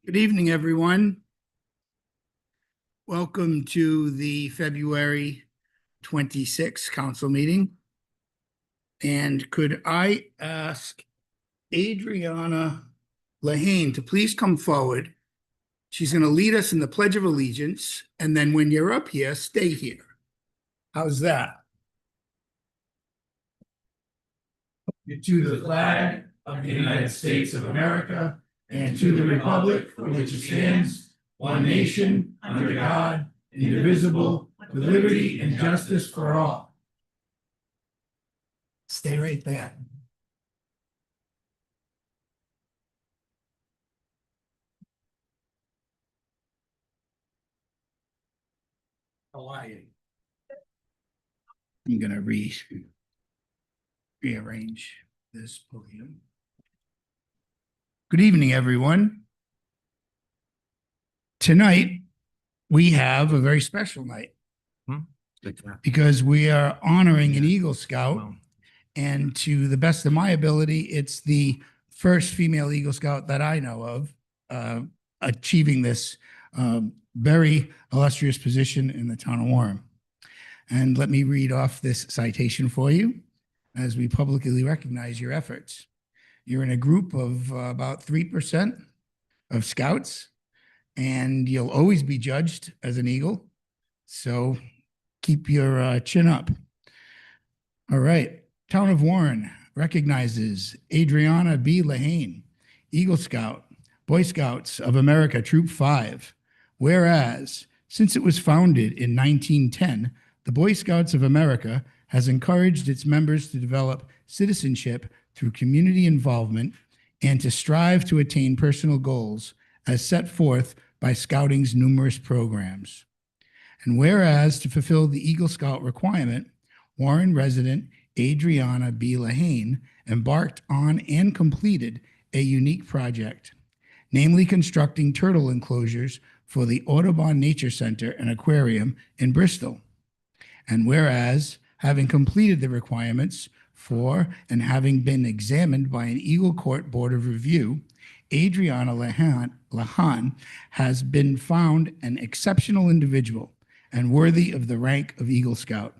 Good evening, everyone. Welcome to the February 26th council meeting. And could I ask Adriana Lahane to please come forward? She's going to lead us in the Pledge of Allegiance, and then when you're up here, stay here. How's that? To the flag of the United States of America and to the republic for which it stands, one nation, under God, indivisible, with liberty and justice for all. Stay right there. How are you? I'm gonna rearrange this podium. Good evening, everyone. Tonight, we have a very special night because we are honoring an Eagle Scout. And to the best of my ability, it's the first female Eagle Scout that I know of achieving this very illustrious position in the town of Warren. And let me read off this citation for you as we publicly recognize your efforts. You're in a group of about 3% of scouts, and you'll always be judged as an Eagle. So keep your chin up. All right. Town of Warren recognizes Adriana B. Lahane, Eagle Scout, Boy Scouts of America, Troop 5. Whereas, since it was founded in 1910, the Boy Scouts of America has encouraged its members to develop citizenship through community involvement and to strive to attain personal goals as set forth by Scouting's numerous programs. And whereas, to fulfill the Eagle Scout requirement, Warren resident Adriana B. Lahane embarked on and completed a unique project, namely constructing turtle enclosures for the Audubon Nature Center and Aquarium in Bristol. And whereas, having completed the requirements for and having been examined by an Eagle Court Board of Review, Adriana Lahane has been found an exceptional individual and worthy of the rank of Eagle Scout.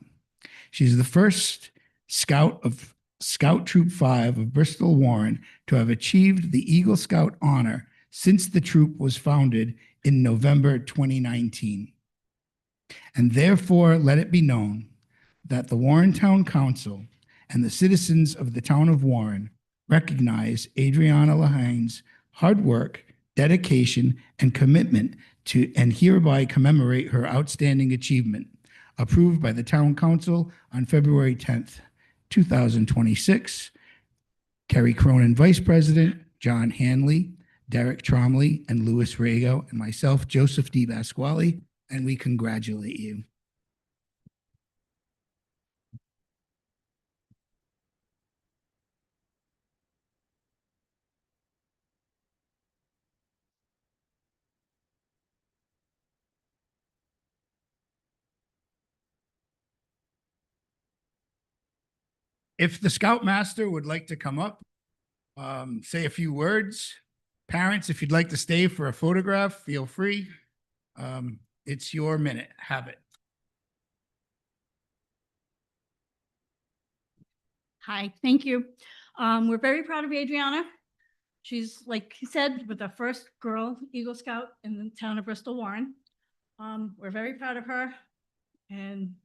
She's the first Scout of Scout Troop 5 of Bristol Warren to have achieved the Eagle Scout honor since the troop was founded in November 2019. And therefore, let it be known that the Warren Town Council and the citizens of the town of Warren recognize Adriana Lahane's hard work, dedication, and commitment to, and hereby commemorate her outstanding achievement, approved by the Town Council on February 10th, 2026. Kerry Cronin, Vice President, John Hanley, Derek Tromley, and Louis Rago, and myself, Joseph D. Pasquale, and we congratulate you. If the Scoutmaster would like to come up, say a few words. Parents, if you'd like to stay for a photograph, feel free. It's your minute. Have it. Hi, thank you. We're very proud of Adriana. She's, like he said, with the first girl Eagle Scout in the town of Bristol Warren. We're very proud of her, and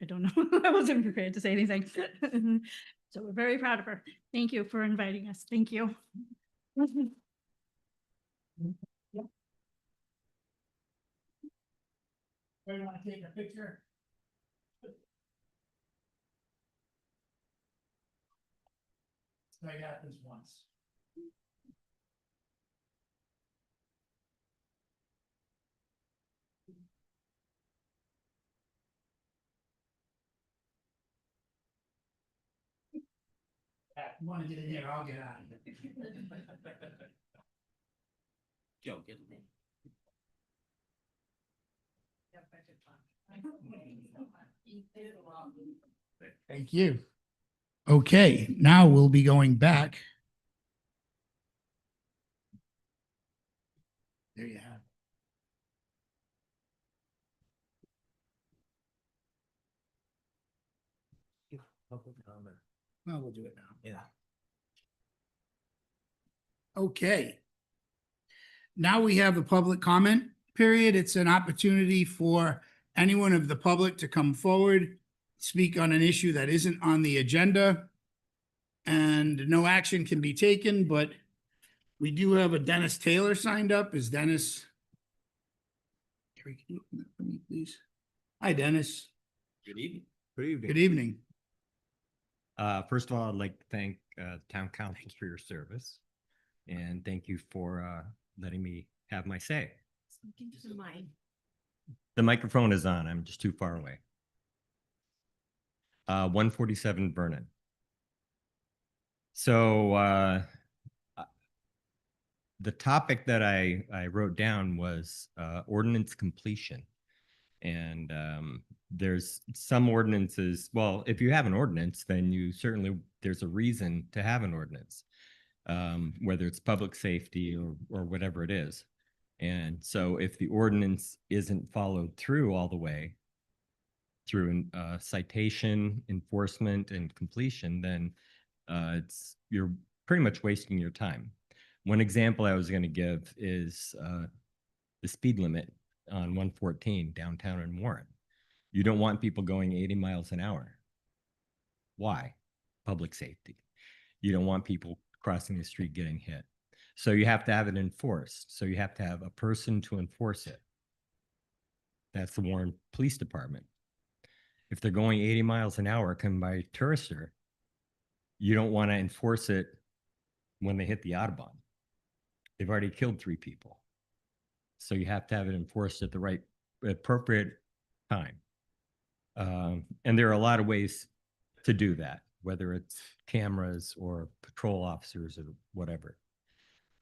I don't know, I wasn't prepared to say anything. So we're very proud of her. Thank you for inviting us. Thank you. Do you want to take a picture? That happens once. You want to get in here, I'll get out of here. Joe, get in there. Thank you. Okay, now we'll be going back. There you have it. Public comment. Well, we'll do it now. Yeah. Okay. Now we have a public comment period. It's an opportunity for anyone of the public to come forward, speak on an issue that isn't on the agenda. And no action can be taken, but we do have a Dennis Taylor signed up. Is Dennis? Carrie, can you open that for me, please? Hi, Dennis. Good evening. Good evening. Good evening. First of all, I'd like to thank town council for your service. And thank you for letting me have my say. The microphone is on. I'm just too far away. 147 Vernon. So the topic that I wrote down was ordinance completion. And there's some ordinances, well, if you have an ordinance, then you certainly, there's a reason to have an ordinance, whether it's public safety or whatever it is. And so if the ordinance isn't followed through all the way through citation, enforcement, and completion, then you're pretty much wasting your time. One example I was going to give is the speed limit on 114 downtown in Warren. You don't want people going 80 miles an hour. Why? Public safety. You don't want people crossing the street getting hit. So you have to have it enforced. So you have to have a person to enforce it. That's the Warren Police Department. If they're going 80 miles an hour coming by Turister, you don't want to enforce it when they hit the Audubon. They've already killed 3 people. So you have to have it enforced at the right, appropriate time. And there are a lot of ways to do that, whether it's cameras or patrol officers or whatever.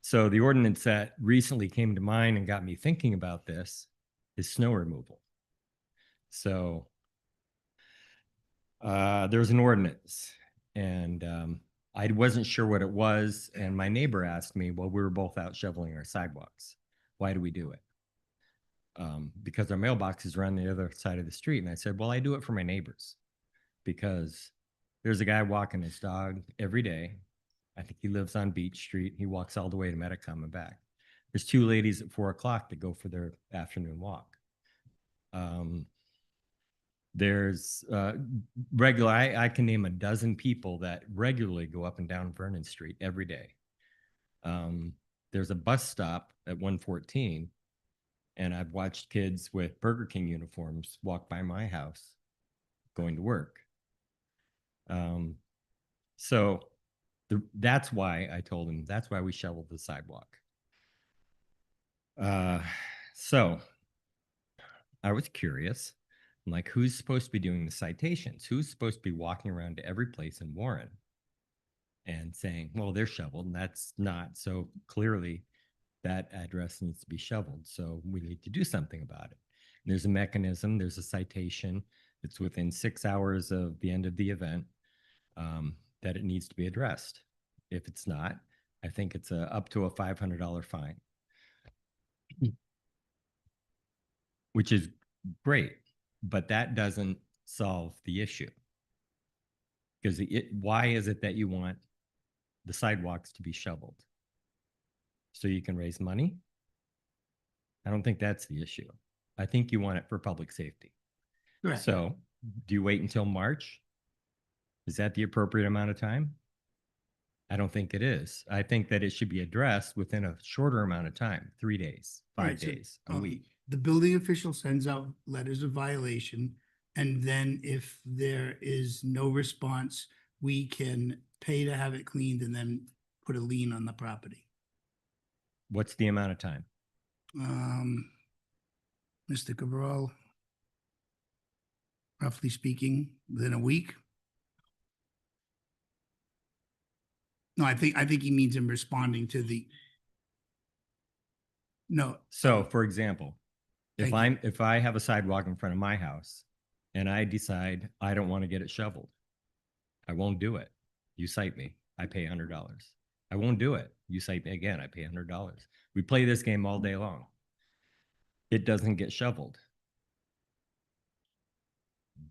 So the ordinance that recently came to mind and got me thinking about this is snow removal. So there's an ordinance, and I wasn't sure what it was. And my neighbor asked me, well, we were both out shoveling our sidewalks. Why do we do it? Because our mailboxes are on the other side of the street. And I said, well, I do it for my neighbors, because there's a guy walking his dog every day. I think he lives on Beach Street. He walks all the way to Metacom and back. There's 2 ladies at 4 o'clock that go for their afternoon walk. There's regular, I can name a dozen people that regularly go up and down Vernon Street every day. There's a bus stop at 114, and I've watched kids with Burger King uniforms walk by my house going to work. So that's why I told him, that's why we shoveled the sidewalk. So I was curious, I'm like, who's supposed to be doing the citations? Who's supposed to be walking around to every place in Warren and saying, well, they're shoveled, and that's not. So clearly that address needs to be shoveled. So we need to do something about it. And there's a mechanism, there's a citation. It's within 6 hours of the end of the event that it needs to be addressed. If it's not, I think it's up to a $500 fine, which is great, but that doesn't solve the issue. Because why is it that you want the sidewalks to be shoveled? So you can raise money? I don't think that's the issue. I think you want it for public safety. Correct. So do you wait until March? Is that the appropriate amount of time? I don't think it is. I think that it should be addressed within a shorter amount of time, 3 days, 5 Right, so, days, a week. The building official sends out letters of violation, and then if there is no response, we can pay to have it cleaned and then put a lien on the property. What's the amount of time? Mr. Cabral, roughly speaking, within a week. No, I think he means him responding to the. No. So for example, Thank if I have a sidewalk in front of my house and I decide I don't want to get it shoveled, I won't do it. You cite me, I pay $100. I won't do it. You cite me again, I pay $100. We play this game all day long. It doesn't get shoveled.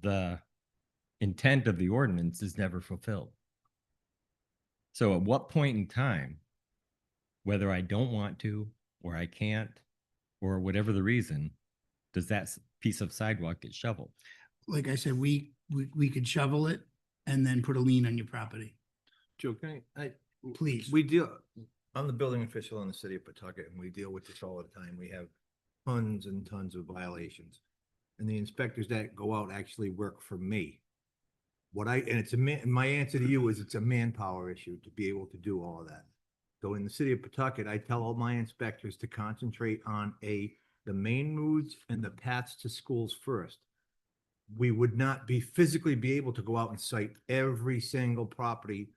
The intent of the ordinance is never fulfilled. So at what point in time, whether I don't want to, or I can't, or whatever the reason, does that piece of sidewalk get shoveled? Like I said, we could shovel it and then put a lien on your property. Joe, can I, Please. we deal, I'm the building official in the city of Pawtucket, and we deal with this all the time. We have tons and tons of violations. And the inspectors that go out actually work for me. And it's my answer to you is it's a manpower issue to be able to do all of that. So in the city of Pawtucket, I tell all my inspectors to concentrate on the main roads and the paths to schools first. We would not physically be able to go out and cite every single property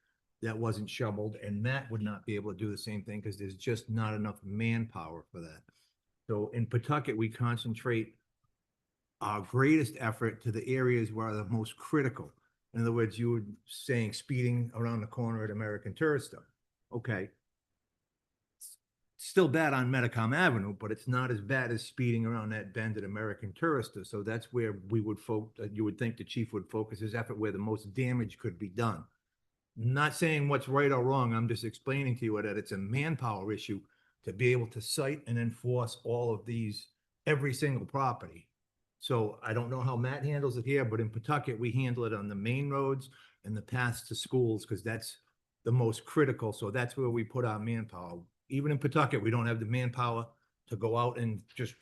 that wasn't shoveled, and Matt would not be able to do the same thing because there's just not enough manpower for that. So in Pawtucket, we concentrate our greatest effort to the areas where are the most critical. In other words, you were saying speeding around the corner at American Tourister. Okay. Still bad on Metacom Avenue, but it's not as bad as speeding around that bend at American Tourister. So that's where we would you would think the chief would focus his effort where the most damage could be done. Not saying what's right or wrong. I'm just explaining to you that it's a manpower issue to be able to cite and enforce all of these, every single property. So I don't know how Matt handles it here, but in Pawtucket, we handle it on the main roads and the paths to schools because that's the most critical. So that's where we put our manpower. Even in Pawtucket, we don't have the manpower to go out and just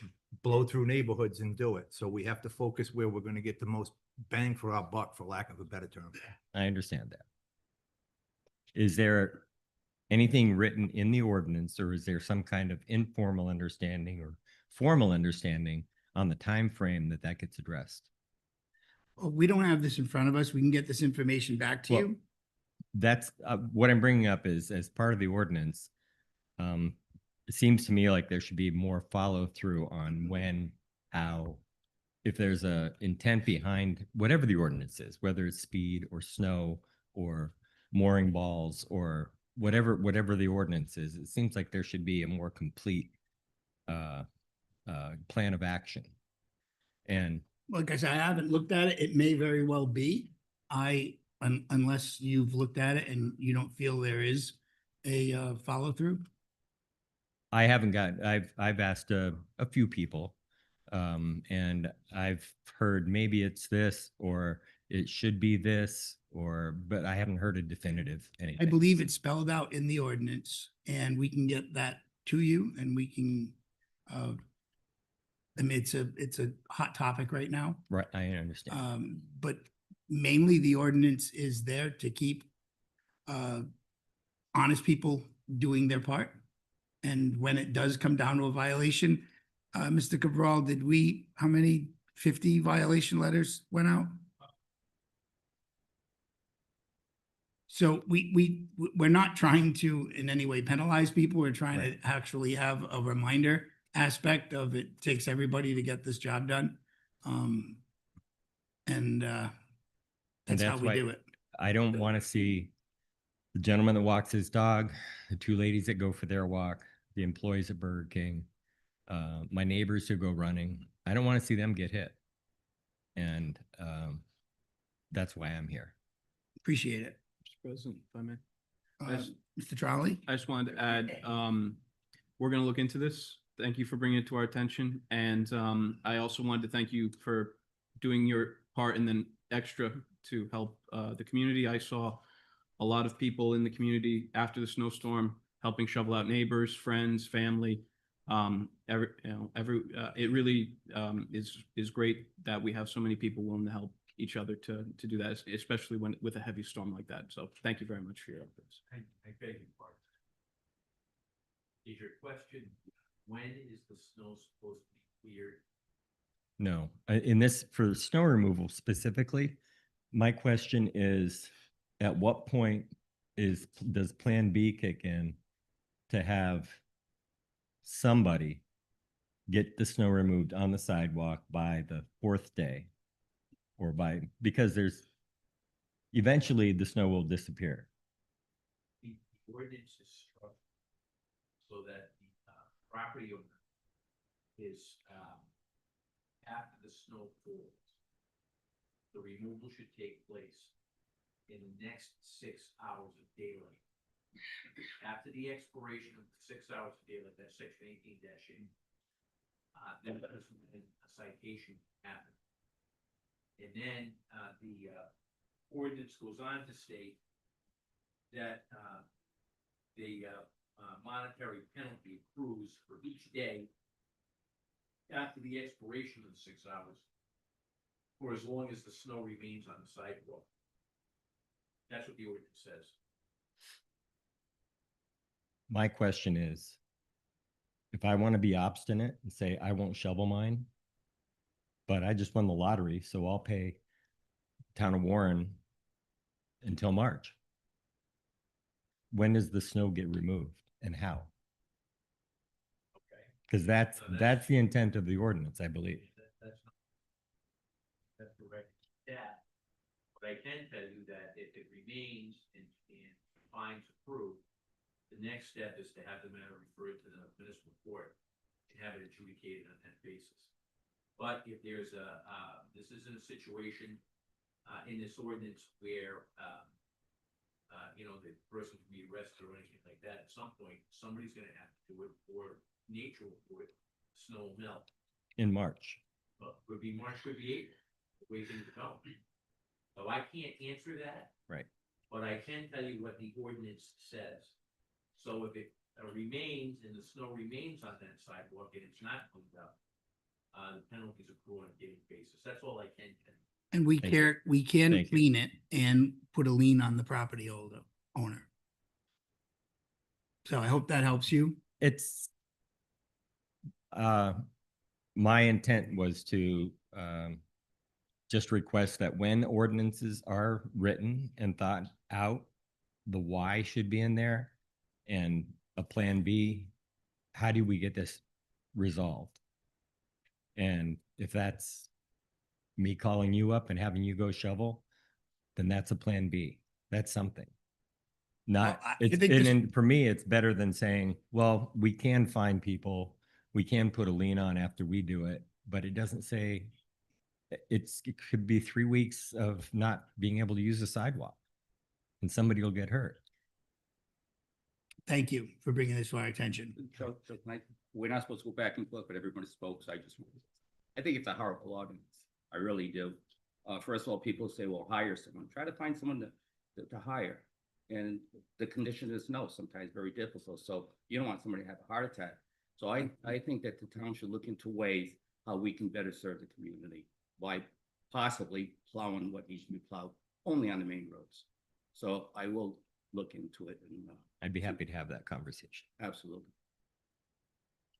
blow through neighborhoods and do it. So we have to focus where we're going to get the most bang for our buck, for lack of a better term. I understand that. Is there anything written in the ordinance, or is there some kind of informal understanding or formal understanding on the time frame that gets addressed? Well, we don't have this in front of us. We can get this information back to you. That's what I'm bringing up is as part of the ordinance. It seems to me like there should be more follow through on when, how, if there's a intent behind whatever the ordinance is, whether it's speed or snow or mooring balls or whatever the ordinance is. It seems like there should be a more complete plan of action. And Like I said, I haven't looked at it. It may very well be. Unless you've looked at it and you don't feel there is a follow through. I haven't got, I've asked a few people, and I've heard maybe it's this or it should be this, but I haven't heard a definitive anything. I believe it's spelled out in the ordinance, and we can get that to you, and we can, I mean, it's a hot topic right now. Right, I understand. But mainly the ordinance is there to keep honest people doing their part. And when it does come down to a violation, Mr. Cabral, how many 50 violation letters went out? So we're not trying to in any way penalize people. We're trying to actually have a reminder aspect of it takes everybody to get this job done. That's how we do it. I don't want to see the gentleman that walks his dog, the two ladies that go for their walk, the employees at Burger King, my neighbors who go running. I don't want to see them get hit. And that's why I'm here. Appreciate it. Mr. President, if I may. Mr. Trolley? I just wanted to add, we're going to look into this. Thank you for bringing it to our attention. And I also wanted to thank you for doing your part and then extra to help the community. I saw a lot of people in the community after the snowstorm helping shovel out neighbors, friends, family. It really is great that we have so many people willing to help each other to do that, especially with a heavy storm like that. So thank you very much for your efforts. I beg your pardon. Is your question, when is the snow supposed to be cleared? No, in this for snow removal specifically, my question is, at what point does Plan B kick in to have somebody get the snow removed on the sidewalk by the fourth day, or because Eventually, the snow will disappear. The ordinance is structured so that the property owner is, after the snow falls, the removal should take place in the next 6 hours of daylight. After the expiration of the 6 hours of daylight, that's section 18-8, then a citation happen. And then the ordinance goes on to state that the monetary penalty accrues for each day after the expiration of the 6 hours, for as long as the snow remains on the sidewalk. That's what the ordinance says. My question is, if I want to be obstinate and say I won't shovel mine, but I just won the lottery, so I'll pay Town of Warren until March. When does the snow get removed and how? Okay. Because that's the intent of the ordinance, I believe. That's correct. That, but I can tell you that if it remains and fines approved, the next step is to have the matter referred to the municipal court and have it adjudicated on that basis. But if there's this isn't a situation in this ordinance where, the person can be arrested or anything like that, at some point, somebody's gonna have to do it, or nature will do it, snow will melt. In March. Well, could be March, could be April, the way things go. So I can't answer that. Right. But I can tell you what the ordinance says. So if it remains and the snow remains on that sidewalk and it's not cleaned up, the penalties accrue on a daily basis. That's all I can tell you. And we Thank you. can Thank you. clean it and put a lien on the property owner. So I hope that helps you. It's, my intent was to, just request that when ordinances are written and thought out, the why should be in there, and a plan B, how do we get this resolved? And if that's me calling you up and having you go shovel, then that's a plan B. That's something. Not, Well, I it's, think this- and for me, it's better than saying, well, we can find people, we can put a lien on after we do it, but it doesn't say, it could be 3 weeks of not being able to use the sidewalk and somebody will get hurt. Thank you for bringing this to our attention. So we're not supposed to go back and forth, but everybody spoke, so I think it's a horrible ordinance. I really do. First of all, people say, well, hire someone. Try to find someone to hire. And the condition is no, sometimes very difficult. So you don't want somebody to have a heart attack. So I think that the town should look into ways how we can better serve the community by possibly plowing what needs to be plowed only on the main roads. So I will look into it and I'd be happy to have that conversation. absolutely.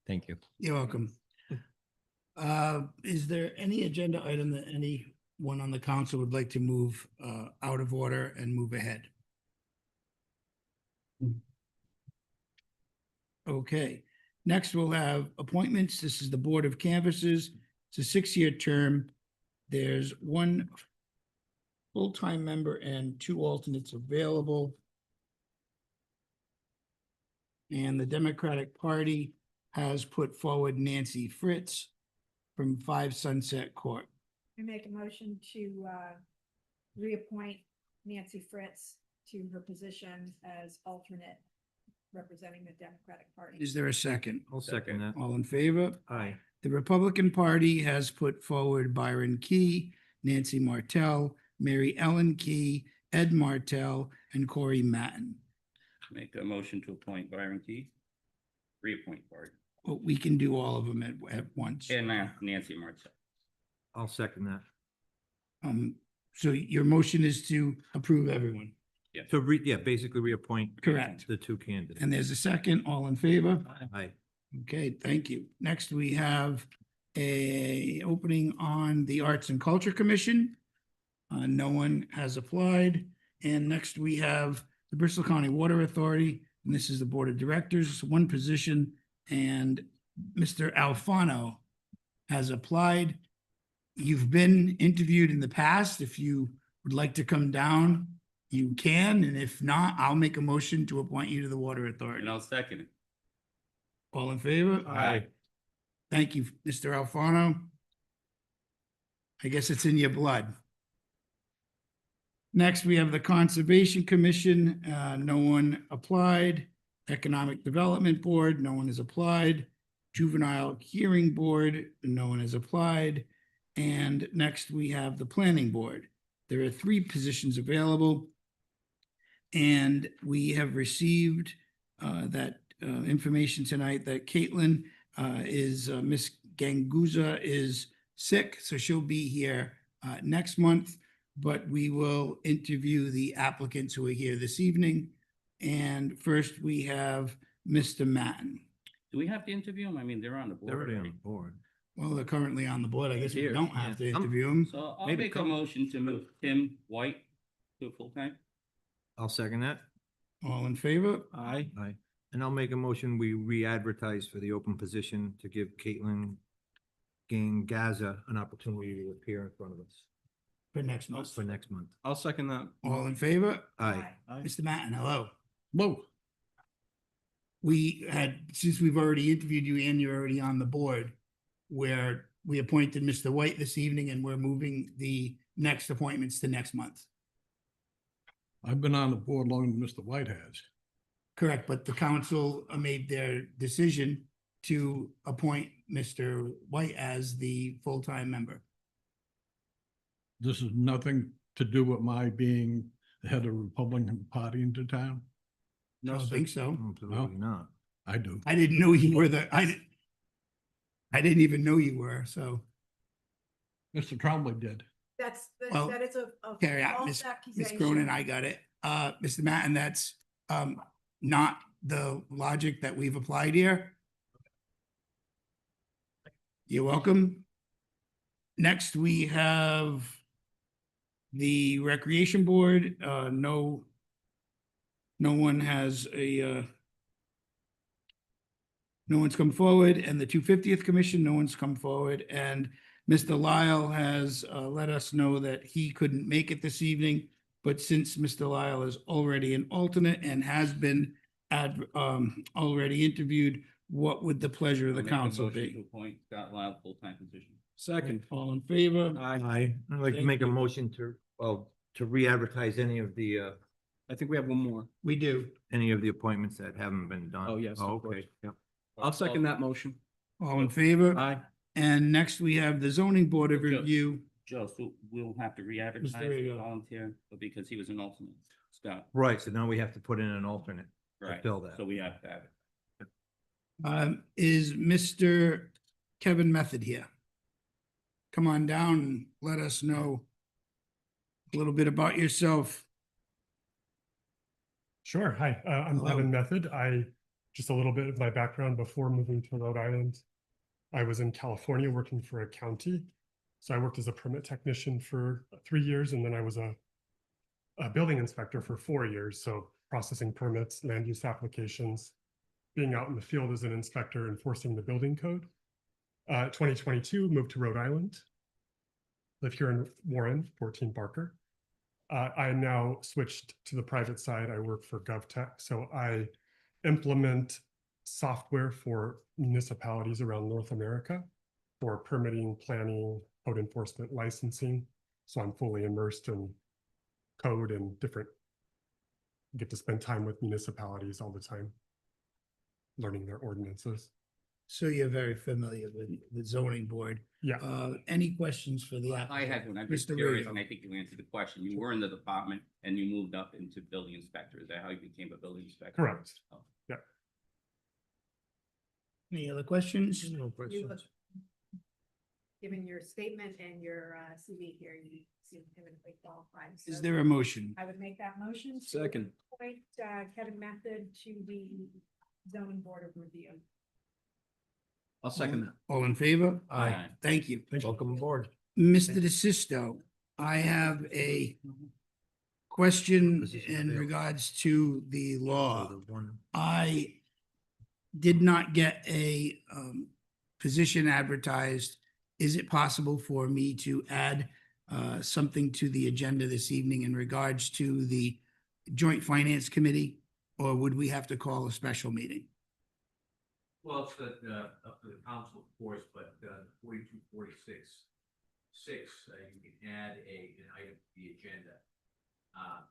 Thank you. You're welcome. Is there any agenda item that anyone on the council would like to move out of order and move ahead? Okay, next we'll have appointments. This is the Board of Canvassers. It's a 6-year term. There's one full-time member and 2 alternates available. And the Democratic Party has put forward Nancy Fritz from 5 Sunset Court. I make a motion to reappoint Nancy Fritz to her position as alternate representing the Democratic Party. Is there a second? I'll second that. All in favor? Aye. The Republican Party has put forward Byron Key, Nancy Martell, Mary Ellen Key, Ed Martell, and Corey Matten. Make a motion to appoint Byron Key, reappoint Bart, Well, we can do all of them at once. and Nancy Martell. I'll second that. So your motion is to approve everyone, So basically reappoint. Correct. The 2 candidates. and there's a second, all in favor? Aye. Okay, thank you. Next, we have a opening on the Arts and Culture Commission. No one has applied. And next we have the Bristol County Water Authority, and this is the Board of Directors, 1 position, and Mr. Alfano has applied. You've been interviewed in the past. If you would like to come down, you can, and if not, I'll make a motion to appoint you to the Water Authority. And I'll second it. All in favor? Aye. Thank you, Mr. Alfano. I guess it's in your blood. Next, we have the Conservation Commission. No one applied. Economic Development Board, no one has applied. Juvenile Hearing Board, no one has applied. And next, we have the Planning Board. There are 3 positions available. And we have received that information tonight that Caitlin Miss Ganguza is sick, so she'll be here next month. But we will interview the applicants who are here this evening. And first, we have Mr. Matten. Do we have to interview them? I mean, they're on the board. They're already on already. the board. Well, they're currently on the board. I guess we Here, don't have to yeah. interview them. So I'll Maybe make a come- motion to move Tim White to full-time. I'll second that. All in favor? Aye. Aye. And I'll make a motion, we re-advertise for the open position to give Caitlin Gaza an opportunity to appear in front of us For next month. for next month. I'll second that. All in favor? Aye. Mr. Matten, hello. Whoa. We had, since we've already interviewed you and you're already on the board, where we appointed Mr. White this evening and we're moving the next appointments to next month. I've been on the board longer than Mr. White has. Correct, but the council made their decision to appoint Mr. White as the full-time member. This is nothing to do with my being the head of the Republican Party in the town. I don't think so. Absolutely not. I do. I didn't know you were I didn't even know you were, so. Mr. Trombley did. Well, that is a Carry out, Ms. Cronin, I got it. Mr. Matten, that's not the logic that we've applied here. You're welcome. Next, we have the Recreation Board. No one has no one's come forward, and the 250th Commission, no one's come forward, and Mr. Lyle has let us know that he couldn't make it this evening, but since Mr. Lyle is already an alternate and has been already interviewed, what would the pleasure of the I'll make a council motion to be? appoint Scott Lyle full-time position. Second. All in favor? Aye. I'd like to Thank make a you. motion to re-advertise any of the I think we have one more. We do. appointments that haven't been done. Oh, yes, of course. Okay, yep. I'll second that motion. All in favor? Aye. And next we have the Zoning Board of Sure. Review. Joe, so we'll have to re-advertise There you the go. volunteer, but because he was an alternate, Scott, Right, so now we have to put in an alternate to right? fill that. So we have to have it. Is Mr. Kevin Method here? Come on down and let us know a little bit about yourself. Sure. Hi, I'm Hello. Kevin Method. Just a little bit of my background before moving to Rhode Island. I was in California working for a county. So I worked as a permit technician for 3 years, and then I was a building inspector for 4 years. So processing permits, land use applications, being out in the field as an inspector, enforcing the building code. 2022, moved to Rhode Island. Live here in Warren, 14 Barker. I now switched to the private side. I work for GovTech. So I implement software for municipalities around North America for permitting, planning, code enforcement, licensing. So I'm fully immersed in code and get to spend time with municipalities all the time, learning their ordinances. So you're very familiar with the zoning board. Yeah. Any questions for the I applicant? had one, I'm just Mr. curious, Rio. and I think you answered the question. You were in the department and you moved up into building inspector. Is that how you became a building inspector? Correct. Oh. Any other questions? No You questions. look, given your statement and your CV here, you seem eminently qualified. Is So there a motion? I would make that motion. to Second. Appoint Kevin Method to the zoning board of review. I'll second that. All in favor? Aye. Thank you. Welcome aboard. Mr. DeSisto, I have a question Position in available. regards to the law. So the one- I did not get a position advertised. Is it possible for me to add something to the agenda this evening in regards to the Joint Finance Committee? Or would we have to call a special meeting? Well, it's up to the council, of course, but 4246 you can add an item to the agenda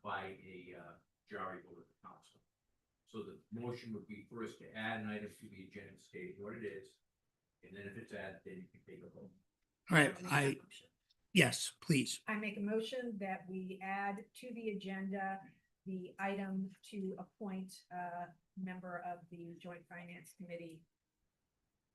by a majority vote of the council. So the motion would be first to add an item to the agenda, state what it is, and then if it's added, then you can take a vote. All right, I'll make that motion. yes, please. I make a motion that we add to the agenda the item to appoint a member of the Joint Finance Committee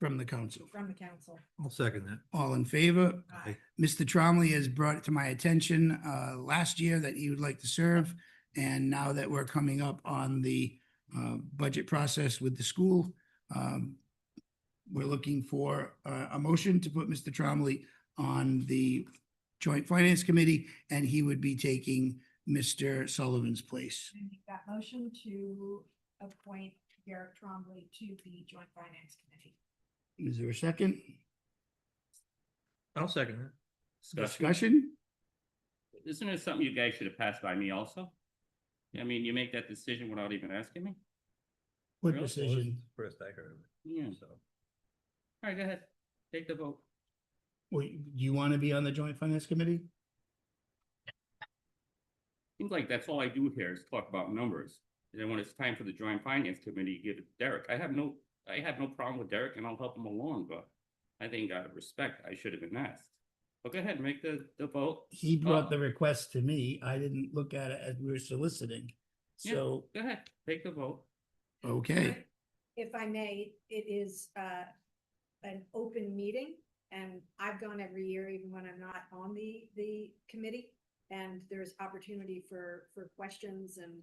From the council. from the council. I'll second that. All in favor? Aye. Mr. Tromley has brought it to my attention last year that he would like to serve. And now that we're coming up on the budget process with the school, we're looking for a motion to put Mr. Tromley on the Joint Finance Committee, and he would be taking Mr. Sullivan's place. I make that motion to appoint Garrett Trombley to the Joint Finance Committee. Is there a second? I'll second that. Discussion? Isn't it something you guys should have passed by me also? I mean, you make that decision without even asking me? What Really? decision? First I heard of it, Yeah. so. All right, go ahead. Take the vote. Well, do you want to be on the Joint Finance Committee? Seems like that's all I do here is talk about numbers. And then when it's time for the Joint Finance Committee, give it to Derek. I have no problem with Derek and I'll help him along, but I think out of respect, I should have been asked. But go ahead, make the vote. He brought the request to me. I didn't look at it as we were soliciting. Yeah. So, Go ahead, take the vote. okay, If I may, it is an open meeting, and I've gone every year, even when I'm not on the committee. And there's opportunity for questions and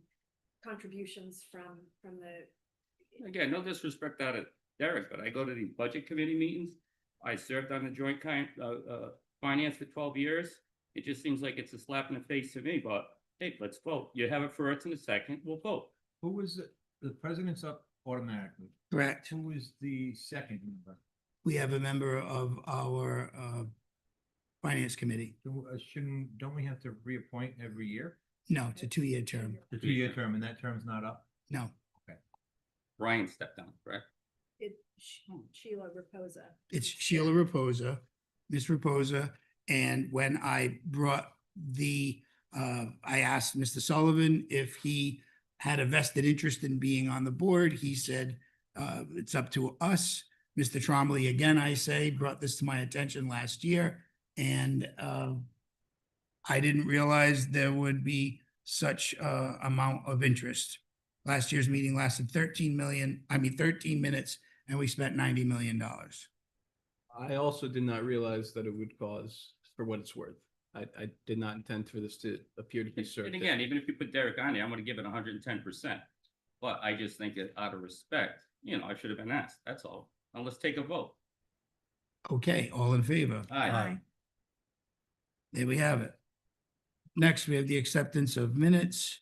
contributions from the. Again, no disrespect out of Derek, but I go to the budget committee meetings. I served on the joint finance for 12 years. It just seems like it's a slap in the face to me, but hey, let's vote. You have it first and a second, we'll vote. Who was the president's up automatically? correct. Who was the second member? We have a member of our Finance Committee. Don't we have to reappoint every year? No, it's a 2-year term. The 2-year term, and that term's not up? No, Brian stepped down, correct? Sheila Reposa. it's Sheila Reposa, Miss Reposa. And when I brought I asked Mr. Sullivan if he had a vested interest in being on the board. He said, it's up to us. Mr. Trombley, again, I say, brought this to my attention last year. And I didn't realize there would be such amount of interest. Last year's meeting lasted 13 minutes, and we spent $90 million. I also did not realize that it would cause, for what it's worth. I did not intend for this to appear to be served. And again, even if you put Derek on there, I'm gonna give it 110%. But I just think that out of respect, I should have been asked, that's all. Now let's take a vote. Okay, all in favor? Aye. There we have it. Next, we have the acceptance of minutes,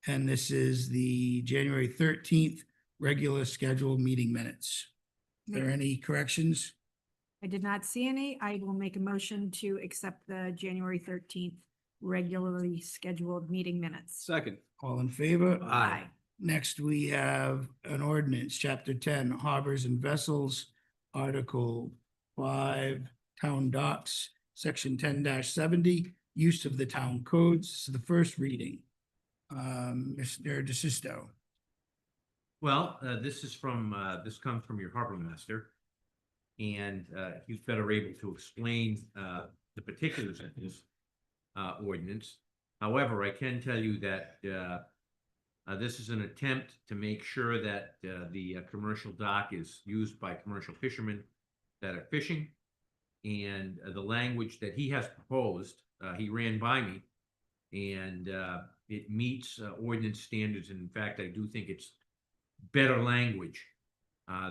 and this is the January 13th regular scheduled meeting minutes. Are there any corrections? I did not see any. I will make a motion to accept the January 13th regularly scheduled meeting minutes. Second. All in favor? Aye. Next, we have an ordinance, Chapter 10, Harbors and Vessels, Article 5, Town Docks, Section 10-70, Use of the Town Codes. This is the first reading. Mr. DeSisto. Well, this comes from your harbor master. And he's better able to explain the particulars of this ordinance. However, I can tell you that this is an attempt to make sure that the commercial dock is used by commercial fishermen that are fishing. And the language that he has proposed, he ran by me, and it meets ordinance standards. And in fact, I do think it's better language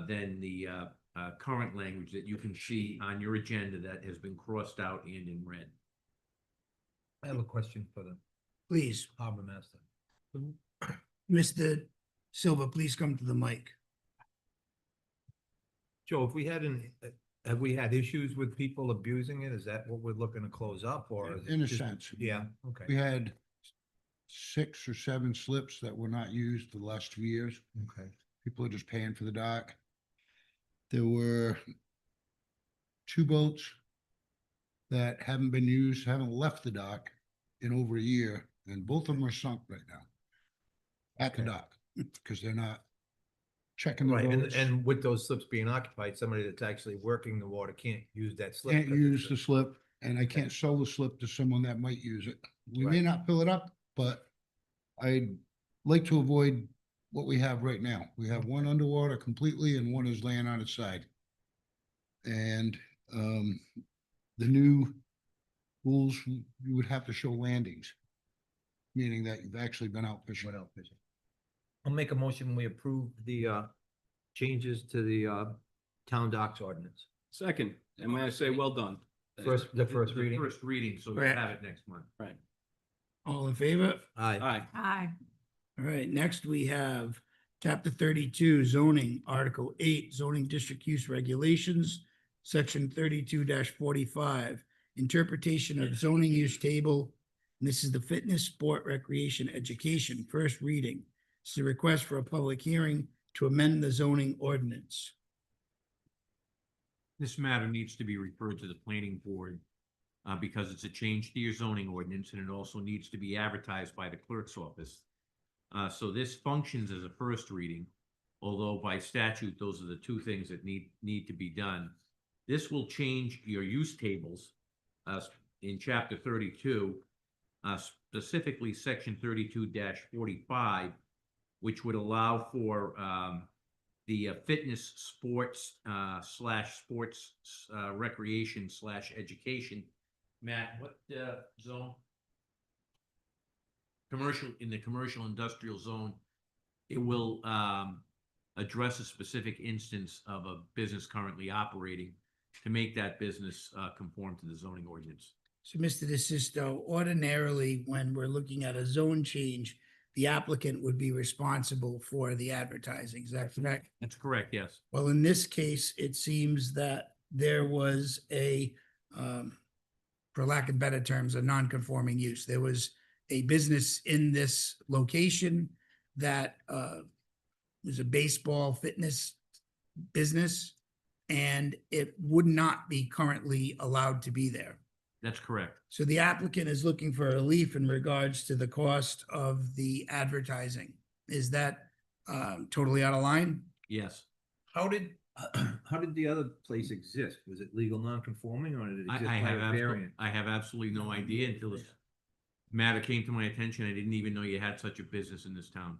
than the current language that you can see on your agenda that has been crossed out and in red. I have a question for the Please, harbor master. Mr. Silva, please come to the mic. Joe, if we had an Have we had issues with people abusing it? Is that what we're looking to close up or? is it In a just- sense. Yeah, We okay, had 6 or 7 slips that were not used the last 2 years. okay. People are just paying for the dock. There were 2 boats that haven't been used, haven't left the dock in over a year, and both of them are sunk right now at the Okay. dock because they're not checking the Right, boats. and with those slips being occupied, somebody that's actually working the water can't use that slip. Can't 'cause it's use a- the slip, and I can't sell the slip to someone that might use it. We may Right. not fill it up, but I'd like to avoid what we have right now. We have one underwater completely and one is laying on its side. And the new rules, you would have to show landings, meaning that you've actually been out fishing. Went out fishing. I'll make a motion, we approve the changes to the town docks ordinance. Second, and may I say, well done. The first reading. First reading, so we Right. have it next month. Right. All in favor? Aye. Aye. Aye. All right, next we have chapter 32 zoning, article 8 zoning district use regulations, section 32-45, interpretation of zoning use table. And this is the fitness, sport, recreation, education, first reading. It's a request for a public hearing to amend the zoning ordinance. This matter needs to be referred to the planning board because it's a change to your zoning ordinance and it also needs to be advertised by the clerk's office. So this functions as a first reading, although by statute, those are the 2 things that need to be done. This will change your use tables in chapter 32, specifically section 32-45, which would allow for the fitness, sports /sports recreation /education. Matt, what zone? Commercial, in the commercial industrial zone, it will address a specific instance of a business currently operating to make that business conform to the zoning ordinance. So, Mr. DeSisto, ordinarily, when we're looking at a zone change, the applicant would be responsible for the advertising. Is that correct? That's correct, yes. Well, in this case, it seems that there was for lack of better terms, a non-conforming use. There was a business in this location that was a baseball fitness business, and it would not be currently allowed to be there. That's correct. So the applicant is looking for relief in regards to the cost of the advertising. Is that totally out of line? Yes. How did the other place exist? Was it legal non-conforming or did it I exist by have a variant? I have absolutely no idea until this matter came to my attention. I didn't even know you had such a business in this town.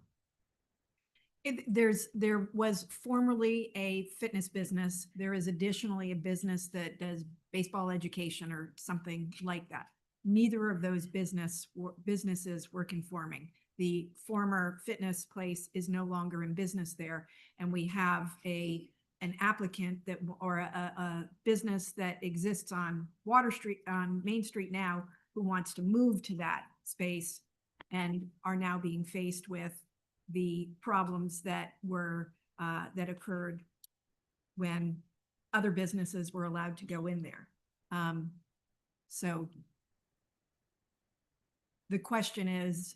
There was formerly a fitness business. There is additionally a business that does baseball education or something like that. Neither of those businesses were conforming. The former fitness place is no longer in business there, and we have an applicant that, or a business that exists on Main Street now, who wants to move to that space and are now being faced with the problems that occurred when other businesses were allowed to go in there. So the question is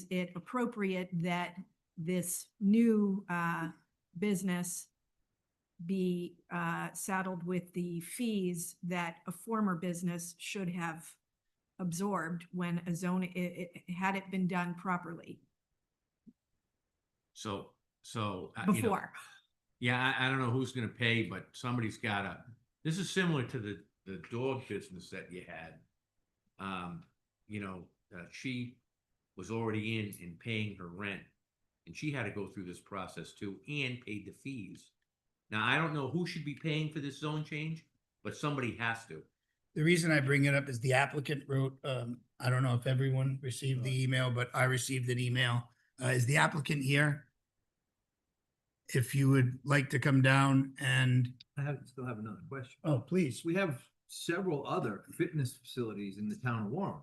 it appropriate that this new business be saddled with the fees that a former business should have absorbed when a zone, had it been done properly So before? Yeah, I don't know who's gonna pay, but somebody's gotta, this is similar to the dog business that you had. She was already in paying her rent, and she had to go through this process too, and paid the fees. Now, I don't know who should be paying for this zone change, but somebody has to. The reason I bring it up is the applicant wrote, I don't know if everyone received the email, but I received an email. Is the applicant here? If you would like to come down and, Still have another question. oh, please. We have several other fitness facilities in the town of Warren.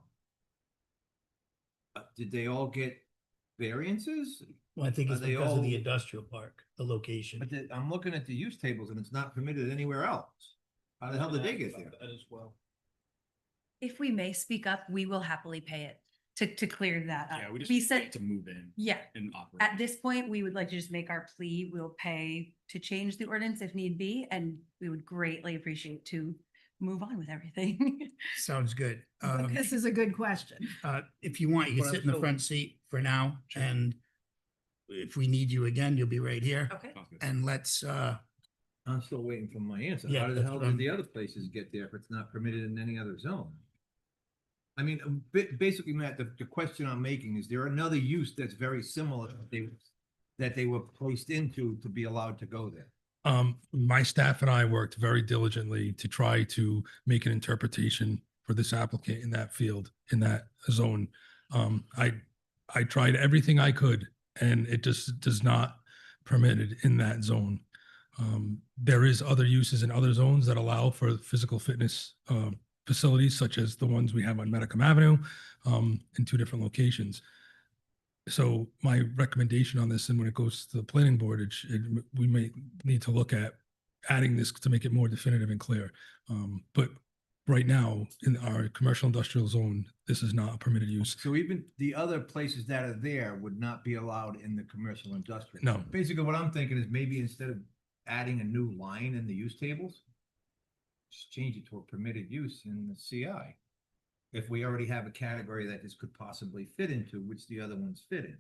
Did they all get variances? Well, I think it's Are they because of the all- industrial park, the location. But I'm looking at the use tables and it's not permitted anywhere else. How the hell did they get there? That as well. If we may speak up, we will happily pay it to clear that up. Yeah, we just We need said, to move in yeah, and operate. at this point, we would like to just make our plea. We'll pay to change the ordinance if need be, and we would greatly appreciate to move on with everything. Sounds good. This is a good question. If you want, you can Well, sit in the so- front seat for now, and if we need you again, you'll be right here. Okay. Sounds good. And let's, I'm still waiting for my answer. Yeah, How the that's hell what I'm- did the other places get there if it's not permitted in any other zone? I mean, basically, Matt, the question I'm making is there another use that's very similar that they were placed into to be allowed to go there? My staff and I worked very diligently to try to make an interpretation for this applicant in that field, in that zone. I tried everything I could, and it just does not permitted in that zone. There is other uses in other zones that allow for physical fitness facilities, such as the ones we have on Medicum Avenue, in 2 different locations. So my recommendation on this, and when it goes to the planning board, we may need to look at adding this to make it more definitive and clear. But right now, in our commercial industrial zone, this is not a permitted use. So even the other places that are there would not be allowed in the commercial industrial? No. Basically, what I'm thinking is maybe instead of adding a new line in the use tables, just change it to a permitted use in the CI. If we already have a category that this could possibly fit into, which the other ones fit in.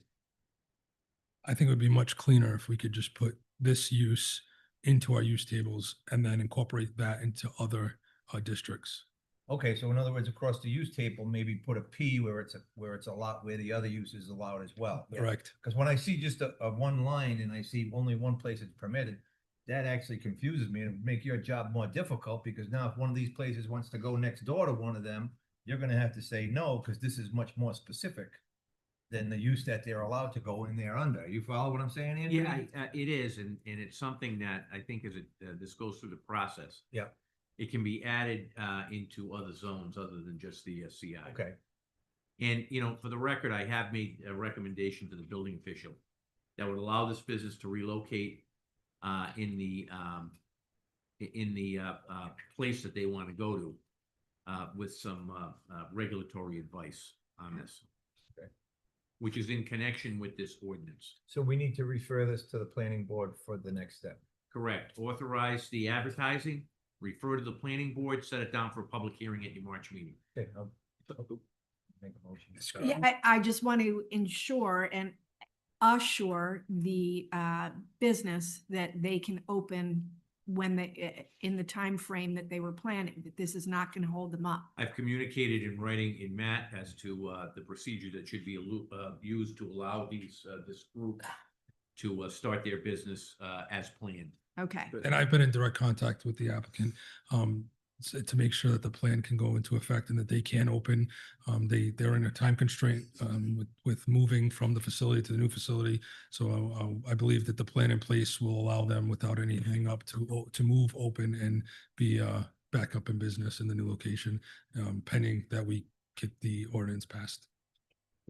I think it would be much cleaner if we could just put this use into our use tables and then incorporate that into other districts. Okay, so in other words, across the use table, maybe put a P where it's a lot, where the other use is allowed as well. Correct. Because when I see just a one line and I see only one place it's permitted, that actually confuses me and make your job more difficult, because now if one of these places wants to go next door to one of them, you're gonna have to say no, because this is much more specific than the use that they're allowed to go in there under. You follow what I'm saying, Anthony? Yeah, it is, and it's something that I think as this goes through the process. Yeah. It can be added into other zones other than just the CI. Okay, And, for the record, I have made a recommendation to the building official that would allow this business to relocate in the place that they want to go to with some regulatory advice on this. Okay. Which is in connection with this ordinance. so we need to refer this to the planning board for the next step. Correct. Authorize the advertising, refer to the planning board, set it down for a public hearing at your March meeting. Okay, I'll make a motion. Yeah, I just want to ensure and assure the business that they can open when they, in the time frame that they were planning, that this is not going to hold them up. I've communicated in writing in Matt as to the procedure that should be used to allow this group to start their business as planned. Okay. And I've been in direct contact with the applicant to make sure that the plan can go into effect and that they can open. They're in a time constraint with moving from the facility to the new facility. So I believe that the plan in place will allow them without any hang up to move, open, and be back up in business in the new location, pending that we get the ordinance passed.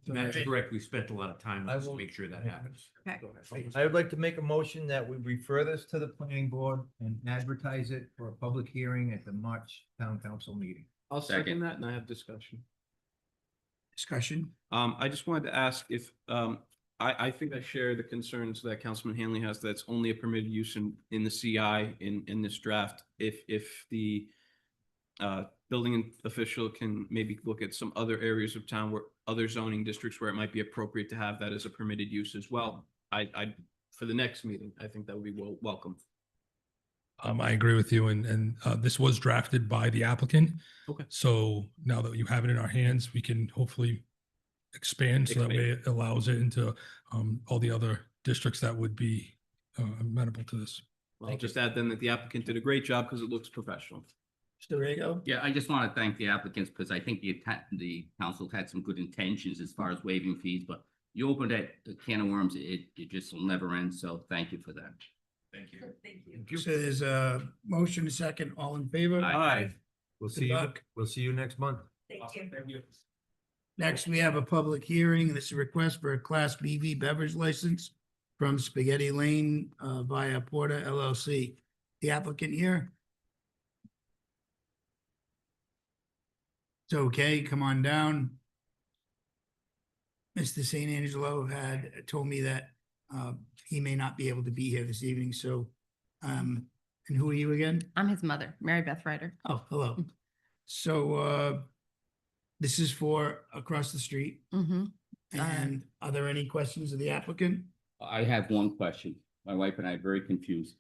Matt's correct. We spent a lot of time I on this to will- make sure that happens. Okay. I would like to make a motion that we refer this to the planning board and advertise it for a public hearing at the March town council meeting. I'll second that and I have discussion. discussion. I just wanted to ask if, I think I share the concerns that Councilman Hanley has, that's only a permitted use in the CI in this draft. If the building official can maybe look at some other areas of town where other zoning districts where it might be appropriate to have that as a permitted use as well. I for the next meeting, I think that would be welcome. I agree with you, and this was drafted by the applicant. Okay. So now that you have it in our hands, we can hopefully expand so that way it allows it into all the other districts that would be amenable to this. I'll just add then that the applicant did a great job because it looks professional. Mr. Rego? Yeah, I just want to thank the applicants because I think the council had some good intentions as far as waiving fees, but you opened a can of worms, it just will never end. So thank you for that. Thank you. Thank you. So there's a motion, a second, all in favor? Aye. We'll Good see you, luck. we'll see you next month. Thank you. Next, we have a public hearing. This is a request for a Class BV beverage license from Spaghetti Lane via Porta LLC. The applicant here? It's okay, come on down. Mr. St. Angelo had told me that he may not be able to be here this evening, so, and who are you again? I'm his mother, Mary Beth Ryder. Oh, hello. So this is for across the street, Mm-hmm. and are there any questions of the applicant? I have one question. My wife and I are very confused.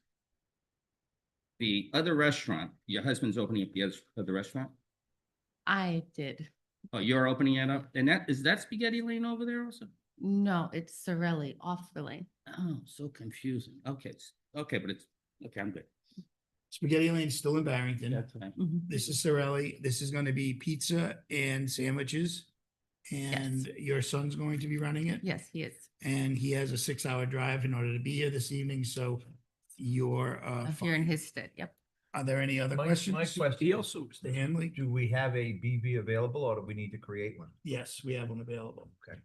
The other restaurant, your husband's opening up the other restaurant? I did. Oh, you're opening it up? And is that Spaghetti Lane over there also? No, it's Sorelli, off the lane. Oh, so confusing. Okay, okay, but okay, I'm good. Spaghetti Lane's still in Barrington. That's fine. Mhm. This is Sorelli. This is going to be pizza and sandwiches. And your son's going to be running it? Yes, he is. And he has a 6-hour drive in order to be here this evening, so you're I'm here in his stead. Yep. Are there any other My questions? question. He also, Mr. Hanley? Do we have a BV available or do we need to create one? Yes, we have one available. Okay.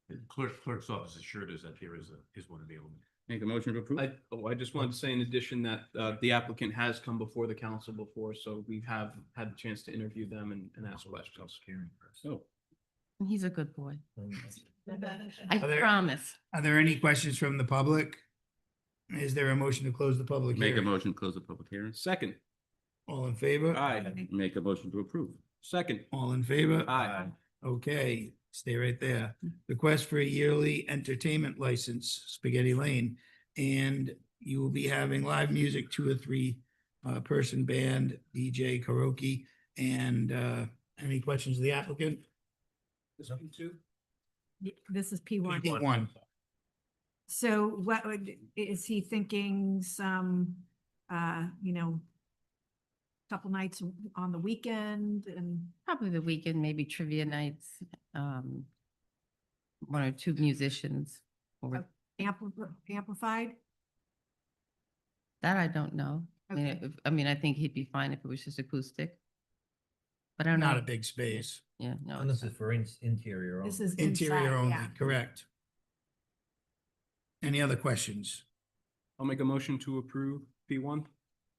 The clerk's office assured us that there is one available. Make a motion to approve? I just wanted to say in addition that the applicant has come before the council before, so we have had the chance to interview them and ask questions. Oh, He's a good boy. Are I there- promise. Are there any questions from the public? Is there a motion to close the public make a hearing? motion, to close the public hearing. Second, All in favor? aye. Make a motion to approve. Second, All in favor? aye. Okay, stay right there. Request for a yearly entertainment license, Spaghetti Lane. And you will be having live music, 2 or 3 person band, DJ, karaoke, and any questions of the applicant? This is P1. One. So what is he thinking some, couple nights on the weekend and? Probably the weekend, maybe trivia nights, 1 or 2 musicians. Or Amplified? that I don't know. Okay. I mean, I think he'd be fine if it was just acoustic. But I don't Not know. a big space. Yeah, no. And it's this is for interior. This only. is Interior inside, only, yeah. correct. Any other questions? I'll make a motion to approve P1.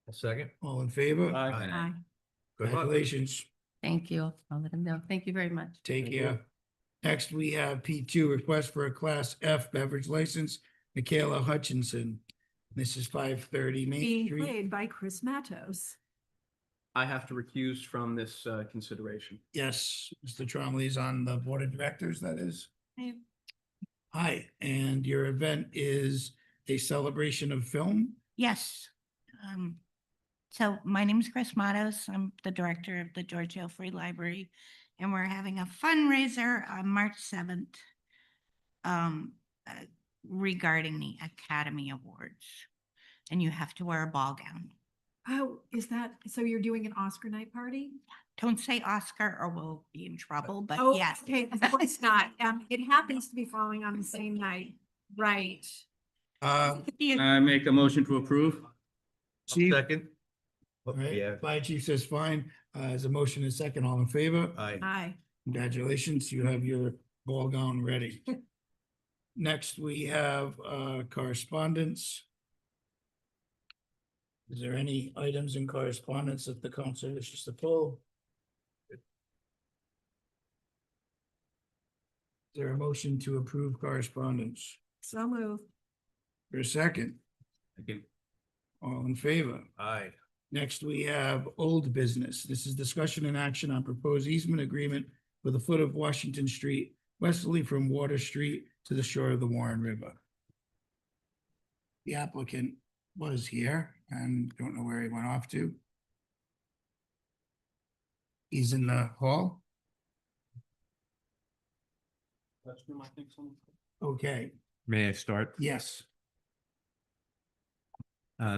A second. All in favor? Aye. Aye. Good luck. Congratulations. Thank you. I'll let him know. Thank you very much. Take care. Next, we have P2, request for a Class F beverage license, Michaela Hutchinson. This is 530 Main Being Street. played by Chris Matos. I have to recuse from this consideration. Yes, Mr. Tromley is on the Board of Directors, that is. Hey. Hi, and your event is a celebration of film? Yes. So my name is Chris Matos. I'm the director of the George Hill Free Library, and we're having a fundraiser on March 7th regarding the Academy Awards. And you have to wear a ball gown. Oh, is that, so you're doing an Oscar night party? Don't say Oscar or we'll be in trouble, but Oh, yes. okay, of course not. It happens to be falling on the same night, right? I make a motion to approve. Chief? Second. All right, Yeah. Fire Chief says fine. As a motion is second, all in favor? Aye. Aye. Congratulations, you have your ball gown ready. Next, we have correspondence. Is there any items in correspondence that the council wishes to pull? Is there a motion to approve correspondence? So moved. For a second, Second. all in favor? Aye. Next, we have old business. This is discussion and action on proposed easement agreement for the foot of Washington Street, westerly from Water Street to the shore of the Warren River. The applicant was here and don't know where he went off to. He's in the hall? That's room, I think, someone. Okay, May I start? yes.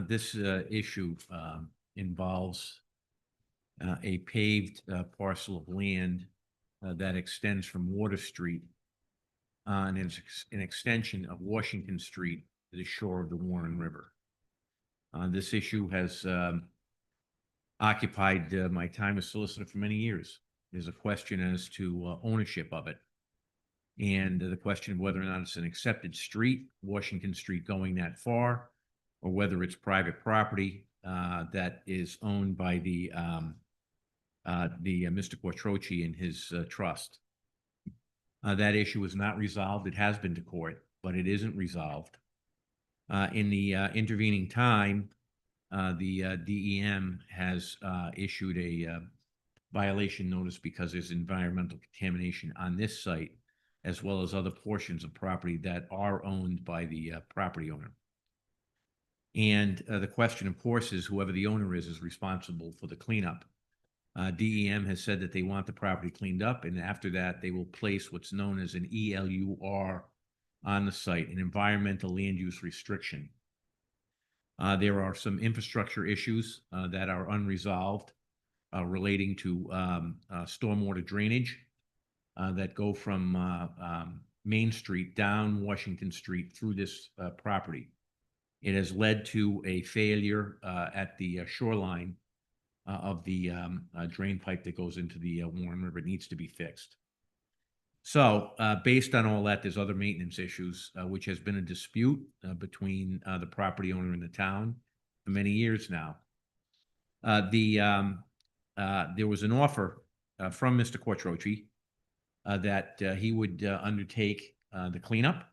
This issue involves a paved parcel of land that extends from Water Street and is an extension of Washington Street to the shore of the Warren River. This issue has occupied my time as solicitor for many years. There's a question as to ownership of it. And the question of whether or not it's an accepted street, Washington Street going that far, or whether it's private property that is owned by the Mr. Quattrochi and his trust. That issue is not resolved. It has been to court, but it isn't resolved. In the intervening time, the DEM has issued a violation notice because there's environmental contamination on this site, as well as other portions of property that are owned by the property owner. And the question, of course, is whoever the owner is responsible for the cleanup. DEM has said that they want the property cleaned up, and after that, they will place what's known as an ELUR on the site, an environmental land use restriction. There are some infrastructure issues that are unresolved relating to stormwater drainage that go from Main Street down Washington Street through this property. It has led to a failure at the shoreline of the drain pipe that goes into the Warren River. It needs to be fixed. So based on all that, there's other maintenance issues, which has been a dispute between the property owner and the town for many years now. There was an offer from Mr. Quattrochi that he would undertake the cleanup.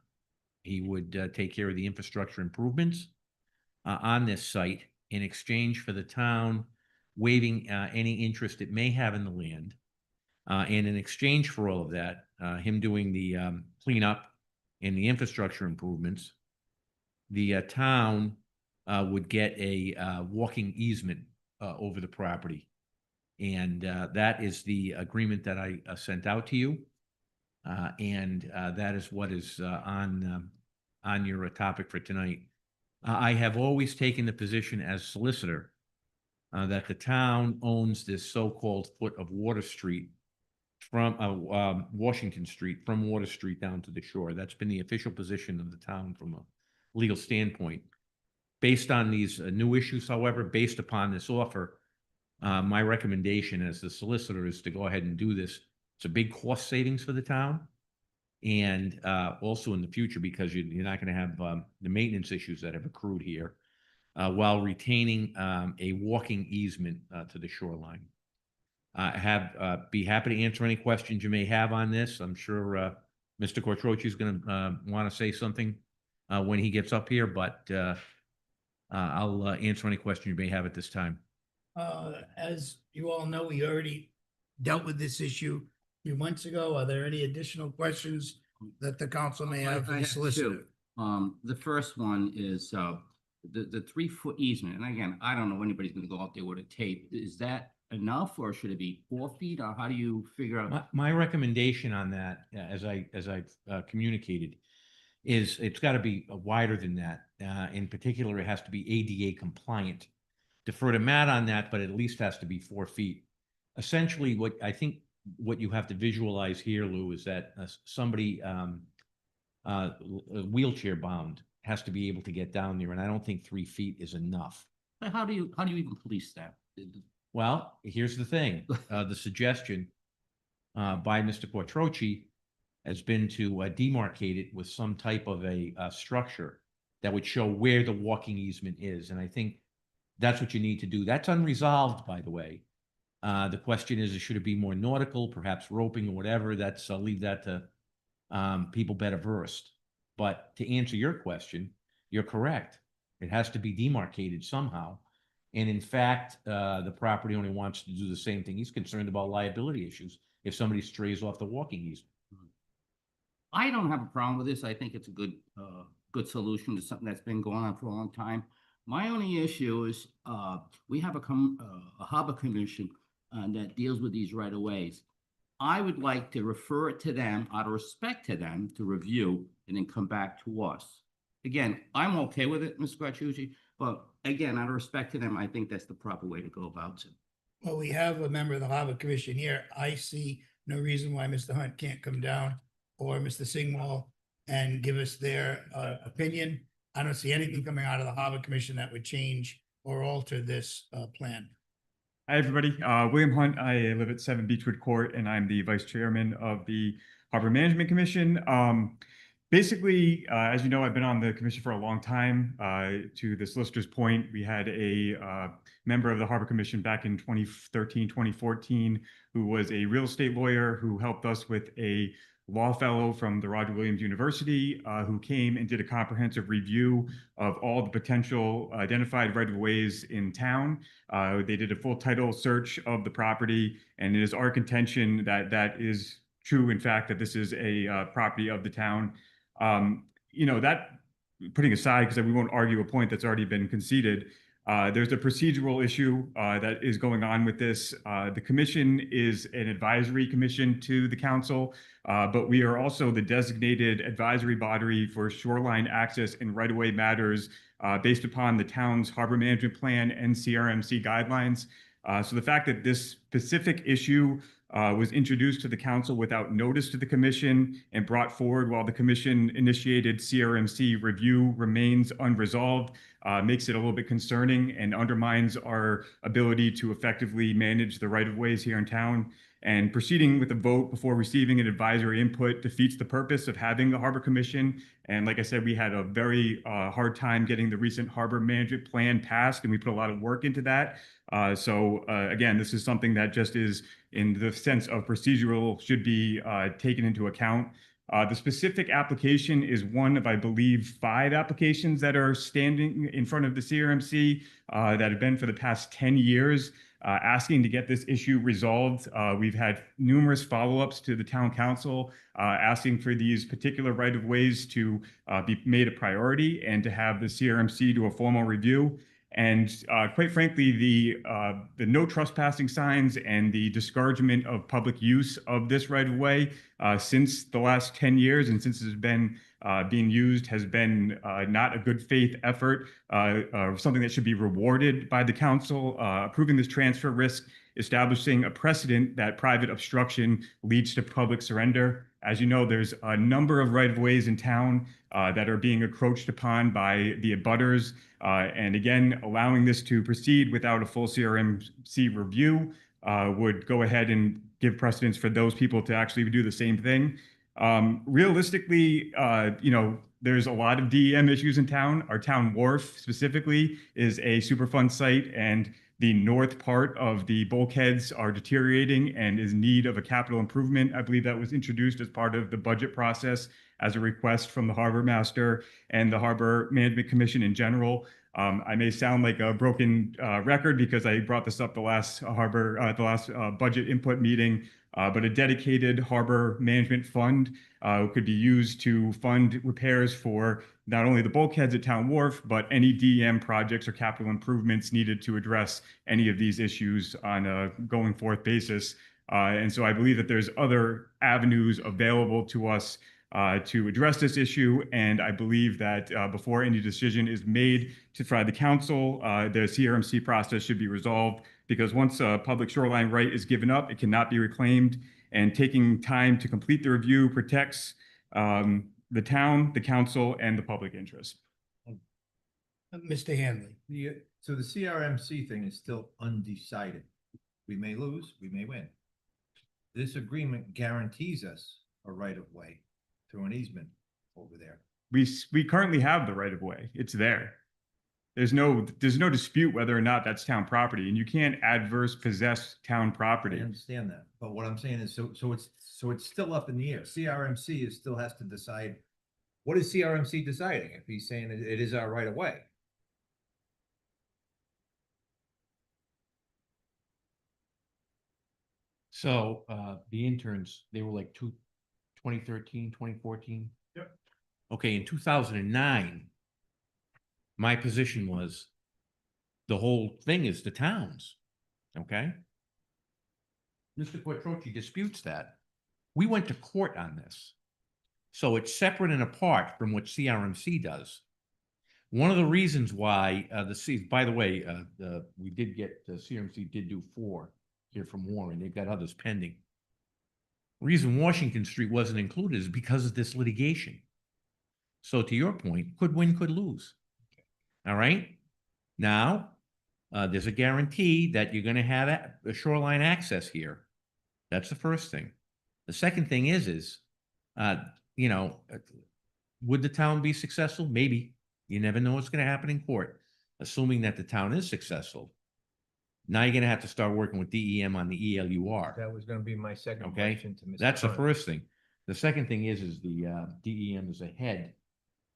He would take care of the infrastructure improvements on this site in exchange for the town waiving any interest it may have in the land. And in exchange for all of that, him doing the cleanup and the infrastructure improvements, the town would get a walking easement over the property. And that is the agreement that I sent out to you. And that is what is on your topic for tonight. I have always taken the position as solicitor that the town owns this so-called foot of Water Street from Washington Street, from Water Street down to the shore. That's been the official position of the town from a legal standpoint. Based on these new issues, however, based upon this offer, my recommendation as the solicitor is to go ahead and do this. It's a big cost savings for the town. And also in the future, because you're not going to have the maintenance issues that have accrued here, while retaining a walking easement to the shoreline. Be happy to answer any questions you may have on this. I'm sure Mr. Quattrochi is going to want to say something when he gets up here, but I'll answer any question you may have at this time. As you all know, we already dealt with this issue a few months ago. Are there any additional questions that the council may have for the solicitor? The first one is the 3-foot easement. And again, I don't know anybody's gonna go out there with a tape. Is that enough, or should it be 4 feet, or how do you figure out? My recommendation on that, as I've communicated, is it's got to be wider than that. In particular, it has to be ADA compliant. Defer to Matt on that, but at least has to be 4 feet. Essentially, what you have to visualize here, Lou, is that somebody wheelchair bound has to be able to get down there, and I don't think 3 feet is enough. But how do you even police that? Well, here's the thing. The suggestion by Mr. Quattrochi has been to demarcate it with some type of a structure that would show where the walking easement is. And I think that's what you need to do. That's unresolved, by the way. The question is, should it be more nautical, perhaps roping or whatever? I'll leave that to people better versed. But to answer your question, you're correct. It has to be demarcated somehow. And in fact, the property owner wants to do the same thing. He's concerned about liability issues if somebody strays off the walking easement. I don't have a problem with this. I think it's a good solution to something that's been going on for a long time. My only issue is we have a harbor commission that deals with these right-of-ways. I would like to refer it to them out of respect to them to review and then come back to us. Again, I'm okay with it, Mr. Quattrochi, but again, out of respect to them, I think that's the proper way to go about it. Well, we have a member of the Harbor Commission here. I see no reason why Mr. Hunt can't come down or Mr. Singwall and give us their opinion. I don't see anything coming out of the Harbor Commission that would change or alter this plan. Hi, everybody. William Hunt. I live at 7 Beechwood Court, and I'm the vice chairman of the Harbor Management Commission. Basically, as you know, I've been on the commission for a long time. To the solicitor's point, we had a member of the Harbor Commission back in 2013, 2014, who was a real estate lawyer who helped us with a law fellow from the Roger Williams University, who came and did a comprehensive review of all the potential identified right-of-ways in town. They did a full title search of the property, and it is our contention that that is true, in fact, that this is a property of the town. That putting aside, because we won't argue a point that's already been conceded, there's a procedural issue that is going on with this. The commission is an advisory commission to the council, but we are also the designated advisory body for shoreline access and right-of-way matters based upon the town's harbor management plan and CRMC guidelines. So the fact that this specific issue was introduced to the council without notice to the commission and brought forward while the commission initiated CRMC review remains unresolved, makes it a little bit concerning and undermines our ability to effectively manage the right-of-ways here in town. And proceeding with a vote before receiving an advisory input defeats the purpose of having the Harbor Commission. And like I said, we had a very hard time getting the recent harbor management plan passed, and we put a lot of work into that. So again, this is something that just is in the sense of procedural should be taken into account. The specific application is one of, I believe, 5 applications that are standing in front of the CRMC that have been for the past 10 years. Asking to get this issue resolved. We've had numerous follow-ups to the town council asking for these particular right-of-ways to be made a priority and to have the CRMC do a formal review. And quite frankly, the no trespassing signs and the discouragement of public use of this right-of-way since the last 10 years and since it's been being used has been not a good faith effort, something that should be rewarded by the council, approving this transfer risk, establishing a precedent that private obstruction leads to public surrender. As you know, there's a number of right-of-ways in town that are being encroached upon by the abutters. And again, allowing this to proceed without a full CRMC review would go ahead and give precedence for those people to actually do the same thing. Realistically, there's a lot of DEM issues in town. Our town wharf specifically is a Superfund site, and the north part of the bulkheads are deteriorating and is in need of a capital improvement. I believe that was introduced as part of the budget process as a request from the harbor master and the Harbor Management Commission in general. I may sound like a broken record because I brought this up the last budget input meeting, but a dedicated harbor management fund could be used to fund repairs for not only the bulkheads at Town Wharf, but any DEM projects or capital improvements needed to address any of these issues on a going forth basis. And so I believe that there's other avenues available to us to address this issue. And I believe that before any decision is made to try the council, the CRMC process should be resolved, because once a public shoreline right is given up, it cannot be reclaimed. And taking time to complete the review protects the town, the council, and the public interest. Mr. Hanley. So the CRMC thing is still undecided. We may lose, we may win. This agreement guarantees us a right of way through an easement over there. We currently have the right of way. It's there. There's no dispute whether or not that's town property, and you can't adverse possess town property. I understand that, but what I'm saying is, so it's still up in the air. CRMC still has to decide. What is CRMC deciding if he's saying it is our right of way? So, the interns, they were like 2013, 2014? Yep. Okay, in 2009, my position was the whole thing is the towns, okay? Mr. Quattrochi disputes that. We went to court on this. So it's separate and apart from what CRMC does. One of the reasons why by the way, we did get, the CRMC did do 4 here from Warren. They've got others pending. The reason Washington Street wasn't included is because of this litigation. So to your point, could win, could lose. All right. Now, there's a guarantee that you're going to have a shoreline access here. That's the first thing. The second thing is would the town be successful? Maybe. You never know what's gonna happen in court. Assuming that the town is successful, now you're gonna have to start working with DEM on the ELUR. That was gonna be my second Okay, question to Mr. that's the Hunt. first thing. The second thing is the DEM is ahead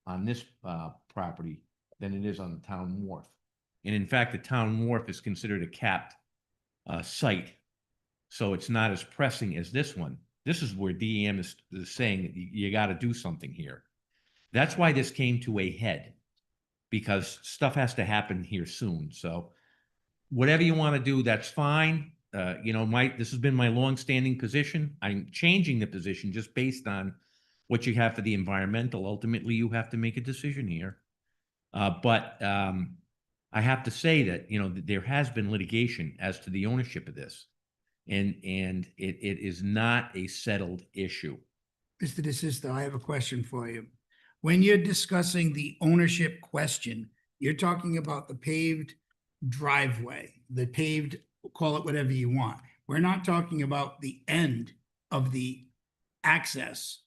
on this property than it is on the town wharf. And in fact, the town wharf is considered a capped site. So it's not as pressing as this one. This is where DEM is saying that you got to do something here. That's why this came to a head, because stuff has to happen here soon. So whatever you want to do, that's fine. You know, this has been my longstanding position. I'm changing the position just based on what you have for the environmental. Ultimately, you have to make a decision here. But I have to say that, you know, there has been litigation as to the ownership of this. And it is not a settled issue. Mr. DeSisto, I have a question for you. When you're discussing the ownership question, you're talking about the paved driveway, the paved, call it whatever you want. We're not talking about the end of the access.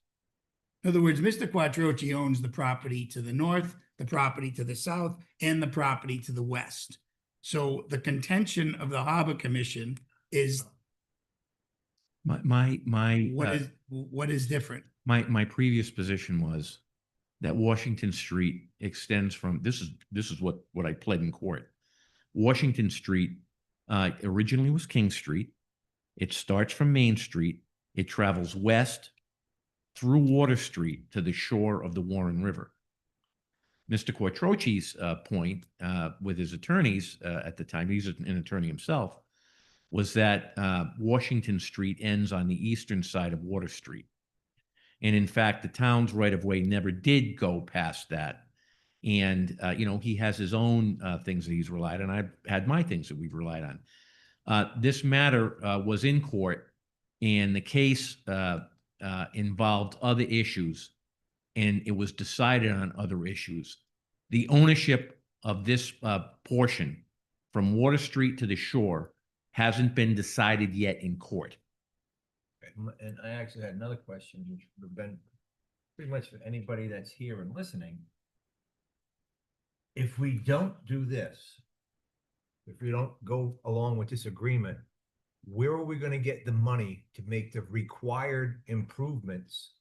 In other words, Mr. Quattrochi owns the property to the north, the property to the south, and the property to the west. So the contention of the Harbor Commission is what is different? My previous position was that Washington Street extends from, this is what I pled in court. Washington Street originally was King Street. It starts from Main Street. It travels west through Water Street to the shore of the Warren River. Mr. Quattrochi's point with his attorneys at the time, he's an attorney himself, was that Washington Street ends on the eastern side of Water Street. And in fact, the town's right-of-way never did go past that. And, you know, he has his own things that he's relied on. I've had my things that we've relied on. This matter was in court, and the case involved other issues, and it was decided on other issues. The ownership of this portion from Water Street to the shore hasn't been decided yet in court. And I actually had another question, which would have been pretty much for anybody that's here and listening. If we don't do this, if we don't go along with this agreement, where are we gonna get the money to make the required improvements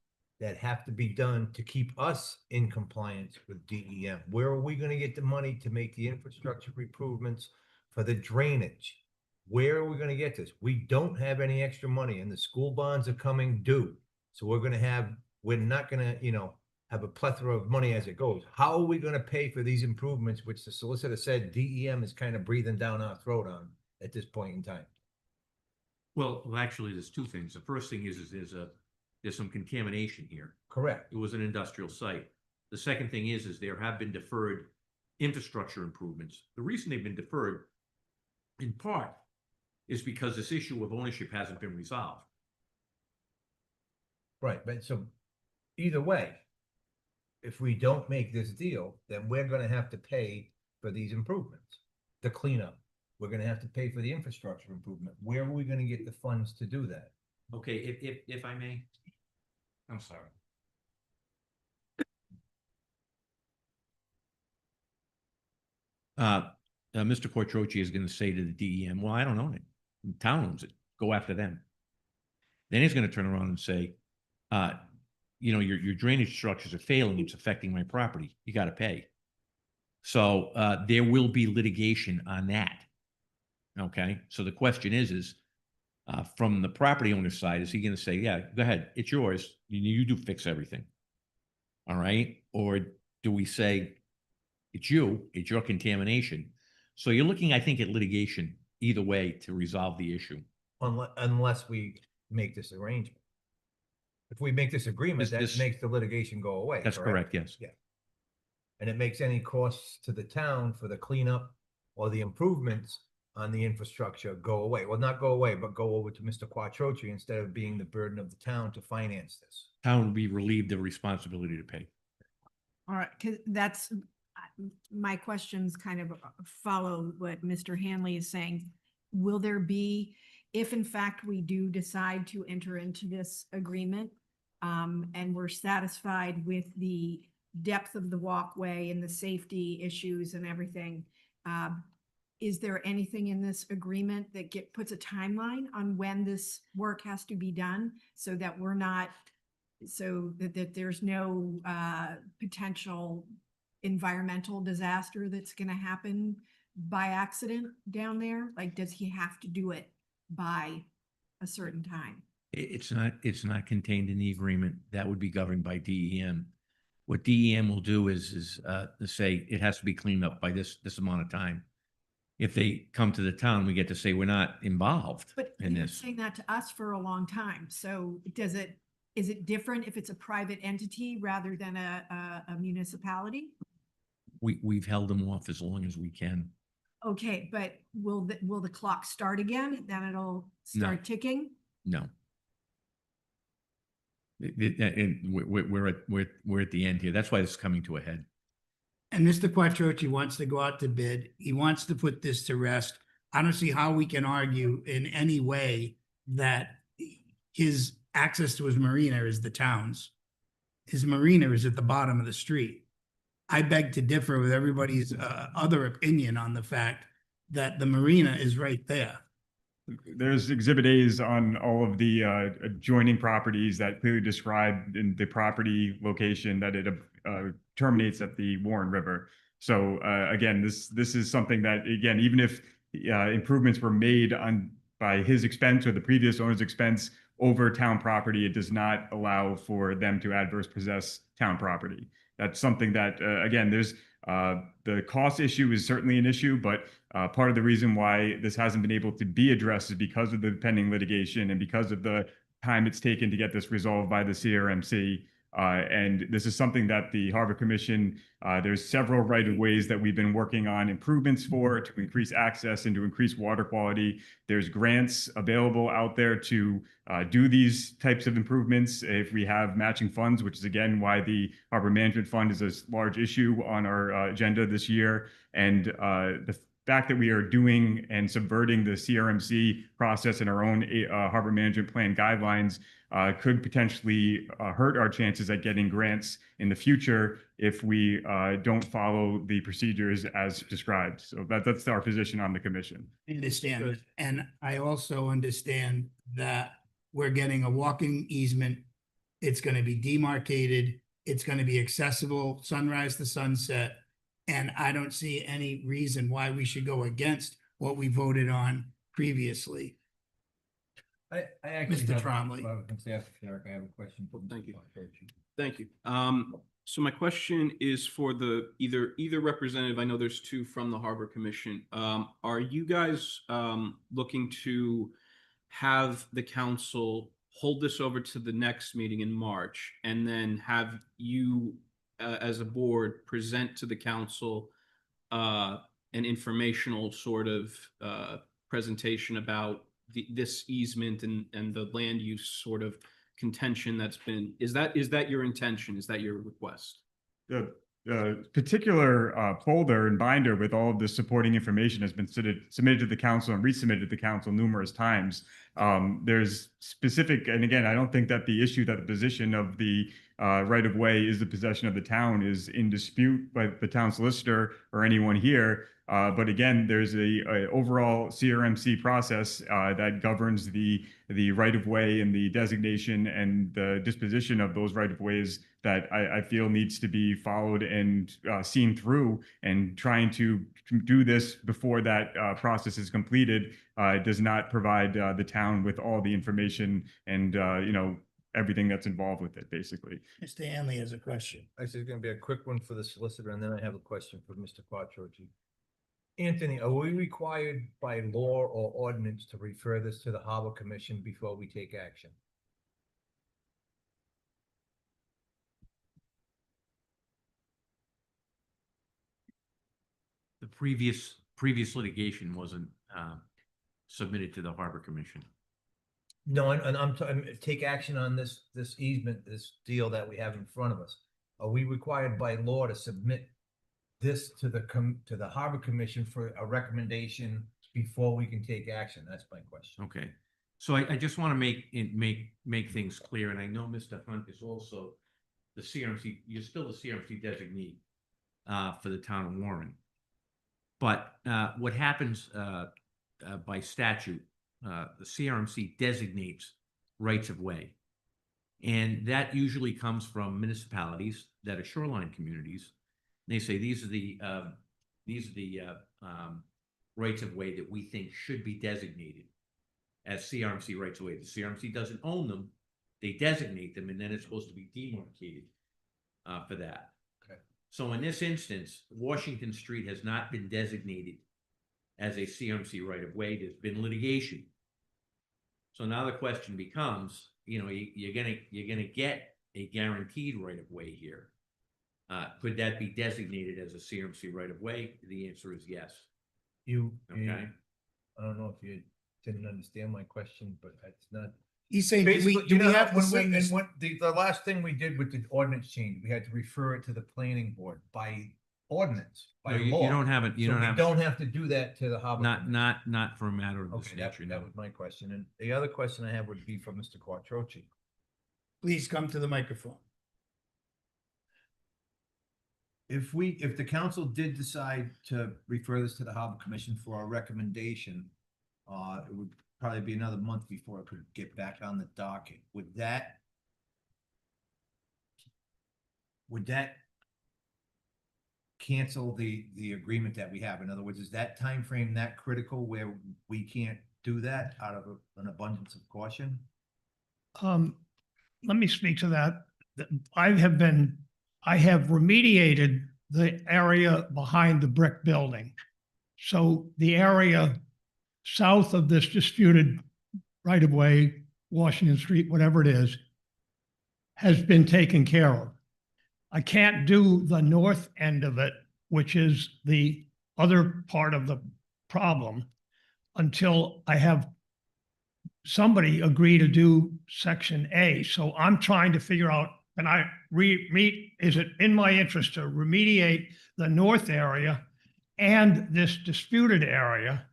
that have to be done to keep us in compliance with DEM? Where are we gonna get the money to make the infrastructure improvements for the drainage? Where are we gonna get this? We don't have any extra money, and the school bonds are coming due. So we're not gonna, you know, have a plethora of money as it goes. How are we gonna pay for these improvements, which the solicitor said DEM is kind of breathing down our throat on at this point in time? Well, actually, there's two things. The first thing is there's some contamination here. Correct. It was an industrial site. The second thing is there have been deferred infrastructure improvements. The reason they've been deferred, in part, is because this issue of ownership hasn't been resolved. Right, but so either way, if we don't make this deal, then we're gonna have to pay for these improvements, the cleanup. We're gonna have to pay for the infrastructure improvement. Where are we gonna get the funds to do that? Okay, if I may, I'm sorry. Mr. Quattrochi is going to say to the DEM, well, I don't own it. The town owns it. Go after them. Then he's going to turn around and say, you know, your drainage structures are failing. It's affecting my property. You got to pay. So there will be litigation on that. Okay. So the question is from the property owner's side, is he going to say, yeah, go ahead. It's yours. You do fix everything. All right. Or do we say, it's your contamination. So you're looking, I think, at litigation either way to resolve the issue. Unless we make this arrangement. If we make this agreement, that makes the litigation go away. That's correct, yes. Yeah. And it makes any costs to the town for the cleanup or the improvements on the infrastructure go away. Well, not go away, but go over to Mr. Quattrochi instead of being the burden of the town to finance this. Town will be relieved of responsibility to pay. All right, because that's, my questions kind of follow what Mr. Hanley is saying. Will there be, if in fact we do decide to enter into this agreement, and we're satisfied with the depth of the walkway and the safety issues and everything. Is there anything in this agreement that puts a timeline on when this work has to be done so that we're not, so that there's no potential environmental disaster that's going to happen by accident down there? Like, does he have to do it by a certain time? It's not contained in the agreement. That would be governed by DEM. What DEM will do is to say it has to be cleaned up by this amount of time. If they come to the town, we get to say we're not involved But in you've been this. saying that to us for a long time. So is it different if it's a private entity rather than a municipality? We've held them off as long as we can. Okay, but will the clock start again? Then it'll start ticking? No. We're at the end here. That's why this is coming to a head. And Mr. Quattrochi wants to go out to bid. He wants to put this to rest. I don't see how we can argue in any way that his access to his marina is the town's. His marina is at the bottom of the street. I beg to differ with everybody's other opinion on the fact that the marina is right there. There's exhibit A's on all of the adjoining properties that clearly describe in the property location that it terminates at the Warren River. So again, this is something that, again, even if improvements were made by his expense or the previous owner's expense over town property, it does not allow for them to adverse possess town property. That's something that, again, there's the cost issue is certainly an issue, but part of the reason why this hasn't been able to be addressed is because of the pending litigation and because of the time it's taken to get this resolved by the CRMC. And this is something that the Harbor Commission, there's several right-of-ways that we've been working on improvements for to increase access and to increase water quality. There's grants available out there to do these types of improvements if we have matching funds, which is again why the Harbor Management Fund is a large issue on our agenda this year. And the fact that we are doing and subverting the CRMC process in our own Harbor Management Plan guidelines could potentially hurt our chances at getting grants in the future if we don't follow the procedures as described. So that's our position on the commission. I understand. And I also understand that we're getting a walking easement. It's going to be demarcated. It's going to be accessible sunrise to sunset. And I don't see any reason why we should go against what we voted on previously. I actually Mr. have- Trombley. I was gonna say after Derek, I have a question. for Thank you. Mr. Quattrochi. Thank you. So my question is for the either representative, I know there's two from the Harbor Commission. Are you guys looking to have the council hold this over to the next meeting in March and then have you as a board present to the council an informational sort of presentation about this easement and the land use sort of contention that's been, is that your intention? Is that your request? The particular folder and binder with all of the supporting information has been submitted to the council and resubmitted to the council numerous times. There's specific, and again, I don't think that the issue that the position of the right of way is the possession of the town is in dispute by the town solicitor or anyone here. But again, there's a overall CRMC process that governs the right of way and the designation and the disposition of those right of ways that I feel needs to be followed and seen through. And trying to do this before that process is completed does not provide the town with all the information and everything that's involved with it, basically. Mr. Hanley has a question. Actually, it's gonna be a quick one for the solicitor, and then I have a question for Mr. Quattrochi. Anthony, are we required by law or ordinance to refer this to the Harbor Commission before we take action? The previous litigation wasn't submitted to the Harbor Commission. No, and I'm take action on this easement, this deal that we have in front of us. Are we required by law to submit this to the Harbor Commission for a recommendation before we can take action? That's my question. Okay. So I just want to make things clear, and I know Mr. Hunt is also the CRMC, you're still the CRMC designee for the town of Warren. But what happens by statute, the CRMC designates rights of way. And that usually comes from municipalities that are shoreline communities. They say these are the rights of way that we think should be designated as CRMC rights of way. The CRMC doesn't own them; they designate them, and then it's supposed to be demarcated for that. Okay. So in this instance, Washington Street has not been designated as a CRMC right of way. There's been litigation. So now the question becomes, you know, you're gonna get a guaranteed right of way here. Could that be designated as a CRMC right of way? The answer is yes. Okay. I don't know if you didn't understand my question, but it's not. He's saying, Basically, do we have to when send this? the last thing we did with the ordinance change, we had to refer it to the planning board by ordinance, by No, you law. don't have it. You So don't we have. don't have to do that to the Harbor. Commission. Not for a matter of this Okay, that nature. No. was my question. And the other question I have would be for Mr. Quattrochi. Please come to the microphone. If the council did decide to refer this to the Harbor Commission for a recommendation, it would probably be another month before it could get back on the docket. Would that cancel the agreement that we have? In other words, is that time frame that critical where we can't do that out of an abundance of caution? Let me speak to that. I have remediated the area behind the brick building. So the area south of this disputed right-of-way, Washington Street, whatever it is, has been taken care of. I can't do the north end of it, which is the other part of the problem, until I have somebody agree to do section A. So I'm trying to figure out, and is it in my interest to remediate the north area and this disputed area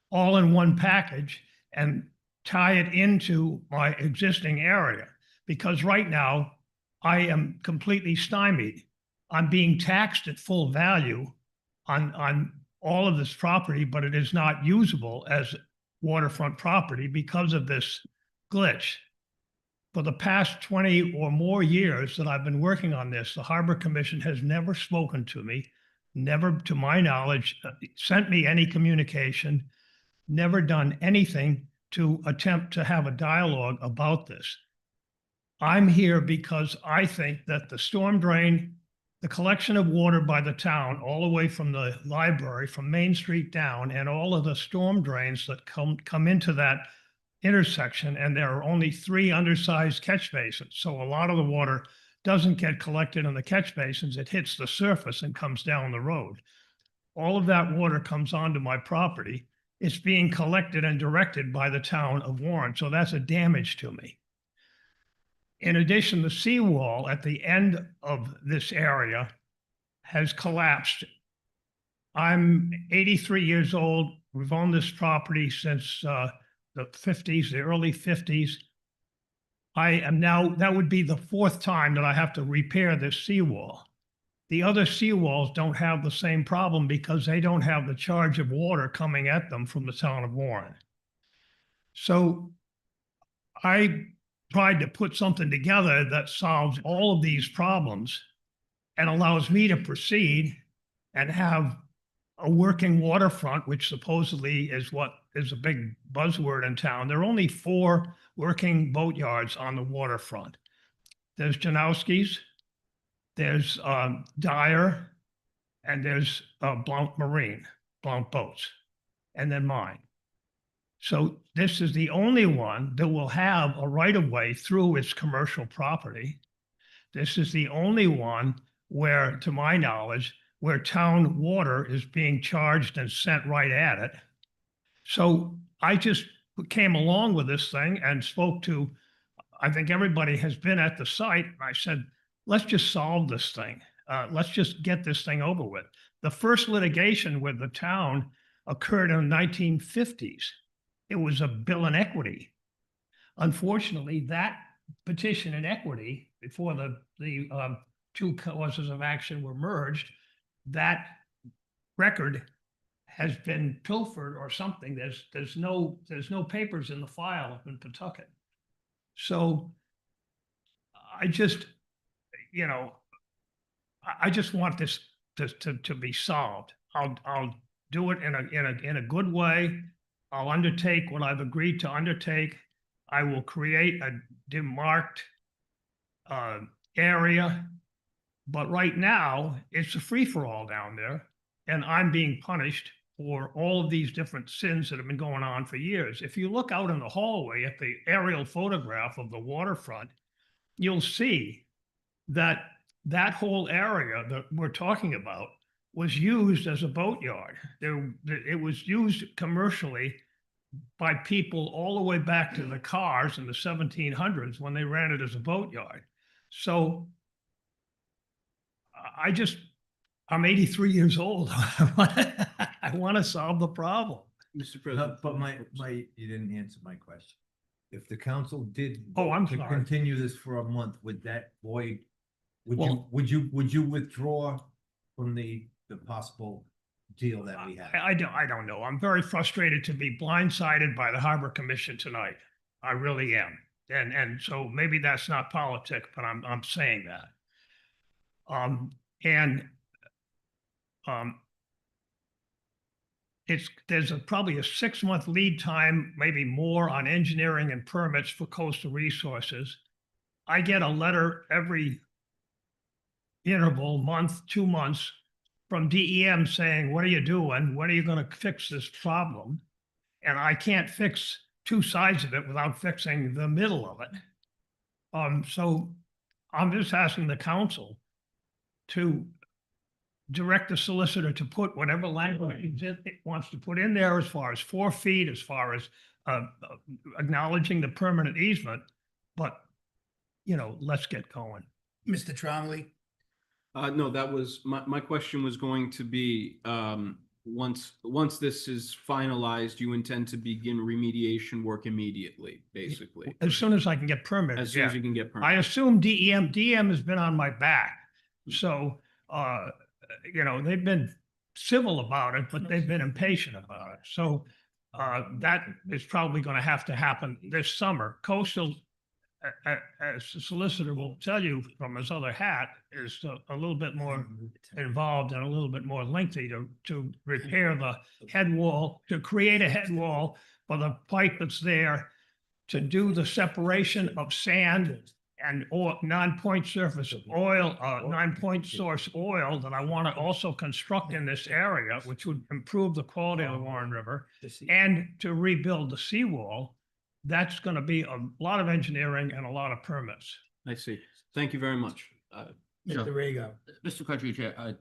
all in one package and tie it into my existing area? Because right now I am completely stymied. I'm being taxed at full value on all of this property, but it is not usable as waterfront property because of this glitch. For the past 20 or more years that I've been working on this, the Harbor Commission has never spoken to me, never, to my knowledge, sent me any communication, never done anything to attempt to have a dialogue about this. I'm here because I think that the storm drain, the collection of water by the town, all the way from the library, from Main Street down, and all of the storm drains that come into that intersection, and there are only 3 undersized catch basins. So a lot of the water doesn't get collected in the catch basins. It hits the surface and comes down the road. All of that water comes onto my property. It's being collected and directed by the town of Warren. So that's a damage to me. In addition, the seawall at the end of this area has collapsed. I'm 83 years old. We've owned this property since the 50s, the early 50s. I am now, that would be the 4th time that I have to repair this seawall. The other seawalls don't have the same problem because they don't have the charge of water coming at them from the town of Warren. So I tried to put something together that solves all of these problems and allows me to proceed and have a working waterfront, which supposedly is what is a big buzzword in town. There are only 4 working boatyards on the waterfront. There's Janowski's, there's Dyer, and there's Blount Marine, Blount Boats, and then mine. So this is the only one that will have a right-of-way through its commercial property. This is the only one where, to my knowledge, where town water is being charged and sent right at it. So I just came along with this thing and spoke to, I think everybody has been at the site. And I said, let's just solve this thing. Let's just get this thing over with. The first litigation with the town occurred in the 1950s. It was a bill in equity. unfortunately, that petition in equity before the two causes of action were merged, that record has been pilfered or something. There's no papers in the file up in Pawtucket. So I just, I just want this to be solved. I'll do it in a good way. I'll undertake what I've agreed to undertake. I will create a demarked area. But right now, it's a free-for-all down there, and I'm being punished for all of these different sins that have been going on for years. If you look out in the hallway at the aerial photograph of the waterfront, you'll see that that whole area that we're talking about was used as a boatyard. It was used commercially by people all the way back to the cars in the 1700s when they ran it as a boatyard. So I'm 83 years old. I want to solve the problem. Mr. President. But you didn't answer my question. If the council did. Oh, I'm to sorry. Continue this for a month, would that void, Well- would you withdraw from the possible deal that we have? I don't know. I'm very frustrated to be blindsided by the Harbor Commission tonight. I really am. And so maybe that's not politic, but I'm saying that. There's probably a 6-month lead time, maybe more, on engineering and permits for coastal resources. I get a letter every interval, month, 2 months, from DEM saying, what are you doing? When are you going to fix this problem? And I can't fix two sides of it without fixing the middle of it. So I'm just asking the council to direct the solicitor to put whatever language it wants to put in there, as far as 4 feet, as far as acknowledging the permanent easement. But, let's get going. Mr. Tromley? No, that was, my question was going to be, once this is finalized, you intend to begin remediation work immediately, basically. As soon as I can get permitted. As soon as yeah. you can get I permit. assume DEM has been on my back. So, they've been civil about it, but they've been impatient about it. So that is probably going to have to happen this summer. Coastal, as the solicitor will tell you from his other hat, is a little bit more involved and a little bit more lengthy to repair the head wall, to create a head wall for the pipe that's there, to do the separation of sand and non-point surface oil, non-point source oil that I want to also construct in this area, which would improve the quality of the Warren River, and to rebuild the seawall. That's going to be a lot of engineering and a lot of permits. I see. Thank you very much. Mr. Rego? Mr. Quattruccia,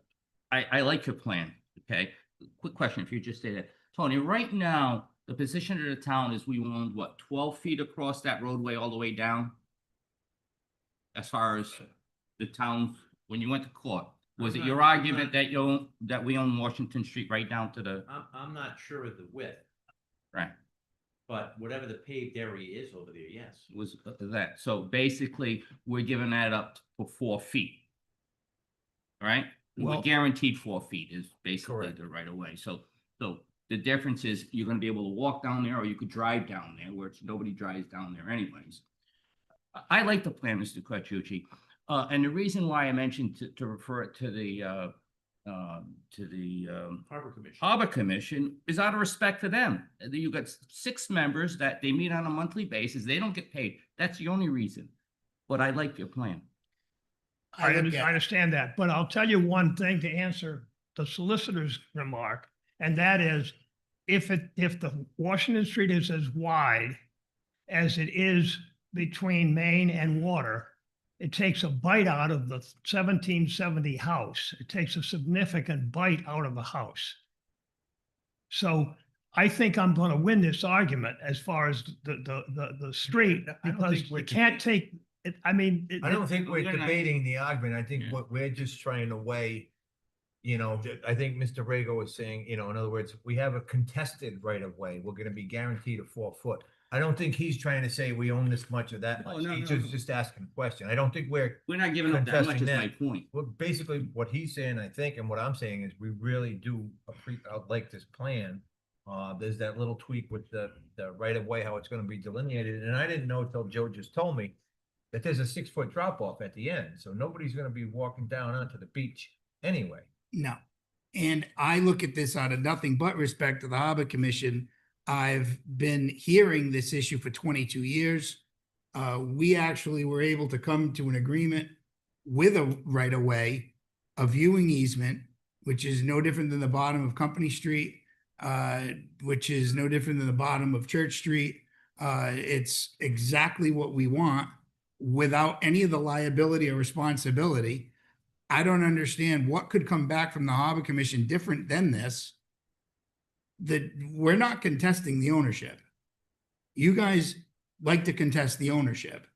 I like your plan, okay? Quick question, if you just say that. Tony, right now, the position of the town is we want, 12 feet across that roadway all the way down? As far as the town, when you went to court, was it your argument that we own Washington Street right down to the? I'm not sure of the width, Right. but whatever the paved area is over there, yes. Was that, so basically, we're giving that up for 4 feet. Right? We're Well- guaranteed 4 feet is basically Correct. the right of way. So the difference is you're gonna be able to walk down there, or you could drive down there, where nobody drives down there anyways. I like the plan, Mr. Quattrucci. And the reason why I mentioned to refer it to the Harbor Commission. Harbor Commission is out of respect for them. You got 6 members that they meet on a monthly basis. They don't get paid. That's the only reason. But I like your plan. I understand that, but I'll tell you one thing to answer the solicitor's remark, and that is, if the Washington Street is as wide as it is between Main and Water, it takes a bite out of the 1770 house. It takes a significant bite out of the house. So I think I'm going to win this argument as far as the street, I don't because think we we're can't take it. I mean, I don't think we're We're gonna- debating the argument. I think Yeah. what we're just trying to weigh, I think Mr. Rego was saying, in other words, we have a contested right of way. We're gonna be guaranteed a 4 foot. I don't think he's trying to say we own this much or that Oh, much. no, He's no, just asking a question. I don't think we're We're not giving up that much contesting is my that. point. Well, basically what he's saying, I think, and what I'm saying is we really do like this plan. There's that little tweak with the right of way, how it's gonna be delineated. And I didn't know till Joe just told me that there's a 6-foot drop off at the end. So nobody's gonna be walking down onto the beach anyway. No. And I look at this out of nothing but respect to the Harbor Commission. I've been hearing this issue for 22 years. We actually were able to come to an agreement with a right-of-way, a viewing easement, which is no different than the bottom of Company Street, which is no different than the bottom of Church Street. It's exactly what we want without any of the liability or responsibility. I don't understand what could come back from the Harbor Commission different than this. That we're not contesting the ownership. You guys like to contest the ownership.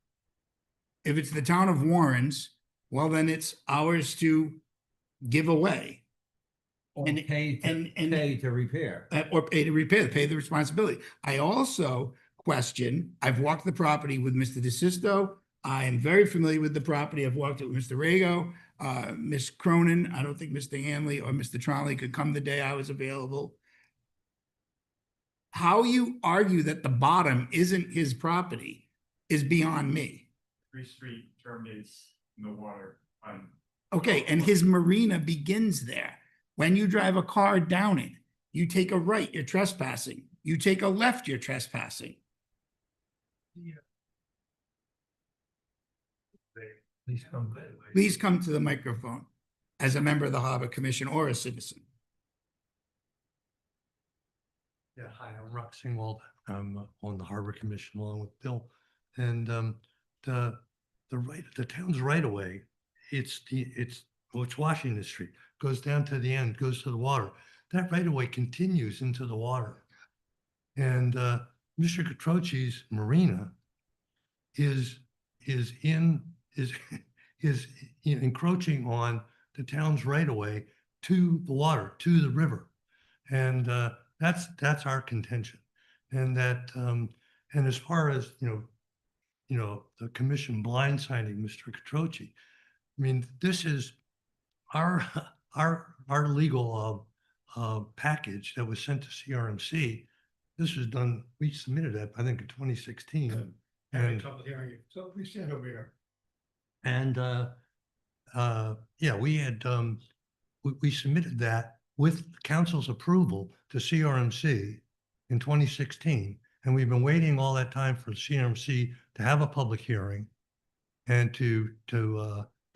If it's the town of Warren's, well, then it's ours to give away. Or pay to repair. Or pay to repair, pay the responsibility. I also question, I've walked the property with Mr. DeSisto. I am very familiar with the property. I've walked it with Mr. Rago, Ms. Cronin. I don't think Mr. Hanley or Mr. Trolley could come the day I was available. How you argue that the bottom isn't his property is beyond me. 3 Street terminates in the water on. Okay, and his marina begins there. When you drive a car down it, you take a right, you're trespassing. You take a left, you're trespassing. Please come to the microphone as a member of the Harbor Commission or a citizen. Yeah, hi, I'm Rock Singwald. I'm on the Harbor Commission along with Bill. And the town's right away, it's Washington Street, goes down to the end, goes to the water. That right away continues into the water. And Mr. Catrocci's marina is encroaching on the town's right away to the water, to the river. And that's our contention. And that and as far as the commission blindsiding Mr. Catrocci, I mean, this is our legal package that was sent to CRMC. This was done, we submitted that, I think, in 2016. And So we stand over here. and yeah, we had we submitted that with council's approval to CRMC in 2016. And we've been waiting all that time for CRMC to have a public hearing and to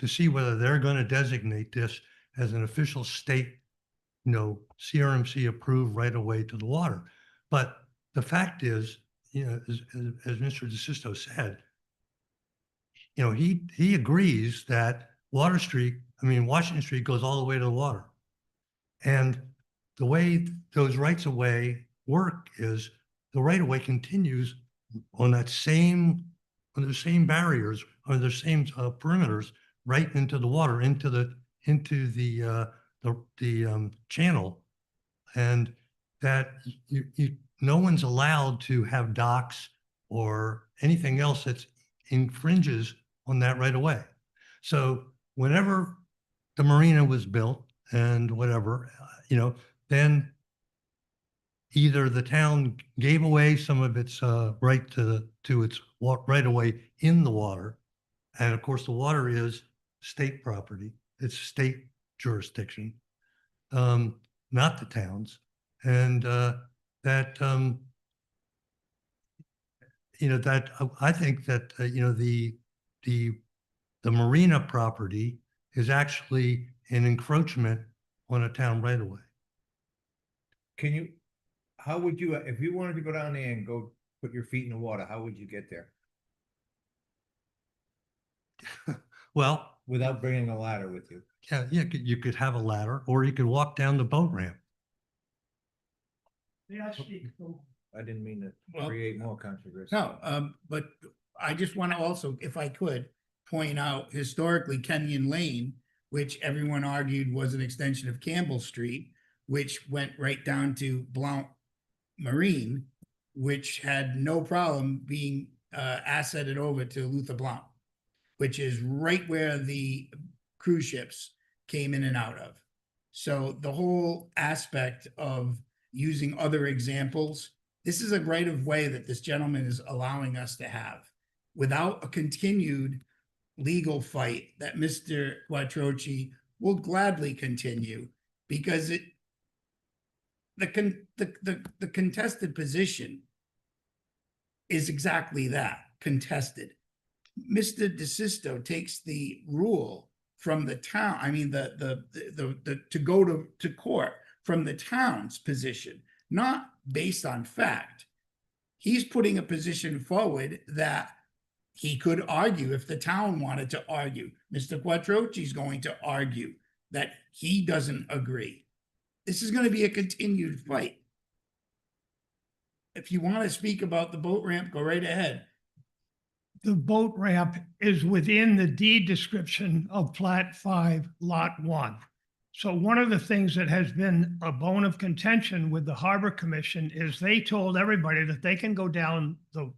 see whether they're going to designate this as an official state, CRMC approved right away to the water. But the fact is, as Mr. DeSisto said, he agrees that Washington Street goes all the way to the water. And the way those rights of way work is the right of way continues on the same barriers or the same perimeters right into the water, into the channel, and that no one's allowed to have docks or anything else that infringes on that right of way. So whenever the marina was built and whatever, then either the town gave away some of its right to its right of way in the water, and of course the water is state property, it's state jurisdiction, not the town's, and that I think that the marina property is actually an encroachment on a town right of way. How would you, if you wanted to go down there and go put your feet in the water, how would you get there? Well, without bringing a ladder with you. Yeah, you could have a ladder, or you could walk down the boat ramp. I didn't mean to create more controversy. No, but I just want to also, if I could, point out historically Kenyon Lane, which everyone argued was an extension of Campbell Street, which went right down to Blount Marine. which had no problem being asseted over to Luther Blanc, which is right where the cruise ships came in and out of. So the whole aspect of using other examples, this is a right of way that this gentleman is allowing us to have without a continued legal fight that Mr. Quattrochi will gladly continue, because the contested position is exactly that, contested. Mr. DeSisto takes the rule from the town, I mean, to go to court from the town's position, not based on fact. He's putting a position forward that he could argue if the town wanted to argue. Mr. Quattrochi's going to argue that he doesn't agree. This is going to be a continued fight. If you want to speak about the boat ramp, go right ahead. The boat ramp is within the deed description of Plat 5, Lot 1. So one of the things that has been a bone of contention with the Harbor Commission is they told everybody that they can go down the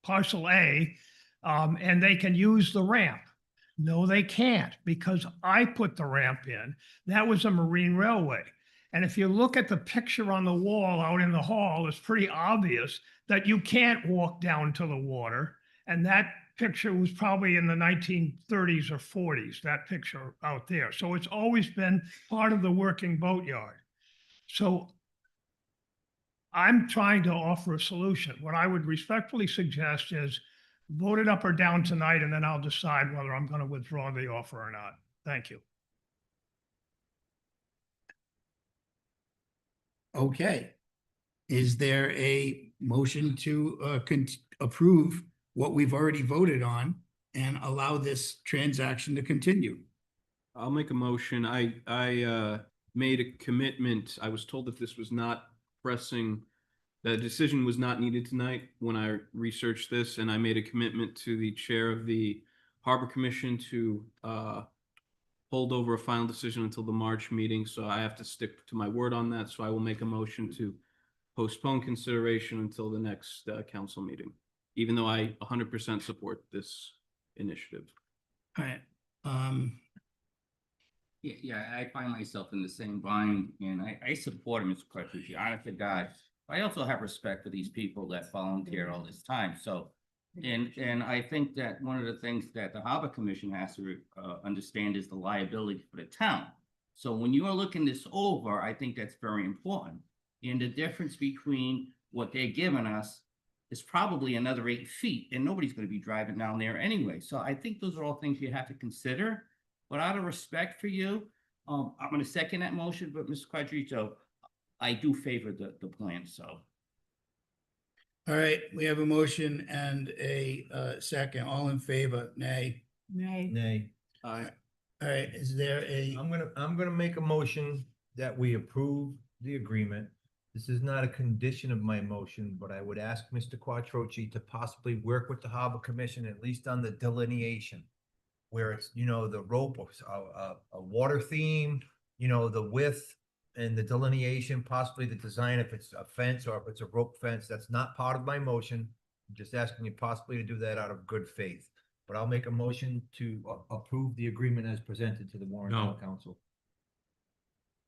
parcel A and they can use the ramp. No, they can't, because I put the ramp in. That was a marine railway. And if you look at the picture on the wall out in the hall, it's pretty obvious that you can't walk down to the water. And that picture was probably in the 1930s or 40s, that picture out there. So it's always been part of the working boatyard. So I'm trying to offer a solution. What I would respectfully suggest is vote it up or down tonight, and then I'll decide whether I'm going to withdraw the offer or not. Thank you. Okay. Is there a motion to approve what we've already voted on and allow this transaction to continue? I'll make a motion. I made a commitment. I was told that this was not pressing, that a decision was not needed tonight when I researched this, and I made a commitment to the chair of the Harbor Commission to hold over a final decision until the March meeting. So I have to stick to my word on that. So I will make a motion to postpone consideration until the next council meeting, even though I 100% support this initiative. All right. Yeah, I find myself in the same bind, and I support Mr. Quattrochi, honest to God. I also have respect for these people that volunteer all this time. So, and I think that one of the things that the Harbor Commission has to understand is the liability for the town. So when you are looking this over, I think that's very important. And the difference between what they're giving us is probably another 8 feet, and nobody's going to be driving down there anyway. So I think those are all things you have to consider. But out of respect for you, I'm going to second that motion. But Mr. Quattrochi, I do favor the plan. So. All right, we have a motion and a second. All in favor? Nay. Nay. Nay. All right, is there a? I'm gonna make a motion that we approve the agreement. This is not a condition of my motion, but I would ask Mr. Quattrochi to possibly work with the Harbor Commission, at least on the delineation, where it's, you know, the rope, a water theme, you know, the width and the delineation, possibly the design, if it's a fence or if it's a rope fence. That's not part of my motion. I'm just asking you possibly to do that out of good faith. But I'll make a motion to approve the agreement as presented to the Warren Town Council.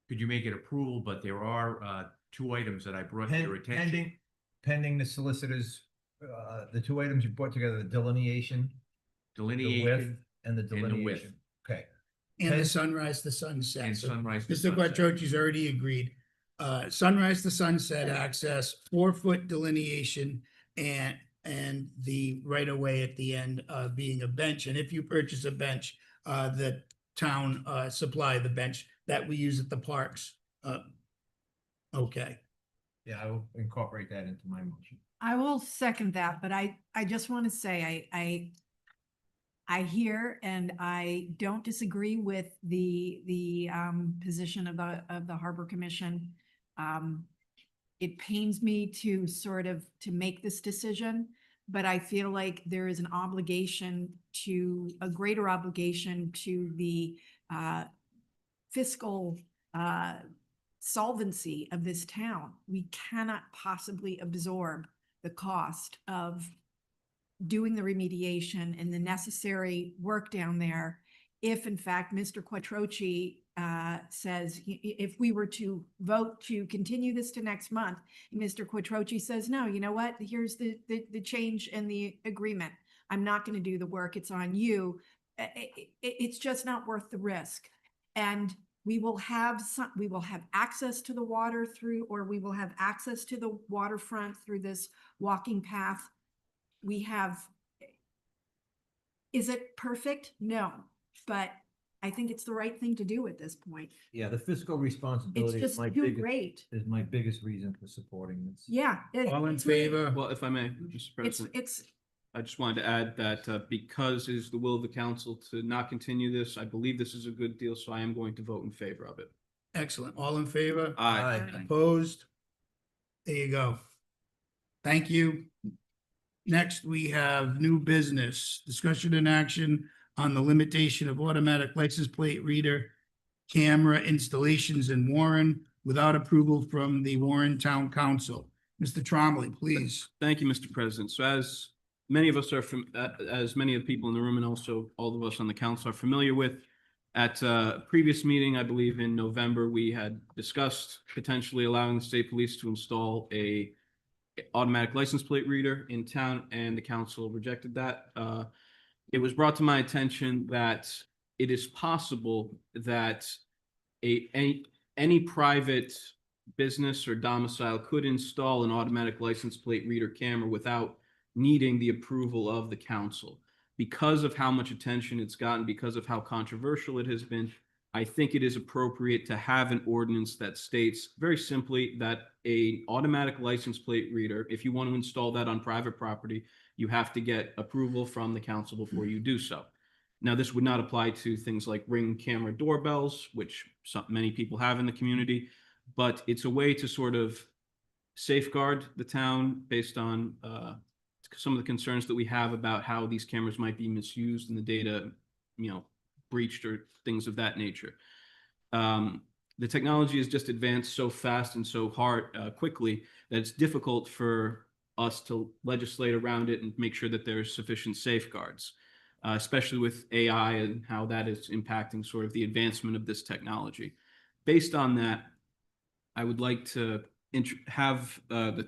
Could you make it approval, but there are 2 items that I brought to your attention. Pending the solicitors, the 2 items you brought together, the delineation, the width, and the delineation. Okay. And the sunrise to sunset. And So sunrise to Mr. sunset. Quattrochi's already agreed. Sunrise to sunset access, 4-foot delineation, and the right of way at the end being a bench. And if you purchase a bench, the town supply the bench that we use at the parks. Okay. Yeah, I will incorporate that into my motion. I will second that, but I just want to say, I hear and I don't disagree with the position of the Harbor Commission. It pains me to to make this decision, but I feel like there is an obligation a greater obligation to the fiscal solvency of this town. We cannot possibly absorb the cost of doing the remediation and the necessary work down there. If in fact, Mr. Quattrochi says, if we were to vote to continue this to next month, Mr. Quattrochi says, no, you know what? Here's the change in the agreement. I'm not going to do the work. It's on you. It's just not worth the risk. And we will have access to the water through, or we will have access to the waterfront through this walking path. Is it perfect? No, but I think it's the right thing to do at this point. Yeah, the fiscal responsibility is just my too biggest, great. is my biggest reason for supporting this. Yeah. All in it's really- favor? Well, if I may, Mr. President. I just wanted to add that because it is the will of the council to not continue this, I believe this is a good deal, so I am going to vote in favor of it. Excellent. All in favor? Aye. Opposed? There you go. Thank you. Next, we have new business, discussion and action on the limitation of automatic license plate reader camera installations in Warren without approval from the Warren Town Council. Mr. Trombley, please. Thank you, Mr. President. So as many of us are, as many of the people in the room and also all of us on the council are familiar with, at a previous meeting, I believe in November, we had discussed potentially allowing the state police to install a automatic license plate reader in town, and the council rejected that. It was brought to my attention that it is possible that any private business or domicile could install an automatic license plate reader camera without needing the approval of the council. Because of how much attention it's gotten, because of how controversial it has been, I think it is appropriate to have an ordinance that states very simply that an automatic license plate reader, if you want to install that on private property, you have to get approval from the council before you do so. Now, this would not apply to things like Ring camera doorbells, which many people have in the community, but it's a way to sort of safeguard the town based on some of the concerns that we have about how these cameras might be misused and the data, breached or things of that nature. The technology has just advanced so fast and so quickly that it's difficult for us to legislate around it and make sure that there's sufficient safeguards, especially with AI and how that is impacting sort of the advancement of this technology. Based on that, I would like to have the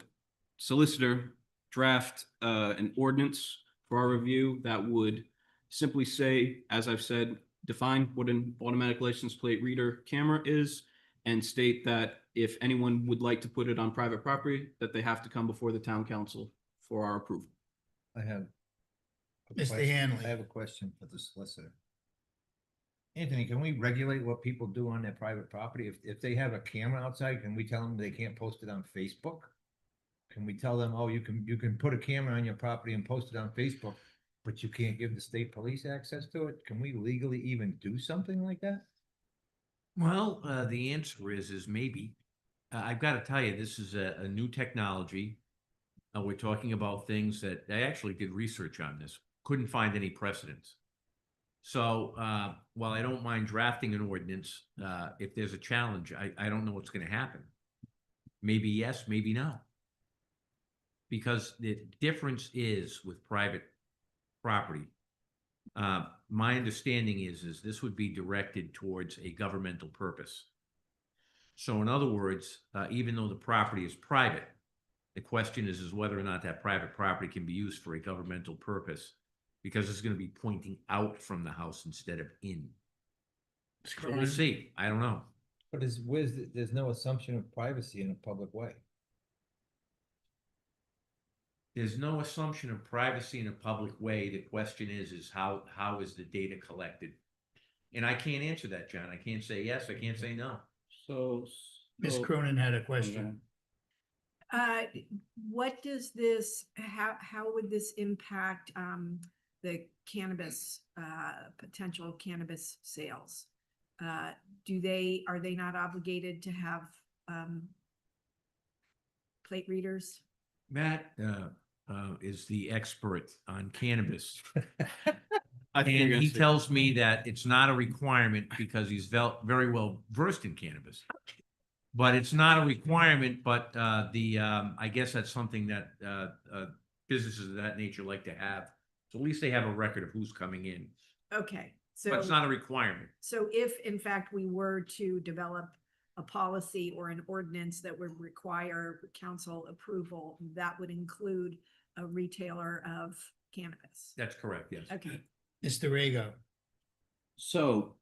solicitor draft an ordinance for our review that would simply say, as I've said, define what an automatic license plate reader camera is, and state that if anyone would like to put it on private property, that they have to come before the town council for our approval. I have. a Mr. question. Hanley. I have a question for the solicitor. Anthony, can we regulate what people do on their private property? If they have a camera outside, can we tell them they can't post it on Facebook? Can we tell them, oh, you can put a camera on your property and post it on Facebook, but you can't give the state police access to it? Can we legally even do something like that? Well, the answer is maybe. I've got to tell you, this is a new technology. We're talking about things that I actually did research on this. Couldn't find any precedents. So while I don't mind drafting an ordinance, if there's a challenge, I don't know what's going to happen. Maybe yes, maybe no. Because the difference is with private property. My understanding is this would be directed towards a governmental purpose. So in other words, even though the property is private, the question is whether or not that private property can be used for a governmental purpose, because it's going to be pointing out from the house instead of in. So we'll see. I don't know. But there's no assumption of privacy in a public way. There's no assumption of privacy in a public way. The question is how is the data collected? And I can't answer that, John. I can't say yes. I can't say no. So Ms. Cronin had a question. What does this, how would this impact the cannabis, potential cannabis sales? Are they not obligated to have plate readers? Matt is the expert on cannabis. I think you're And gonna he say- tells me that it's not a requirement because he's very well versed in cannabis. But it's not a requirement, but I guess that's something that businesses of that nature like to have. So at least they have a record of who's coming in, Okay, but it's so, not a requirement. so if in fact we were to develop a policy or an ordinance that would require council approval, that would include a retailer of cannabis. That's correct, yes. Okay. Mr. Rego. So,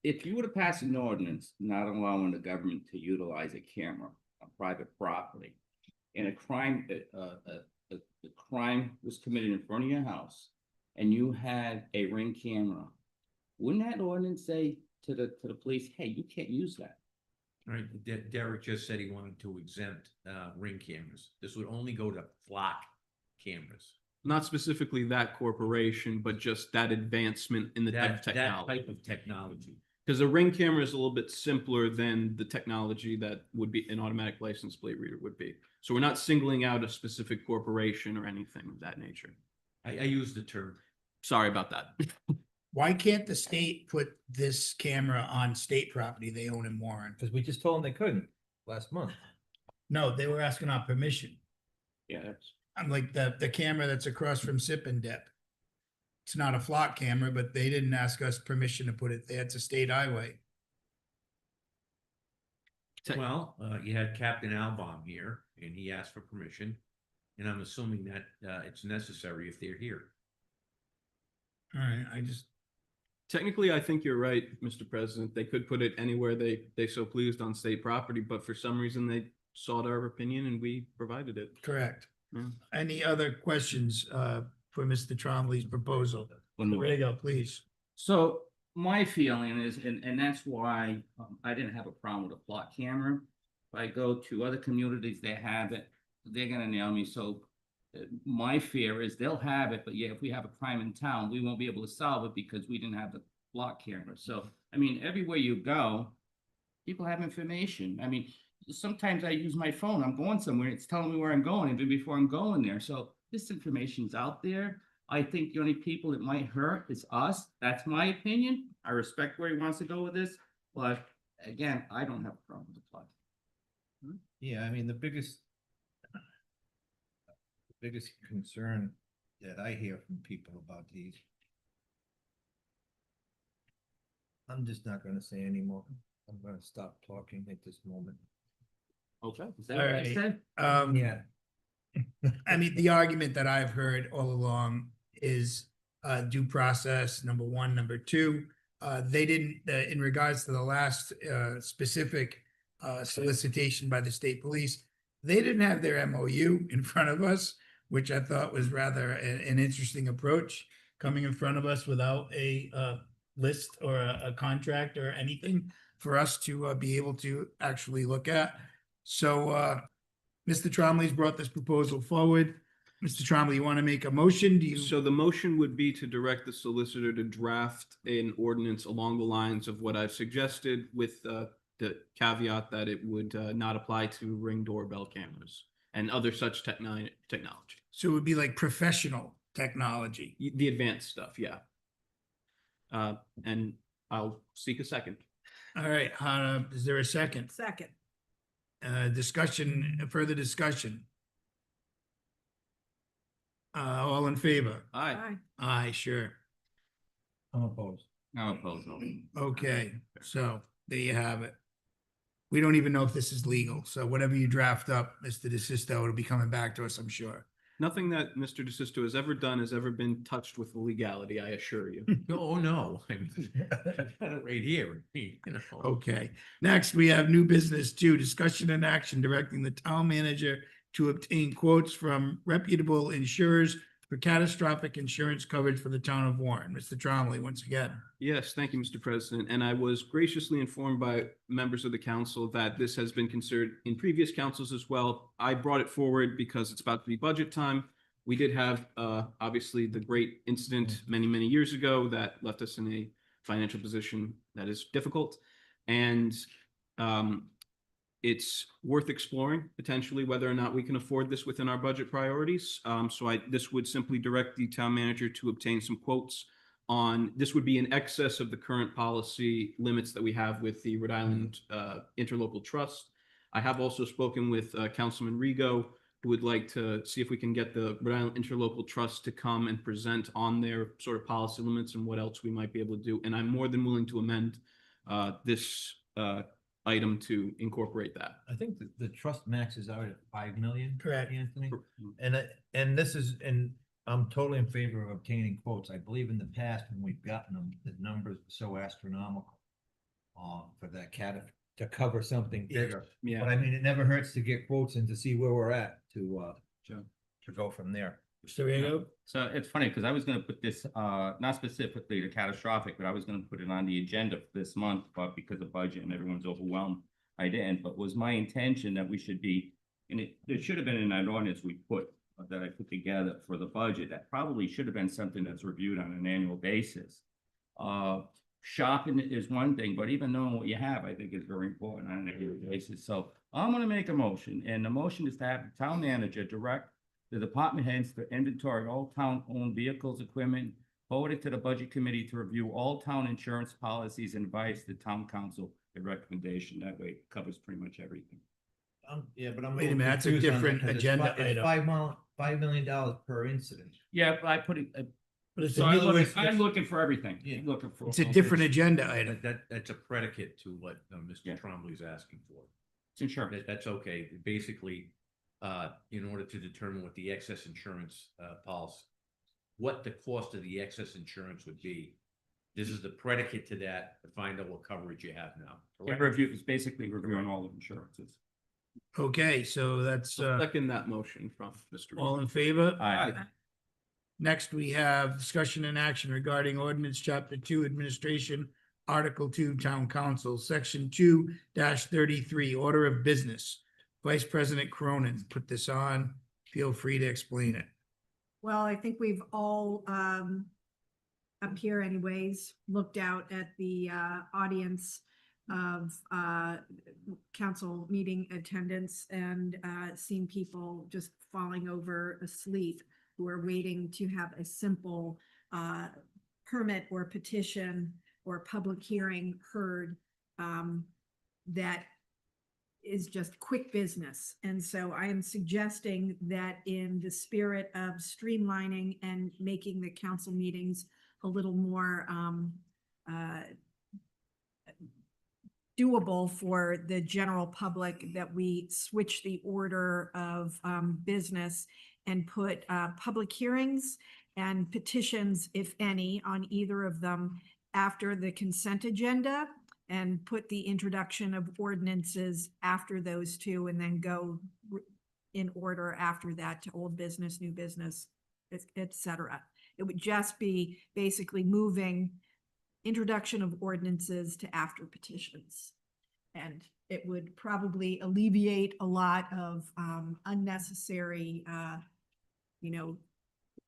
if you were to pass an ordinance not allowing the government to utilize a camera on private property, and a crime was committed in front of your house, and you had a Ring camera, wouldn't that ordinance say to the police, hey, you can't use that? All right, Derek just said he wanted to exempt Ring cameras. This would only go to flock cameras. Not specifically that corporation, but just that advancement in the type of That technology. type of technology. Because a Ring camera is a little bit simpler than the technology that would be an automatic license plate reader would be. So we're not singling out a specific corporation or anything of that nature. I use the term. Sorry about that. Why can't the state put this camera on state property they own in Warren? Because we just told them they couldn't last month. No, they were asking our permission. Yeah, that's. I'm like the camera that's across from Sip and Dip. It's not a flock camera, but they didn't ask us permission to put it there. It's a state highway. Well, you had Captain Albaum here, and he asked for permission, and I'm assuming that it's necessary if they're here. All right, I just, Technically, I think you're right, Mr. President. They could put it anywhere they so pleased on state property, but for some reason they sought our opinion and we provided it. correct. Yeah. Any other questions for Mr. Trombley's proposal? Rego, please. So my feeling is, and that's why I didn't have a problem with a plot camera. If I go to other communities, they have it, they're gonna nail me. So my fear is they'll have it, but yeah, if we have a crime in town, we won't be able to solve it because we didn't have the block camera. So, I mean, everywhere you go, people have information. I mean, sometimes I use my phone, I'm going somewhere, it's telling me where I'm going even before I'm going there. So this information's out there. I think the only people it might hurt is us. That's my opinion. I respect where he wants to go with this, but again, I don't have a problem with the plot. Yeah, I mean, the biggest concern that I hear from people about these. I'm just not gonna say anymore. I'm gonna stop talking at this moment. Okay. Is that what you said? Yeah. I mean, the argument that I've heard all along is due process, number one. Number two, they didn't, in regards to the last specific solicitation by the state police, they didn't have their MOU in front of us, which I thought was rather an interesting approach, coming in front of us without a list or a contract or anything for us to be able to actually look at. So Mr. Trombley's brought this proposal forward. Mr. Trombley, you want to make a motion? Do you? So the motion would be to direct the solicitor to draft an ordinance along the lines of what I've suggested with the caveat that it would not apply to Ring doorbell cameras and other such technology. So it would be like professional technology. The advanced stuff, yeah. And I'll seek a second. All right, is there a second? Second. Discussion, further discussion? All in favor? Aye. Aye. Aye, sure. I'm opposed. I'm opposed. Okay, so there you have it. We don't even know if this is legal, so whatever you draft up, Mr. DeSisto, it'll be coming back to us, I'm sure. Nothing that Mr. DeSisto has ever done has ever been touched with legality, I assure you. Oh, no. I mean, I've got it right here. You know. Okay, next we have new business two, discussion and action directing the town manager to obtain quotes from reputable insurers for catastrophic insurance coverage for the town of Warren. Mr. Trombley, once again. Yes, thank you, Mr. President. And I was graciously informed by members of the council that this has been considered in previous councils as well. I brought it forward because it's about to be budget time. We did have, obviously, the great incident many, many years ago that left us in a financial position that is difficult. And it's worth exploring potentially whether or not we can afford this within our budget priorities. So this would simply direct the town manager to obtain some quotes this would be in excess of the current policy limits that we have with the Rhode Island Interlocal Trust. I have also spoken with Councilman Rigo, who would like to see if we can get the Rhode Island Interlocal Trust to come and present on their sort of policy limits and what else we might be able to do. And I'm more than willing to amend this item to incorporate that. I think the trust max is out at 5 million. Correct. Anthony. And this is, and I'm totally in favor of obtaining quotes. I believe in the past when we've gotten them, the numbers were so astronomical for that to cover something bigger. Yeah. But I mean, it never hurts to get quotes and to see where we're at to go from there. Mr. Rego? So it's funny because I was going to put this, not specifically to catastrophic, but I was going to put it on the agenda for this month, but because of budget and everyone's overwhelmed, I didn't. But was my intention that we should be, and there should have been in that ordinance we put, that I put together for the budget, that probably should have been something that's reviewed on an annual basis. Shopping is one thing, but even knowing what you have, I think is very important on an annual basis. So I'm going to make a motion, and the motion is to have the town manager direct the department heads to inventory all town-owned vehicles, equipment, forward it to the budget committee to review all town insurance policies and advise the town council a recommendation. That way it covers pretty much everything. Yeah, but I'm. Wait a minute, that's a different agenda item. $5 million per incident. Yeah, but I put it, But it's so a, I'm looking for everything. Yeah. Looking for. it's a different agenda item. That's a predicate to what Mr. Yeah. Trombley's asking for. It's insurance. That's okay. Basically, in order to determine what the excess insurance policy, what the cost of the excess insurance would be. This is the predicate to that to find out what coverage you have now. Yeah, review, it's basically reviewing all the insurances. Okay, so that's Second that motion from Mr. all in favor? Aye. Next, we have discussion and action regarding ordinance chapter 2 administration, article 2 town council, section 2-33 order of business. Vice President Cronin put this on. Feel free to explain it. Well, I think we've all, up here anyways, looked out at the audience of council meeting attendance and seen people just falling over asleep who are waiting to have a simple permit or petition or public hearing heard that is just quick business. And so I am suggesting that in the spirit of streamlining and making the council meetings a little more doable for the general public, that we switch the order of business and put public hearings and petitions, if any, on either of them after the consent agenda, and put the introduction of ordinances after those two, and then go in order after that to old business, new business, et cetera. It would just be basically moving introduction of ordinances to after petitions. And it would probably alleviate a lot of unnecessary,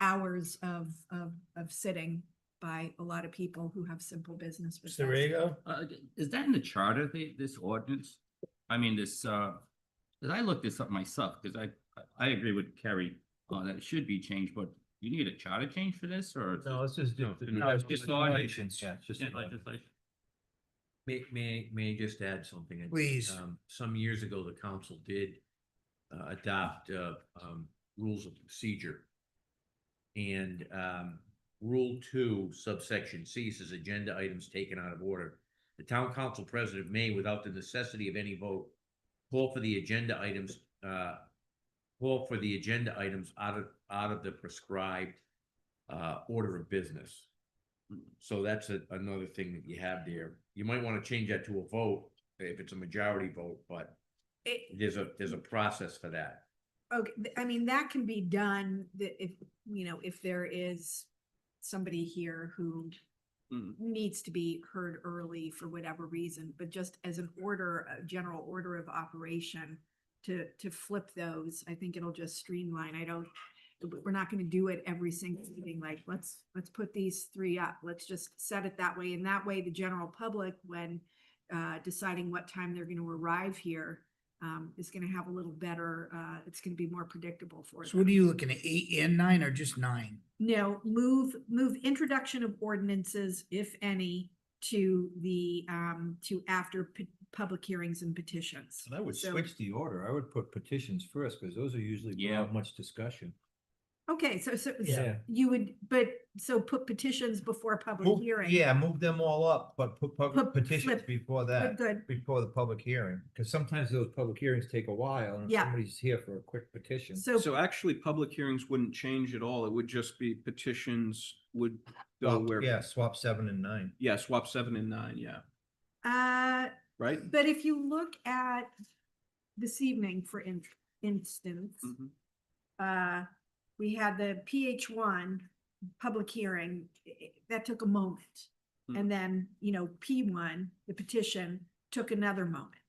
hours of sitting by a lot of people who have simple business. with Mr. us. Rego? Is that in the charter, this ordinance? I mean, this, cause I looked this up myself, cause I agree with Kerry, that it should be changed, but you need a charter change for this, or? No, it's just. No, it's just Regulations, yeah, it's just. Legislation. May I just add something? Please. Some years ago, the council did adopt rules of procedure. And Rule 2, subsection C says agenda items taken out of order. The town council president may, without the necessity of any vote, call for the agenda items out of the prescribed order of business. So that's another thing that you have there. You might want to change that to a vote if it's a majority vote, but there's a process for that. Okay, I mean, that can be done, that if there is somebody here who needs to be heard early for whatever reason, but just as an order, a general order of operation to flip those, I think it'll just streamline. We're not going to do it every single meeting, like, let's put these three up. Let's just set it that way. And that way the general public, when deciding what time they're going to arrive here, is gonna have a little better, it's gonna be more predictable for So them. what are you looking at, 8 and 9 or just 9? No, move introduction of ordinances, if any, to the, to after public hearings and petitions. And I would So- switch the order. I would put petitions first, because those are usually without much discussion. Okay, so Yeah. you would, but, so put petitions before public hearing. Yeah, move them all up, but put Put- petitions flip- before that. good. Before the public hearing, because sometimes those public hearings take a while, and Yeah. somebody's here for a quick petition. So actually, public hearings wouldn't change at all. It would just be petitions would go where. Yeah, swap 7 and 9. Yeah, swap 7 and 9, yeah, right? But if you look at this evening, for instance, Mhm. we had the PH1 public hearing, that took a moment. Hmm. And then, P1, the petition, took another moment.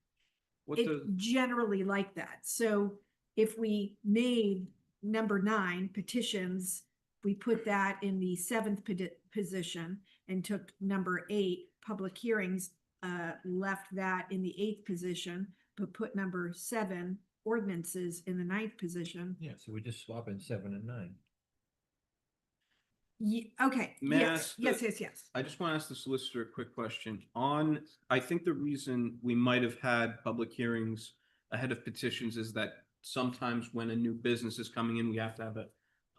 What It's the, generally like that. So if we made number 9 petitions, we put that in the 7th position and took number 8 public hearings, left that in the 8th position, but put number 7 ordinances in the 9th position. Yeah, so we're just swapping 7 and 9. Okay, May I yes, ask the- yes. I just want to ask the solicitor a quick question. I think the reason we might have had public hearings ahead of petitions is that sometimes when a new business is coming in, we have to have a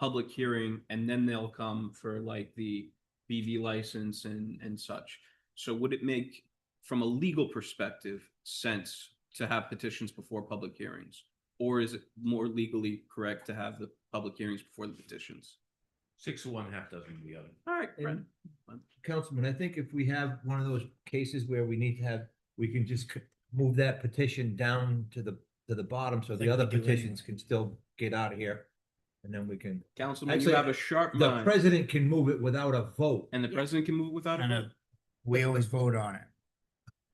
public hearing and then they'll come for like the BV license and such. So would it make, from a legal perspective, sense to have petitions before public hearings? Or is it more legally correct to have the public hearings before the petitions? 6 of one, half dozen of the other. All right, Brent. Councilman, I think if we have one of those cases where we need to have, we can just move that petition down to the bottom, so the Like other we do petitions can still get out of here. And then we can. Councilman, you Actually, have a sharp The mind. president can move it without a vote. And the president can move without a I know. vote. We always vote on it.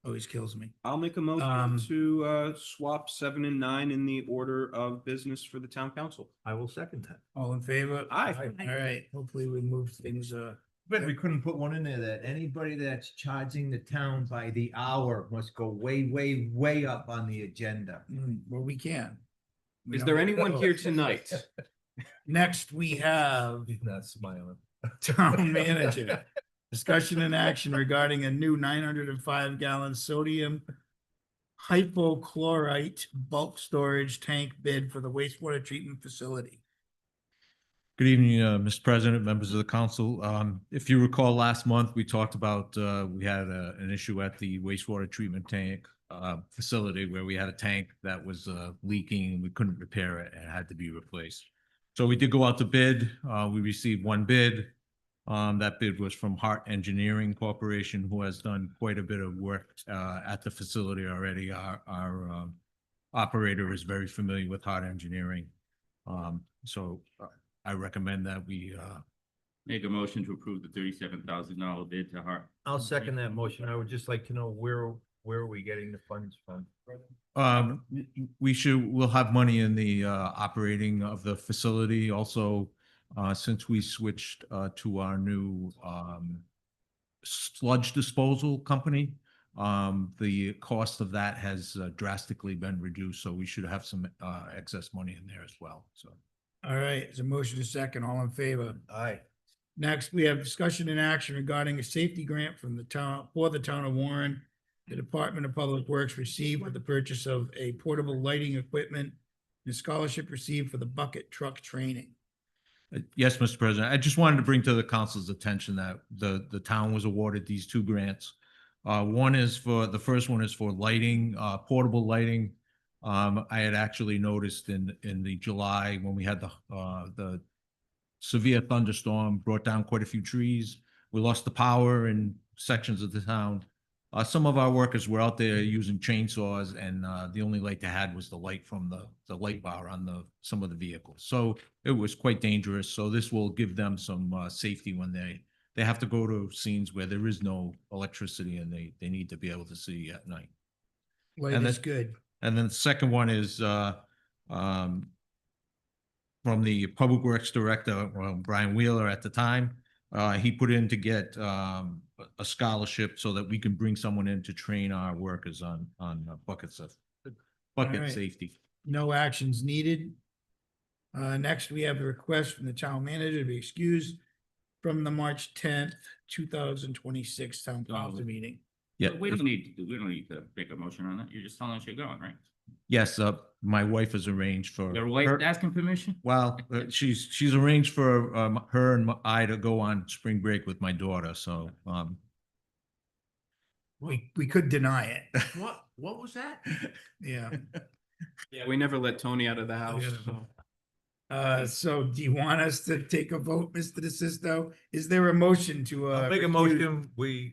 Always kills me. I'll make a motion to swap 7 and 9 in the order of business for the town council. I will second that. All in favor? Aye. All right, hopefully we move things, But we couldn't put one in there that anybody that's charging the town by the hour must go way, way, way up on the agenda. well, we can. We Is don't there have anyone those. here tonight? Next, we have He's not smiling. town manager. Discussion and action regarding a new 905-gallon sodium hypochlorite bulk storage tank bid for the wastewater treatment facility. Good evening, Mr. President, members of the council. If you recall, last month, we talked about, we had an issue at the wastewater treatment tank facility where we had a tank that was leaking and we couldn't repair it and it had to be replaced. So we did go out to bid. We received one bid. That bid was from Hart Engineering Corporation, who has done quite a bit of work at the facility already. Our operator is very familiar with Hart Engineering. So I recommend that we Make a motion to approve the $37,000 bid to Hart. I'll second that motion. I would just like to know where are we getting the funds from? we'll have money in the operating of the facility. Also, since we switched to our new sludge disposal company, the cost of that has drastically been reduced, so we should have some excess money in there as well, so. All right, it's a motion to second, all in favor? Aye. Next, we have discussion and action regarding a safety grant from the town, for the town of Warren. The Department of Public Works received for the purchase of a portable lighting equipment, and a scholarship received for the bucket truck training. Yes, Mr. President, I just wanted to bring to the council's attention that the town was awarded these two grants. The first one is for lighting, portable lighting. I had actually noticed in the July when we had the severe thunderstorm, brought down quite a few trees. We lost the power in sections of the town. Some of our workers were out there using chainsaws, and the only light they had was the light from the light bar on some of the vehicles. So it was quite dangerous. So this will give them some safety when they have to go to scenes where there is no electricity and they need to be able to see at night. Light And is then- good. And then the second one is from the Public Works Director, Brian Wheeler at the time. He put in to get a scholarship so that we can bring someone in to train our workers on buckets of bucket right. safety. No actions needed. Next, we have a request from the town manager to be excused from the March 10th, 2026 town council meeting. Yeah. We don't need to make a motion on that. You're just telling us you're going, right? Yes, my wife has arranged for. Your wife her- asking permission? Well, she's arranged for her and I to go on spring break with my daughter, so We could deny it. What was that? Yeah. Yeah, we never let Tony out of the house. Yeah. so. So do you want us to take a vote, Mr. DeSisto? Is there a motion to, I'll make a recuse- motion,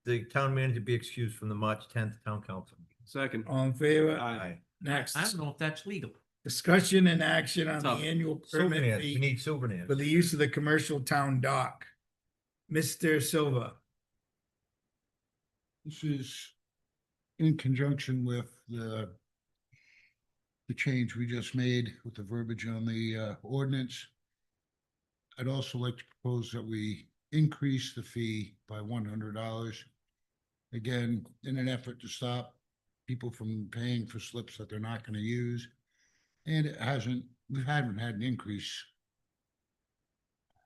the town manager be excused from the March 10th town council. Second. All in favor? Aye. Next, I don't know if that's legal. discussion and action on the Tough. annual permit Souvenirs, we fee need souvenirs. for the use of the commercial town dock. Mr. Silva. This is in conjunction with the change we just made with the verbiage on the ordinance. I'd also like to propose that we increase the fee by $100. Again, in an effort to stop people from paying for slips that they're not going to use. And we haven't had an increase.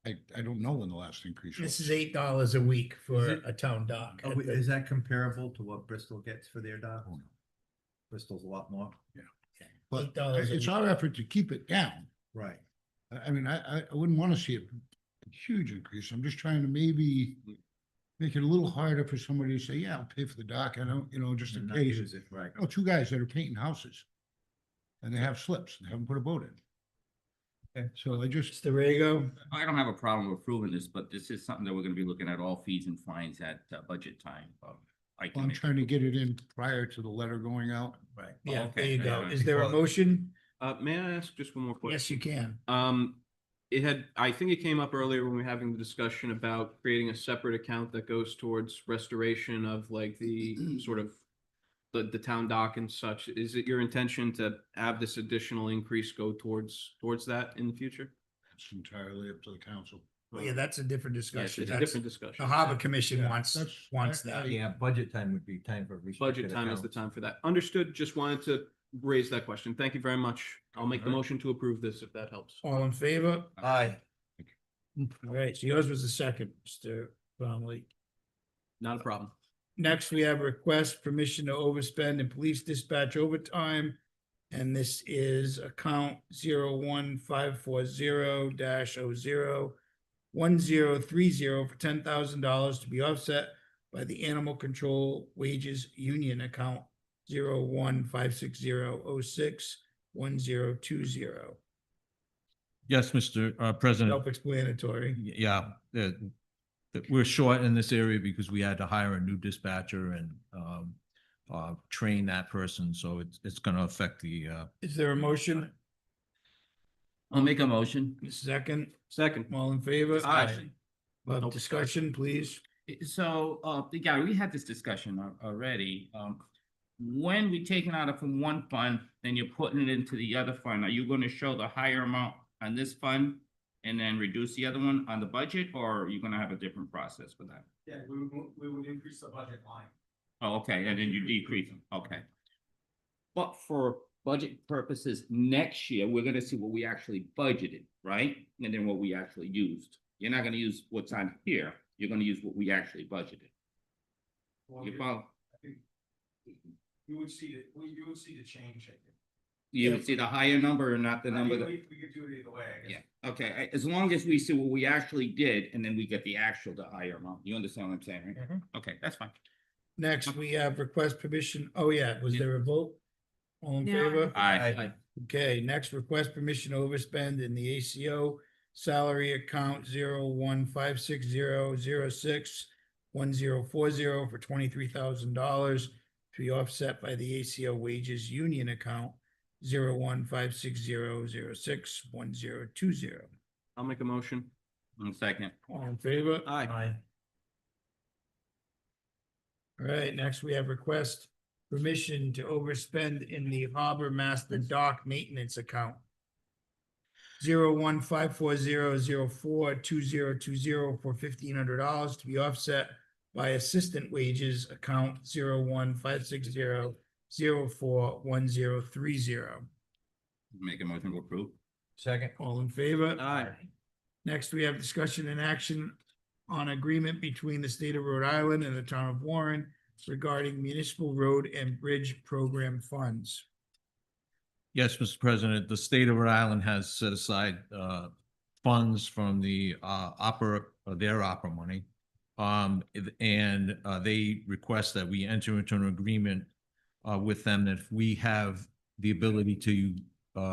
I don't know when the last increase was. This is $8 a week for Is it- a town dock. Is that comparable to what Bristol gets for their dock? Bristol's a lot more. But $8 a it's week. our effort to keep it down. Right. I mean, I wouldn't want to see a huge increase. I'm just trying to maybe make it a little harder for somebody to say, yeah, I'll pay for the dock. I don't, just in And not case. use it, right. Oh, two guys that are painting houses and they have slips and haven't put a boat in. Okay. So I just, Mr. Rego, I don't have a problem approving this, but this is something that we're gonna be looking at all fees and fines at budget time. I'm trying to get it in prior to the letter going out. Right. yeah, okay. there you go. Yeah. Is there a motion? May I ask just one more question? Yes, you can. I think it came up earlier when we were having the discussion about creating a separate account that goes towards restoration of like the sort of the town dock and such. Is it your intention to have this additional increase go towards that in the future? It's entirely up to the council. Well, yeah, that's a different Yes, discussion. it's a That's- different discussion. The Harbor Commission Yeah, wants that's- that. Yeah, budget time would be time for. restricted Budget time is the accounts. time for that. Understood. Just wanted to raise that question. Thank you very much. I'll make the Alright. motion to approve this if that helps. All in favor? Aye. All right, so yours was the second, Mr. Bromley. Not a problem. Next, we have a request permission to overspend in police dispatch overtime. And this is account 01540-001030 for $10,000 to be offset by the animal control wages union account 01560061020. Yes, Mr. President. Self-explanatory. Yeah, we're short in this area because we had to hire a new dispatcher and train that person, so it's gonna affect the Is there a motion? I'll make a motion. Second, Second. all in favor? Aye. Discussion, please. So, yeah, we had this discussion already. When we taking out it from one fund, then you're putting it into the other fund, are you gonna show the higher amount on this fund and then reduce the other one on the budget, or are you gonna have a different process for that? Yeah, we would increase the budget line. Oh, okay, and then you decrease them, okay. But for budget purposes, next year, we're gonna see what we actually budgeted, right? And then what we actually used. You're not gonna use what's on here, you're gonna use what we actually budgeted. Well, You follow? I think you would see you would see the change, I think. You would see the higher number or not the number that, We could do it either way, I guess. yeah, okay, as long as we see what we actually did, and then we get the actual, the higher amount, you understand what I'm saying, right? Okay, that's fine. Next, we have request permission. Oh, yeah, was there a vote? All in No. favor? Aye. Okay, next request permission to overspend in the ACO salary account 01560061040 for $23,000 to be offset by the ACO wages union account 01560061020. I'll make a motion. Second. All in favor? Aye. All right, next we have request permission to overspend in the Harbor Master Dock Maintenance Account 01540042020 for $1,500 to be offset by Assistant Wages Account 01560 041030. Make a motion to approve. Second. All in favor? Aye. Next, we have discussion and action on agreement between the state of Rhode Island and the town of Warren regarding municipal road and bridge program funds. Yes, Mr. President, the state of Rhode Island has set aside funds from the their opera money. And they request that we enter into an agreement with them that if we have the ability to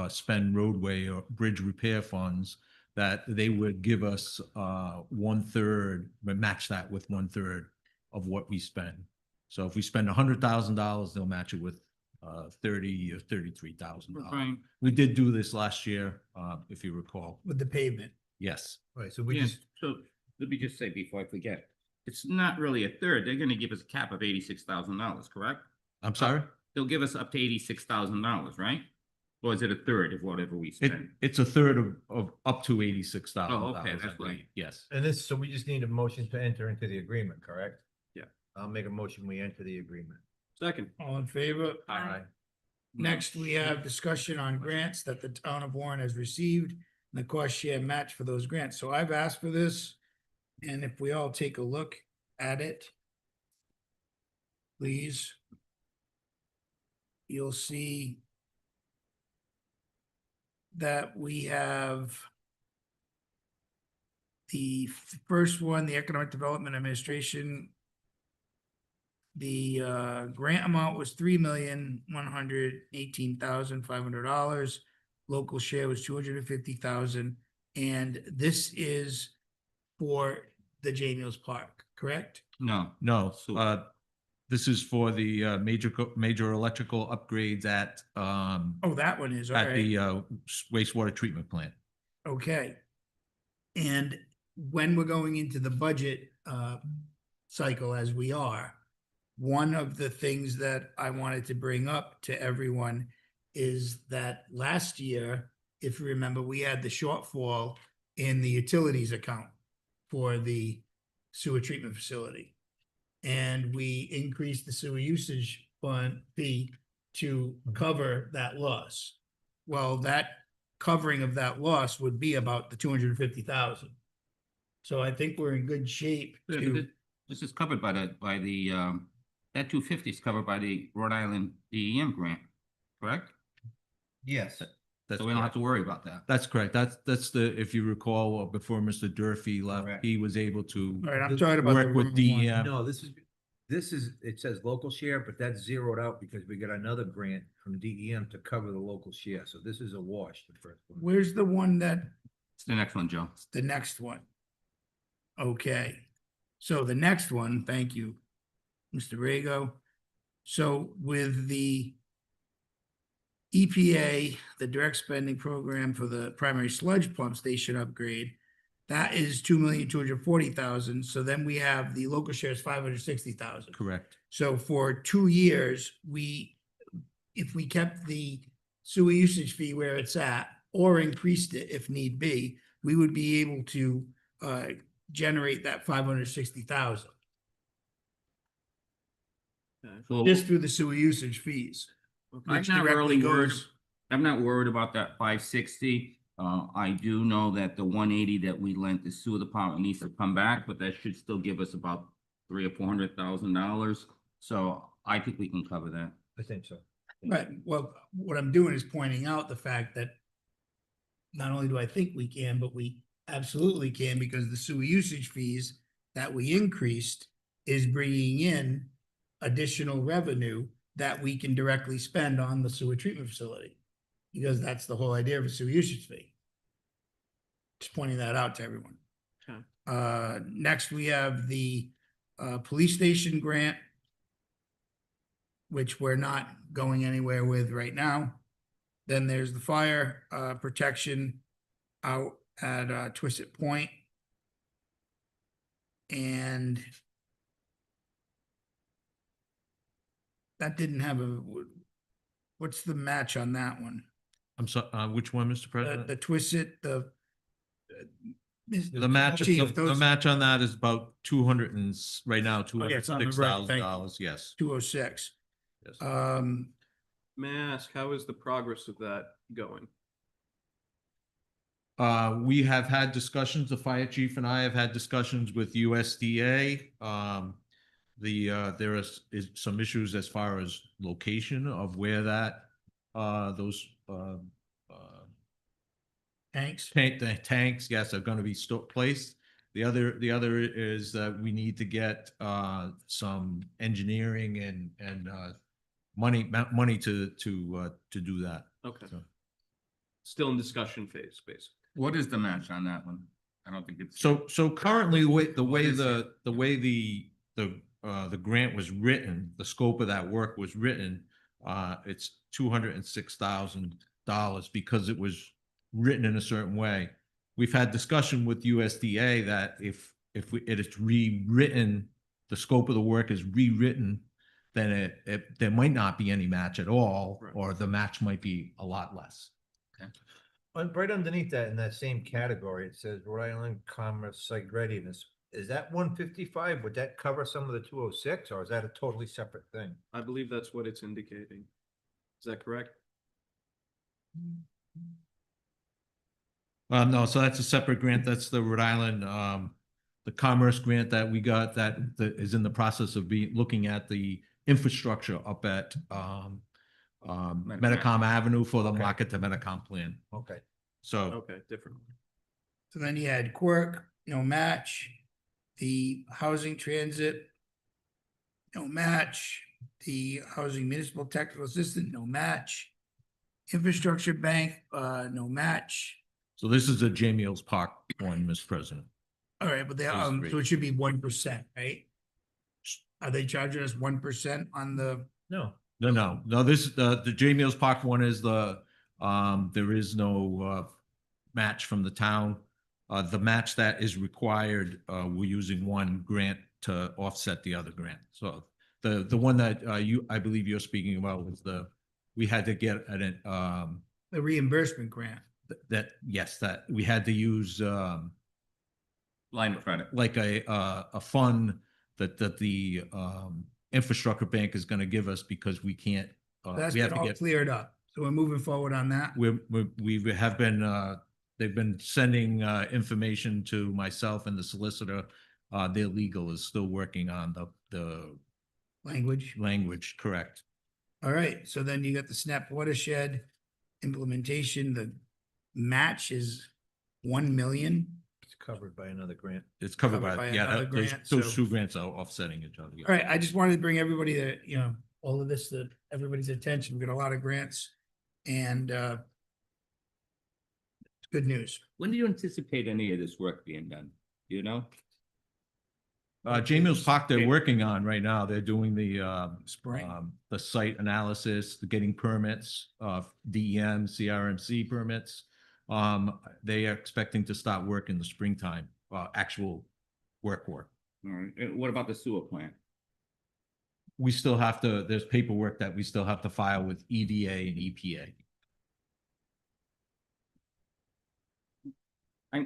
spend roadway or bridge repair funds, that they would give us 1/3, but match that with 1/3 of what we spend. So if we spend $100,000, they'll match it with $30,000 or $33,000. Right. We did do this last year, if you recall. With the pavement. Yes. Right, so we Yeah, just, so let me just say before I forget, it's not really a third. They're gonna give us a cap of $86,000, correct? I'm sorry? They'll give us up to $86,000, right? Or is it a third of whatever we It, spend? it's a third of up to $86,000. Oh, okay, that's right. Yes. and this, so we just need a motion to enter into the agreement, correct? Yeah. I'll make a motion, we enter the agreement. Second. All in favor? Aye. Next, we have discussion on grants that the town of Warren has received and the cost share match for those grants. So I've asked for this. And if we all take a look at it, please, you'll see that we have the first one, the Economic Development Administration. The grant amount was $3,118,500. Local share was $250,000. And this is for the J Mills Park, correct? No. No, So- this is for the major electrical upgrades at Oh, that one is, all at right. the wastewater treatment plant. Okay. And when we're going into the budget cycle as we are, one of the things that I wanted to bring up to everyone is that last year, if you remember, we had the shortfall in the utilities account for the sewer treatment facility. And we increased the sewer usage fund fee to cover that loss. Well, that covering of that loss would be about the 250,000. So I think we're in good shape to, This is covered by the, that 250 is covered by the Rhode Island DEM grant, correct? Yes. That's So we don't have correct. to worry about that. That's correct. That's the, if you recall, before Mr. Durfee left, Correct. he was able to all right, I'm talking about the work with wrong one. DEM. No, this is, it says local share, but that's zeroed out because we got another grant from DEM to cover the local share. So this is a wash, the first one. Where's the one that, It's the next one, Joe. the next one? Okay, so the next one, thank you, Mr. Rego. So with the EPA, the direct spending program for the primary sludge pump station upgrade, that is 2,240,000. So then we have the local shares 560,000. Correct. So for 2 years, if we kept the sewer usage fee where it's at or increased it if need be, we would be able to generate that 560,000 So just through the sewer usage fees. I'm which not directly really worried. goes- I'm not worried about that 560. I do know that the 180 that we lent the sewer department needs to come back, but that should still give us about $300,000 or $400,000. So I think we can cover that. I think so. Right, well, what I'm doing is pointing out the fact that not only do I think we can, but we absolutely can, because the sewer usage fees that we increased is bringing in additional revenue that we can directly spend on the sewer treatment facility. Because that's the whole idea of a sewer usage fee. Just pointing that out to everyone. Okay. Next, we have the police station grant, which we're not going anywhere with right now. Then there's the fire protection out at Twisted Point. And that didn't have a, what's the match on that one? I'm sorry, which one, Mr. The President? Twisted, the. The match, Chief, the those- match on that is about 200 and right now, Oh, yeah, it's on the right, thank you. $206,000, yes. 206. Yes. May I ask, how is the progress of that going? We have had discussions, the fire chief and I have had discussions with USDA. There is some issues as far as location of where that, those, Tanks. the tanks, yes, are gonna be placed. The other is that we need to get, some engineering and, money to do that. Okay. So- Still in discussion phase, basically. What is the match on that one? I don't think it's. So currently, the way the grant was written, the scope of that work was written, it's $206,000 because it was written in a certain way. We've had discussion with USDA that if it is rewritten, the scope of the work is rewritten, then there might not be any match at all, Right. or the match might be a lot less. Right underneath that, in that same category, it says Rhode Island Commerce Site Readiness. Is that 155? Would that cover some of the 206, or is that a totally separate thing? I believe that's what it's indicating. Is that correct? No, so that's a separate grant. That's the Rhode Island, the commerce grant that we got that is in the process of looking at the infrastructure up at, Metacom Avenue for the market to Metacom plan. Okay. So, Okay, different. So then you had Quirk, no match, the housing transit, no match, the housing municipal technical assistant, no match, infrastructure bank, no match. so this is a J Mills Park one, Mr. President. All right, but they, Those three. so it should be 1%, right? Are they charging us 1% on the? No. No, this, the J Mills Park one is there is no, match from the town. The match that is required, we're using one grant to offset the other grant. So the one that, I believe you're speaking about was we had to get The reimbursement grant. yes, that we had to use, Line of credit. like a fund that the, infrastructure bank is gonna give us because we can't, That's we have been to all get. cleared up. So we're moving forward on that. We have been, they've been sending, information to myself and the solicitor. Their legal is still working on the Language. correct. All right, so then you got the SNAP watershed implementation, the match is 1 million. It's covered by another grant. It's covered Covered by, by yeah, another those grant, those so- two grants are offsetting each other. All right, I just wanted to bring everybody that, all of this to everybody's attention. We've got a lot of grants and it's good news. When do you anticipate any of this work being done? Do you know? J Mills Park, they're working on right now. They're doing Spring. the site analysis, the getting permits, DEM, CRMC permits. They are expecting to start work in the springtime, actual work. All right. And what about the sewer plant? We still have to, there's paperwork that we still have to file with EDA and EPA.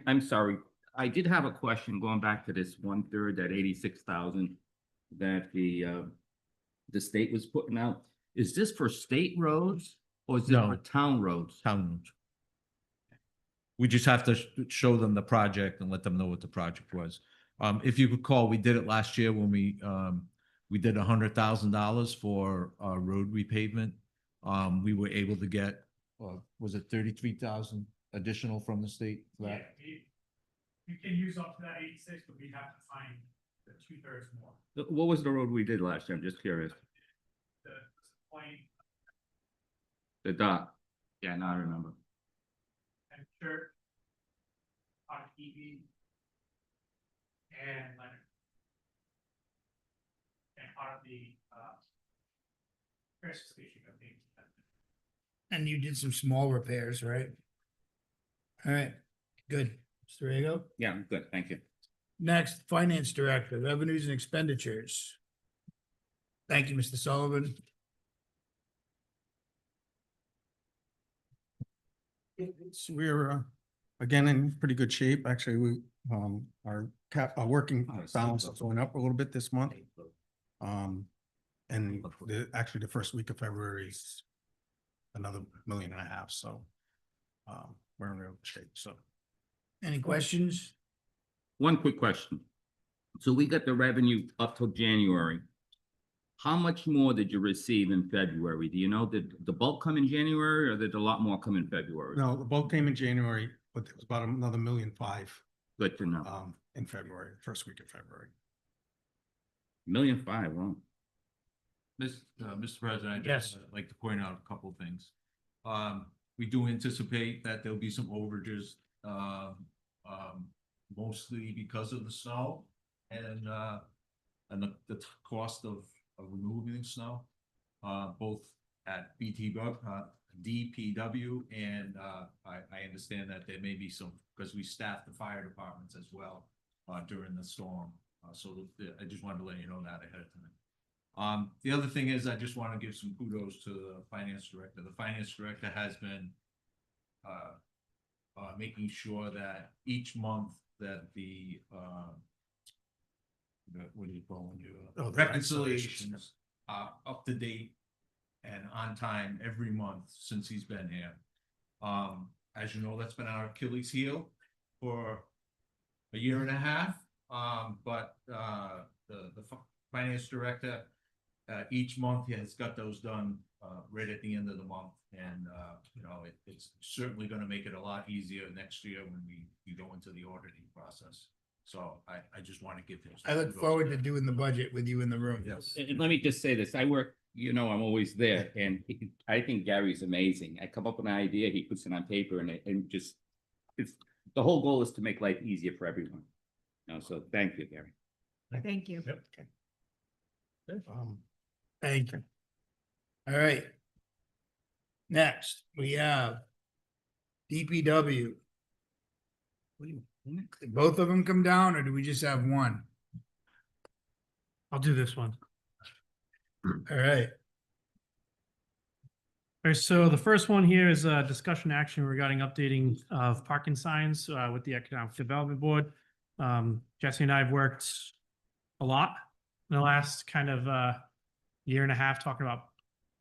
I'm sorry. I did have a question going back to this 1/3, that 86,000 that the state was putting out. Is this for state roads or is it No. for town roads? Town roads. We just have to show them the project and let them know what the project was. If you recall, we did it last year when we did $100,000 for road repavement. We were able to get, was it 33,000 additional from the state for that? You can use up to that 86, but we have to find the 2/3 more. What was the road we did last year? I'm just curious. The point The dock. Yeah, now I remember. and church on EV and Leonard. And part of the transfer station, I think. And you did some small repairs, right? All right, good. Mr. Rego. Yeah, I'm good. Thank you. Next, Finance Director, Revenues and Expenditures. Thank you, Mr. Sullivan. We're again in pretty good shape. Actually, our working balance is going up a little bit this month. And actually the first week of February is another 1.5 million. So we're in real good shape. So Any questions? One quick question. So we got the revenue up till January. How much more did you receive in February? Do you know, did the bulk come in January or did a lot more come in February? no, the bulk came in January, but it was about another 1.5 million Good to know. in February, first week of February. 1.5 million, wow. Mr. President, Yes. I'd like to point out a couple of things. We do anticipate that there'll be some overages, mostly because of the snow and the cost of removing snow, both at DPW and I understand that there may be some, because we staff the fire departments as well during the storm. So I just wanted to let you know that ahead of time. The other thing is, I just want to give some kudos to the finance director. The finance director has been making sure that each month that what do you call them? Reconciliations are up to date and on time every month since he's been here. As you know, that's been our Achilles heel for 1.5 years. But the finance director, each month he has got those done right at the end of the month. And, you know, it's certainly going to make it a lot easier next year when we go into the auditing process. So I just want to give those. I look forward to doing the budget with you in the room. Yes. And let me just say this, I work, you know, I'm always there and I think Gary's amazing. I come up with an idea, he puts it on paper and just, it's, the whole goal is to make life easier for everyone. You know, so thank you, Gary. Thank you. Yep. Thank you. All right. Next, we have DPW. Did both of them come down or do we just have one? I'll do this one. All right. All right, so the first one here is a discussion action regarding updating of parking signs with the Economic Development Board. Jesse and I have worked a lot in the last kind of 1.5 years talking about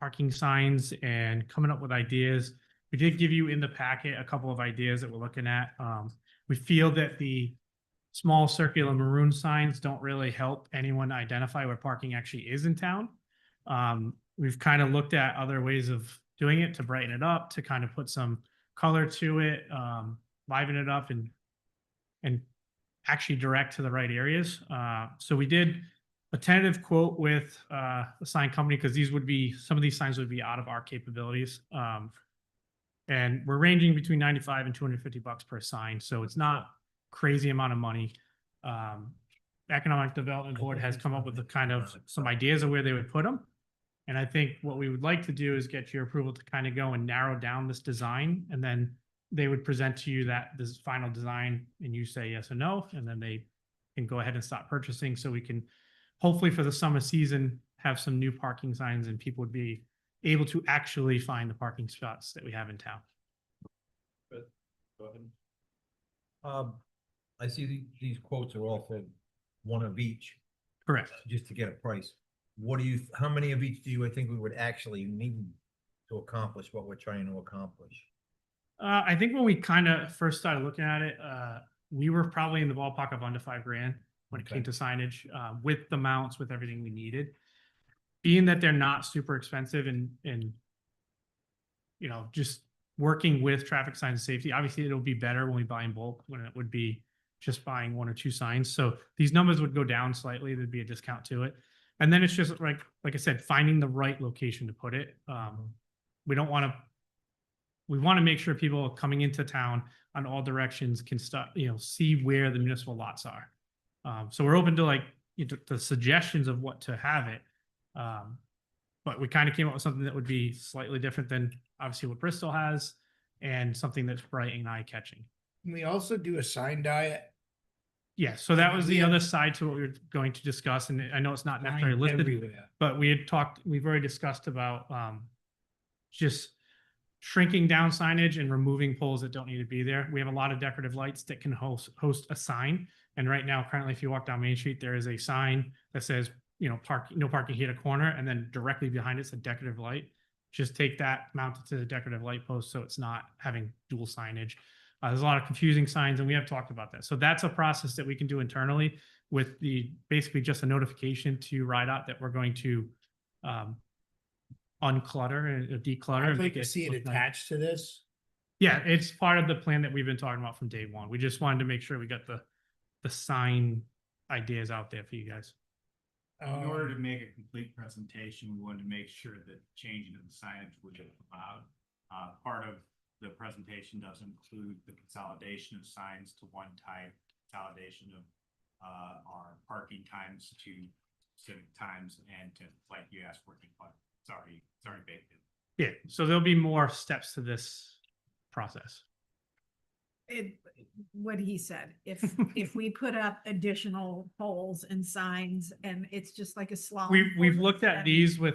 parking signs and coming up with ideas. We did give you in the packet a couple of ideas that we're looking at. We feel that the small circular maroon signs don't really help anyone identify where parking actually is in town. We've kind of looked at other ways of doing it to brighten it up, to kind of put some color to it, liven it up and actually direct to the right areas. So we did a tentative quote with the sign company because some of these signs would be out of our capabilities. And we're ranging between $95 and $250 per sign. So it's not crazy amount of money. Economic Development Board has come up with the kind of some ideas of where they would put them. And I think what we would like to do is get your approval to kind of go and narrow down this design. And then they would present to you this final design and you say yes or no. And then they can go ahead and start purchasing. So we can hopefully for the summer season have some new parking signs and people would be able to actually find the parking spots that we have in town. Go ahead. I see these quotes are all for one of each. Correct. Just to get a price. How many of each do you think we would actually need to accomplish what we're trying to accomplish? I think when we kind of first started looking at it, we were probably in the ballpark of under $5,000 when it came to signage, with the mounts, with everything we needed. Being that they're not super expensive and you know, just working with traffic sign safety, obviously it'll be better when we buy in bulk when it would be just buying 1 or 2 signs. So these numbers would go down slightly. There'd be a discount to it. And then it's just like I said, finding the right location to put it. We want to make sure people coming into town on all directions can start, you know, see where the municipal lots are. So we're open to like the suggestions of what to have it. But we kind of came up with something that would be slightly different than obviously what Bristol has and something that's bright and eye catching. Can we also do a sign diet? Yeah, so that was the other side to what we were going to discuss, and I know it's not necessarily listed, everywhere. but we've already discussed about just shrinking down signage and removing poles that don't need to be there. We have a lot of decorative lights that can host a sign, and right now, currently, if you walk down Main Street, there is a sign that says no parking here at a corner, and then directly behind it's a decorative light. Just take that, mount it to the decorative light post so it's not having dual signage. There's a lot of confusing signs, and we have talked about that. So that's a process that we can do internally with basically just a notification to RIDOT that we're going to unclutter and declutter. I'd and like make to see it look nice. attached to this. Yeah, it's part of the plan that we've been talking about from day one. We just wanted to make sure we got the sign ideas out there for you guys. In order to make a complete presentation, we wanted to make sure that changing of the signage would be allowed. Part of the presentation does include the consolidation of signs to one type, consolidation of our parking times to specific times, and to, like you asked, working fun. It's already baked in. Yeah, so there'll be more steps to this process. What he said, if we put up additional poles and signs and it's just like a slalom. We've looked at these with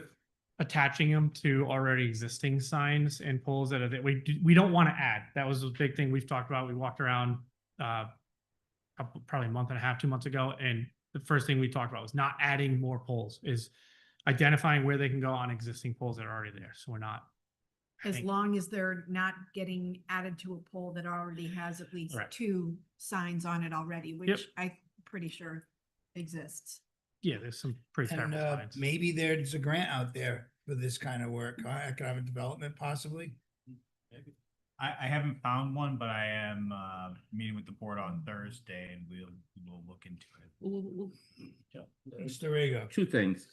attaching them to already existing signs and poles that are there. We don't want to add. That was a big thing we've talked about. We walked around probably a month and a half, 2 months ago, and the first thing we talked about was not adding more poles, is identifying where they can go on existing poles that are already there. So we're not. As long as they're not getting added to a pole that already has at least Right. 2 signs on it already, which I'm pretty sure exists. Yeah, there's some pretty And terrible signs. maybe there's a grant out there for this kind of work, economic development possibly. I haven't found one, but I am meeting with the board on Thursday, and we'll look into it. Mr. Rego. Two things.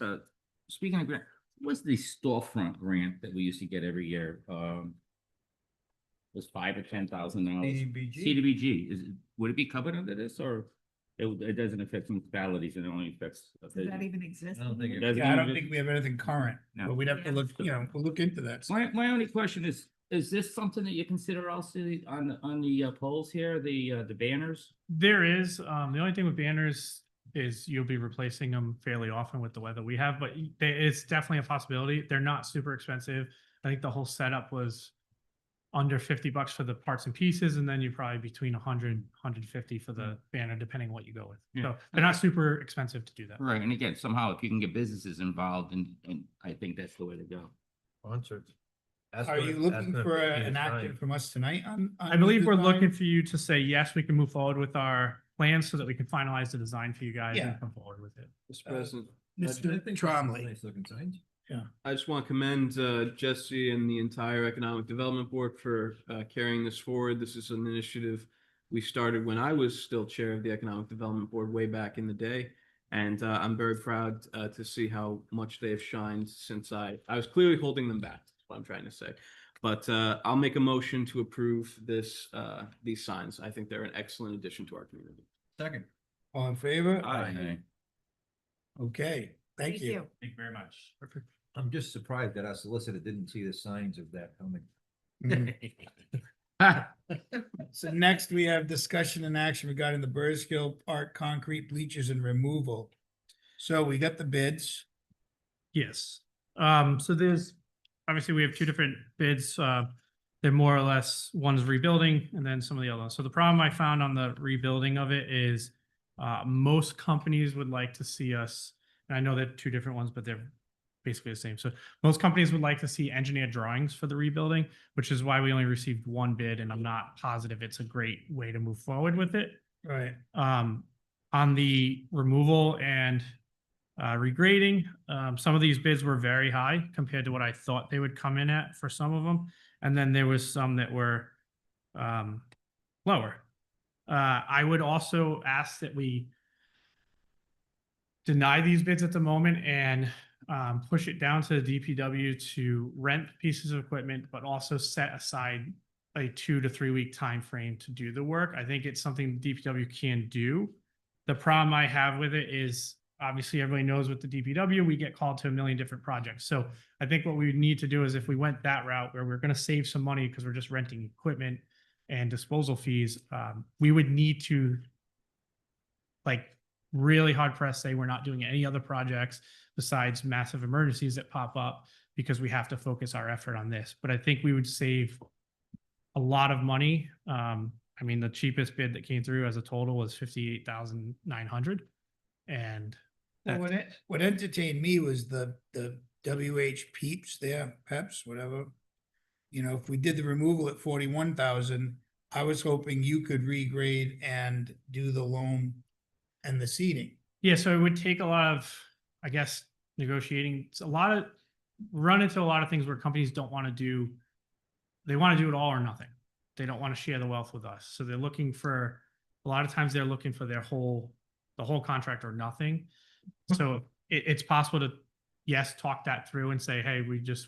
Speaking of grant, what's the storefront grant that we used to get every year? Was $5,000 or $10,000? CDBG. Would it be covered under this, or it doesn't affect municipalities, and it only affects? Does that even exist? I don't think it Yeah, I does. don't think we have anything current, No. but we'd have to look, we'll look into that. My only question is this something that you consider also on the polls here, the banners? There is, the only thing with banners is you'll be replacing them fairly often with the weather we have, but it's definitely a possibility. They're not super expensive. I think the whole setup was under $50 for the parts and pieces, and then you probably between 100, 150 for the banner, depending what you go with. Yeah. So they're not super expensive to do that. Right, and again, somehow if you can get businesses involved, and I think that's the way to go. Sponsored. Are you looking for an action from us tonight on? I believe the we're design? looking for you to say, yes, we can move forward with our plans so that we can finalize the design for you guys Yeah. and come forward with it. Mr. President. Mr. Tromley. Nice looking signs. Yeah. I just want to commend Jesse and the entire Economic Development Board for carrying this forward. This is an initiative we started when I was still chair of the Economic Development Board way back in the day. And I'm very proud to see how much they've shined since I was clearly holding them back. That's what I'm trying to say. But I'll make a motion to approve these signs. I think they're an excellent addition to our community. Second. All in favor? Aye. Okay, thank you. Thank you very much. Perfect. I'm just surprised that our solicitor didn't see the signs of that coming. So next we have discussion and action regarding the Bursgill Park concrete bleachers and removal. So we got the bids. Yes. So there's, obviously we have 2 different bids. They're more or less, one's rebuilding and then some of the other ones. So the problem I found on the rebuilding of it is most companies would like to see us, and I know they're 2 different ones, but they're basically the same. So most companies would like to see engineered drawings for the rebuilding, which is why we only received 1 bid, and I'm not positive it's a great way to move forward with it. Right. On the removal and regrading, some of these bids were very high compared to what I thought they would come in at for some of them. And then there was some that were lower. I would also ask that we deny these bids at the moment and push it down to the DPW to rent pieces of equipment, but also set aside a 2 to 3 week time frame to do the work. I think it's something the DPW can do. The problem I have with it is, obviously everybody knows with the DPW, we get called to a million different projects. So I think what we need to do is, if we went that route where we're going to save some money because we're just renting equipment and disposal fees, we would need to really hard pressed say we're not doing any other projects besides massive emergencies that pop up, because we have to focus our effort on this. But I think we would save a lot of money. I mean, the cheapest bid that came through as a total was $58,900. And Well, what entertained me was the WH Peeps there, Peps, whatever. You know, if we did the removal at 41,000, I was hoping you could regrade and do the loam and the seating. Yeah, so it would take a lot of, I guess, negotiating. It's a lot of, run into a lot of things where companies don't want to do, they want to do it all or nothing. They don't want to share the wealth with us. So they're looking for, a lot of times they're looking for the whole contract or nothing. So it's possible to, yes, talk that through and say, hey,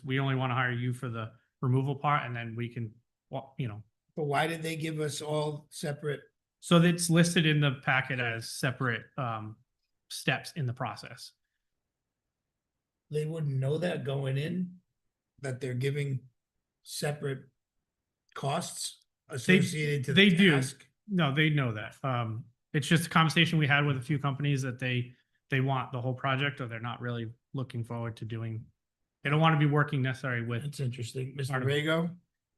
we only want to hire you for the removal part, and then we can, well, you know. But why did they give us all separate? So it's listed in the packet as separate steps in the process. They wouldn't know that going in, that they're giving separate costs associated to the They do. task? No, they know that. It's just a conversation we had with a few companies that they want the whole project, or they're not really looking forward to doing. They don't want to be working necessarily with. That's interesting. Mr. Part of- Rego?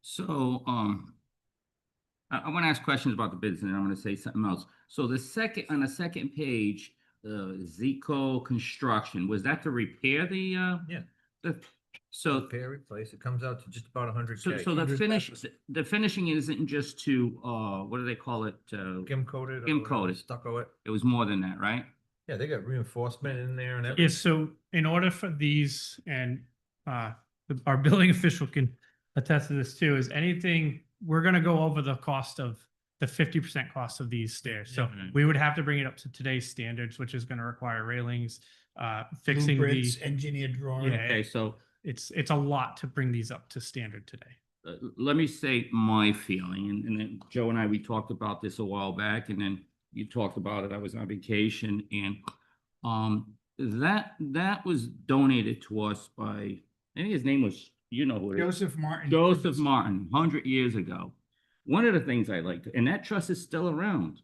So, I want to ask questions about the bids, and then I'm going to say something else. So on the second page, Zico Construction, was that to repair the, Yeah. So, Repair, replace, it comes out to just about 100K. so the finishing isn't just to, what do they call it? Gim coated. Gim coated. Stucco it. It was more than that, right? Yeah, they got reinforcement in there and Yeah, everything. so in order for these, and our building official can attest to this too, is anything, we're gonna go over the cost of the 50% cost of these stairs. So Mhm. we would have to bring it up to today's standards, which is gonna require railings, fixing the. Blueprints, engineered drawing. Yeah, Okay, so it's a lot to bring these up to standard today. let me say my feeling, and then Joe and I, we talked about this a while back, and then you talked about it, I was on vacation, and that was donated to us by, I think his name was, you know who it is. Joseph Martin. Joseph Martin, 100 years ago. One of the things I liked, and that trust is still around.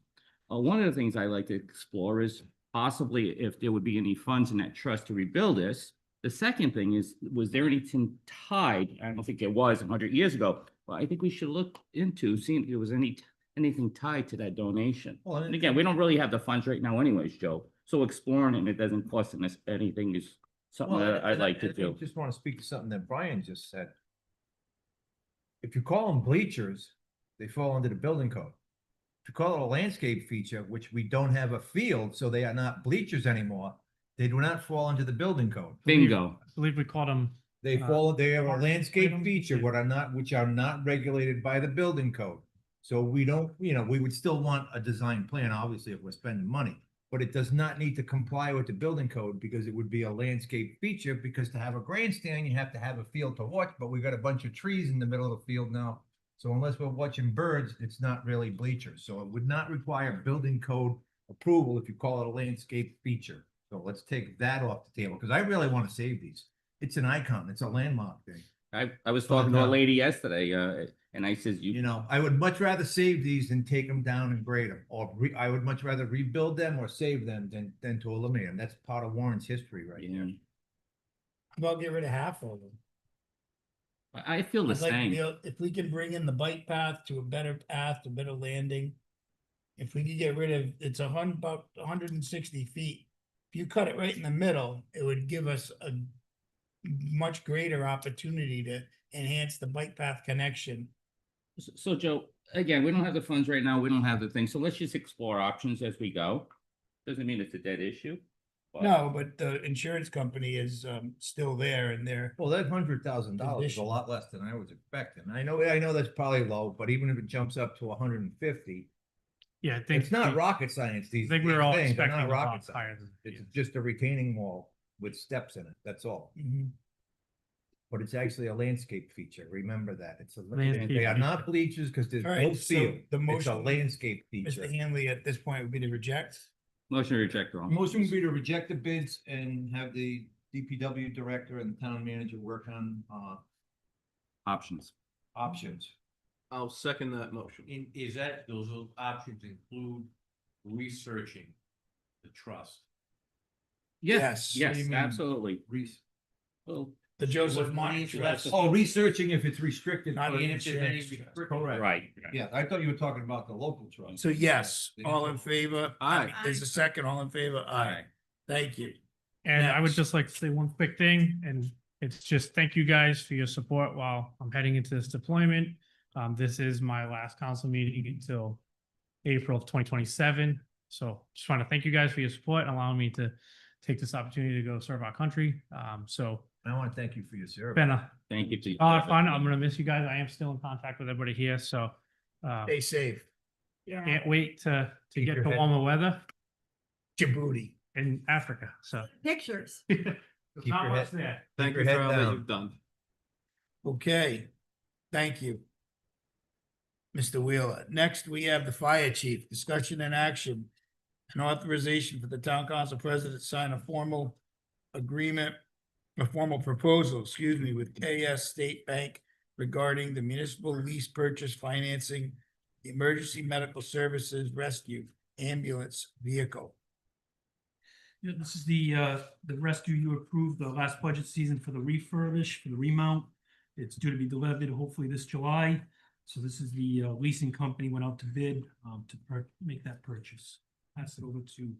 One of the things I like to explore is possibly if there would be any funds in that trust to rebuild this. The second thing is, was there anything tied? I don't think there was 100 years ago, but I think we should look into seeing if there was anything tied to that donation. Well, And again, we don't really have the funds right now anyways, Joe. So exploring it, and it doesn't cost us anything is something that I'd like to do. Just want to speak to something that Brian just said. If you call them bleachers, they fall under the building code. If you call it a landscape feature, which we don't have a field, so they are not bleachers anymore, they do not fall under the building code. Bingo. I believe we called them. They they have a park landscape items, feature, yeah. which are not regulated by the building code. So we don't, we would still want a design plan, obviously, if we're spending money. But it does not need to comply with the building code because it would be a landscape feature, because to have a grandstand, you have to have a field to watch, but we've got a bunch of trees in the middle of the field now. So unless we're watching birds, it's not really bleachers. So it would not require building code approval if you call it a landscape feature. So let's take that off the table, because I really want to save these. It's an icon, it's a landmark thing. I was talking to a lady yesterday, and I says, I would much rather save these than take them down and grade them, or I would much rather rebuild them or save them than to eliminate them. That's part of Warren's history right here. How about get rid of half of them? I feel the I'd like to same. be able- If we can bring in the bike path to a better path, a better landing. If we could get rid of, it's about 160 feet. If you cut it right in the middle, it would give us a much greater opportunity to enhance the bike path connection. So Joe, again, we don't have the funds right now. We don't have the thing. So let's just explore options as we go. Doesn't mean it's a dead issue. but- No, but the insurance company is still there and they're. Well, that $100,000 is a lot less than I was expecting. I know that's probably low, but even if it jumps up to 150, Yeah, I think. it's not rocket science. These I think we were all things are expecting not a rocket lot higher science. than. It's just a retaining wall with steps in it. That's all. But it's actually a landscape feature. Remember that. It's a, Landscape they are feature. not bleachers because there's All no right, so field. the It's a motion- landscape feature. Mr. Hanley, at this point would be to reject. Motion to reject all. Motion would be to reject the bids and have the DPW director and town manager work on, Options. options. I'll second that motion. Is that, those options include researching the trust? Yes. Yes, What do you mean? absolutely. Well, The Joseph What Martin money Trust. left- Oh, researching if it's restricted. Not for an if there's any insurance trust. restrictions. Correct. right. Yeah, I thought you were talking about the local trust. So yes, all in favor? Aye. There's a second, all in favor? Aye. Thank you. And I would Next. just like to say one quick thing, and it's just thank you guys for your support while I'm heading into this deployment. This is my last council meeting until April of 2027. So just want to thank you guys for your support and allowing me to take this opportunity to go serve our country. So I want to thank you for your service. been a Thank you. lot of fun. I'm gonna miss you guys. I am still in contact with everybody here, so Stay safe. can't wait to Keep get your to head- warmer weather Djibouti. in Africa. So Pictures. there's Keep not your much head- there. Thank your you for head all that down. you've done. Okay, thank you. Mr. Wheeler. Next, we have the fire chief, discussion and action. An authorization for the town council president to sign a formal agreement, a formal proposal, excuse me, with KS State Bank regarding the municipal lease purchase financing, the emergency medical services rescue ambulance vehicle. Yeah, this is the rescue you approved the last budget season for the refurbish, for the remount. It's due to be delivered hopefully this July. So this is the leasing company went out to bid to make that purchase. Pass it over to.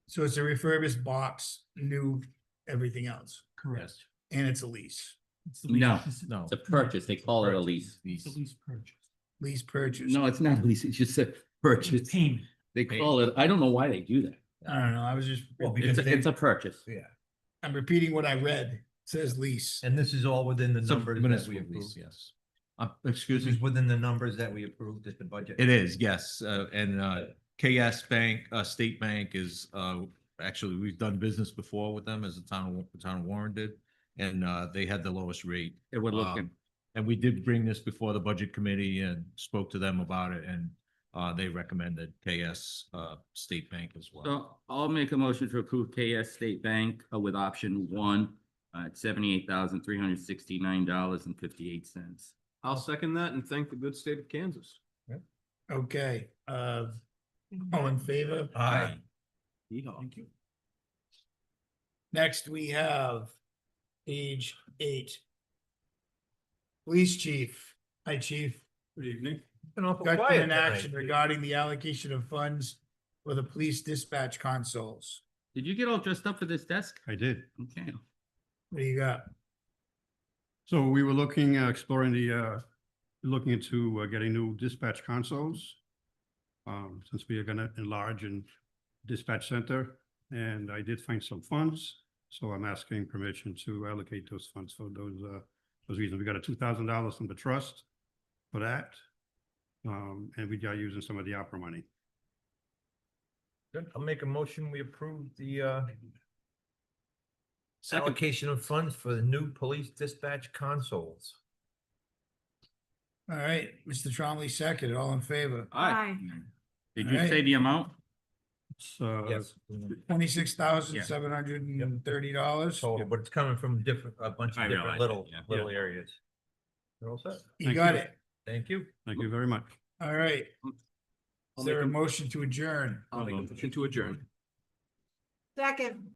So it's a refurbished box, new, everything else, Correct. and it's a lease, It's the lease- No, it's- No. it's a purchase. They call it a lease. It's a lease purchase. lease purchase. No, it's not a lease. It's just a purchase. Payment. They call it, I don't know why they do that. I don't know, I was just, Well, because It's a purchase. Yeah, I'm repeating what I read, it says lease. and this is all within the It's a numbers that municipal we lease, approved. yes. Excuse This me? is within the numbers that we approved at the budget. It is, yes, and KS Bank, State Bank is, actually, we've done business before with them as the town of Warren did. And they had the lowest rate. It would look good. And we did bring this before the budget committee and spoke to them about it, and they recommended KS State Bank as well. So I'll make a motion to approve KS State Bank with option one at $78,369.58. I'll second that and thank the good state of Kansas. Okay, all in favor? Aye. Thank you. Next, we have page 8. Police chief. Hi, chief. Good evening. Been awful Discussion quiet and action tonight. regarding the allocation of funds for the police dispatch consoles. Did you get all dressed up for this desk? I did. Okay. What do you got? So we were looking, exploring looking into getting new dispatch consoles. Since we are gonna enlarge in dispatch center, and I did find some funds. So I'm asking permission to allocate those funds for those reasons. We got a $2,000 from the trust for that. And we are using some of the opera money. Good. I'll make a motion. We approve the allocation of funds for the new police dispatch consoles. All right, Mr. Tromley second, all in favor? Aye. Did you Alright. say the amount? So Yes. $26,730. Total, but it's coming from a bunch I of realize different that, yeah. little areas. You're all set. You Thank got you. it. Thank you. Thank you very much. All right. I'll Is there a make motion to adjourn? I'll make a motion to adjourn. Second.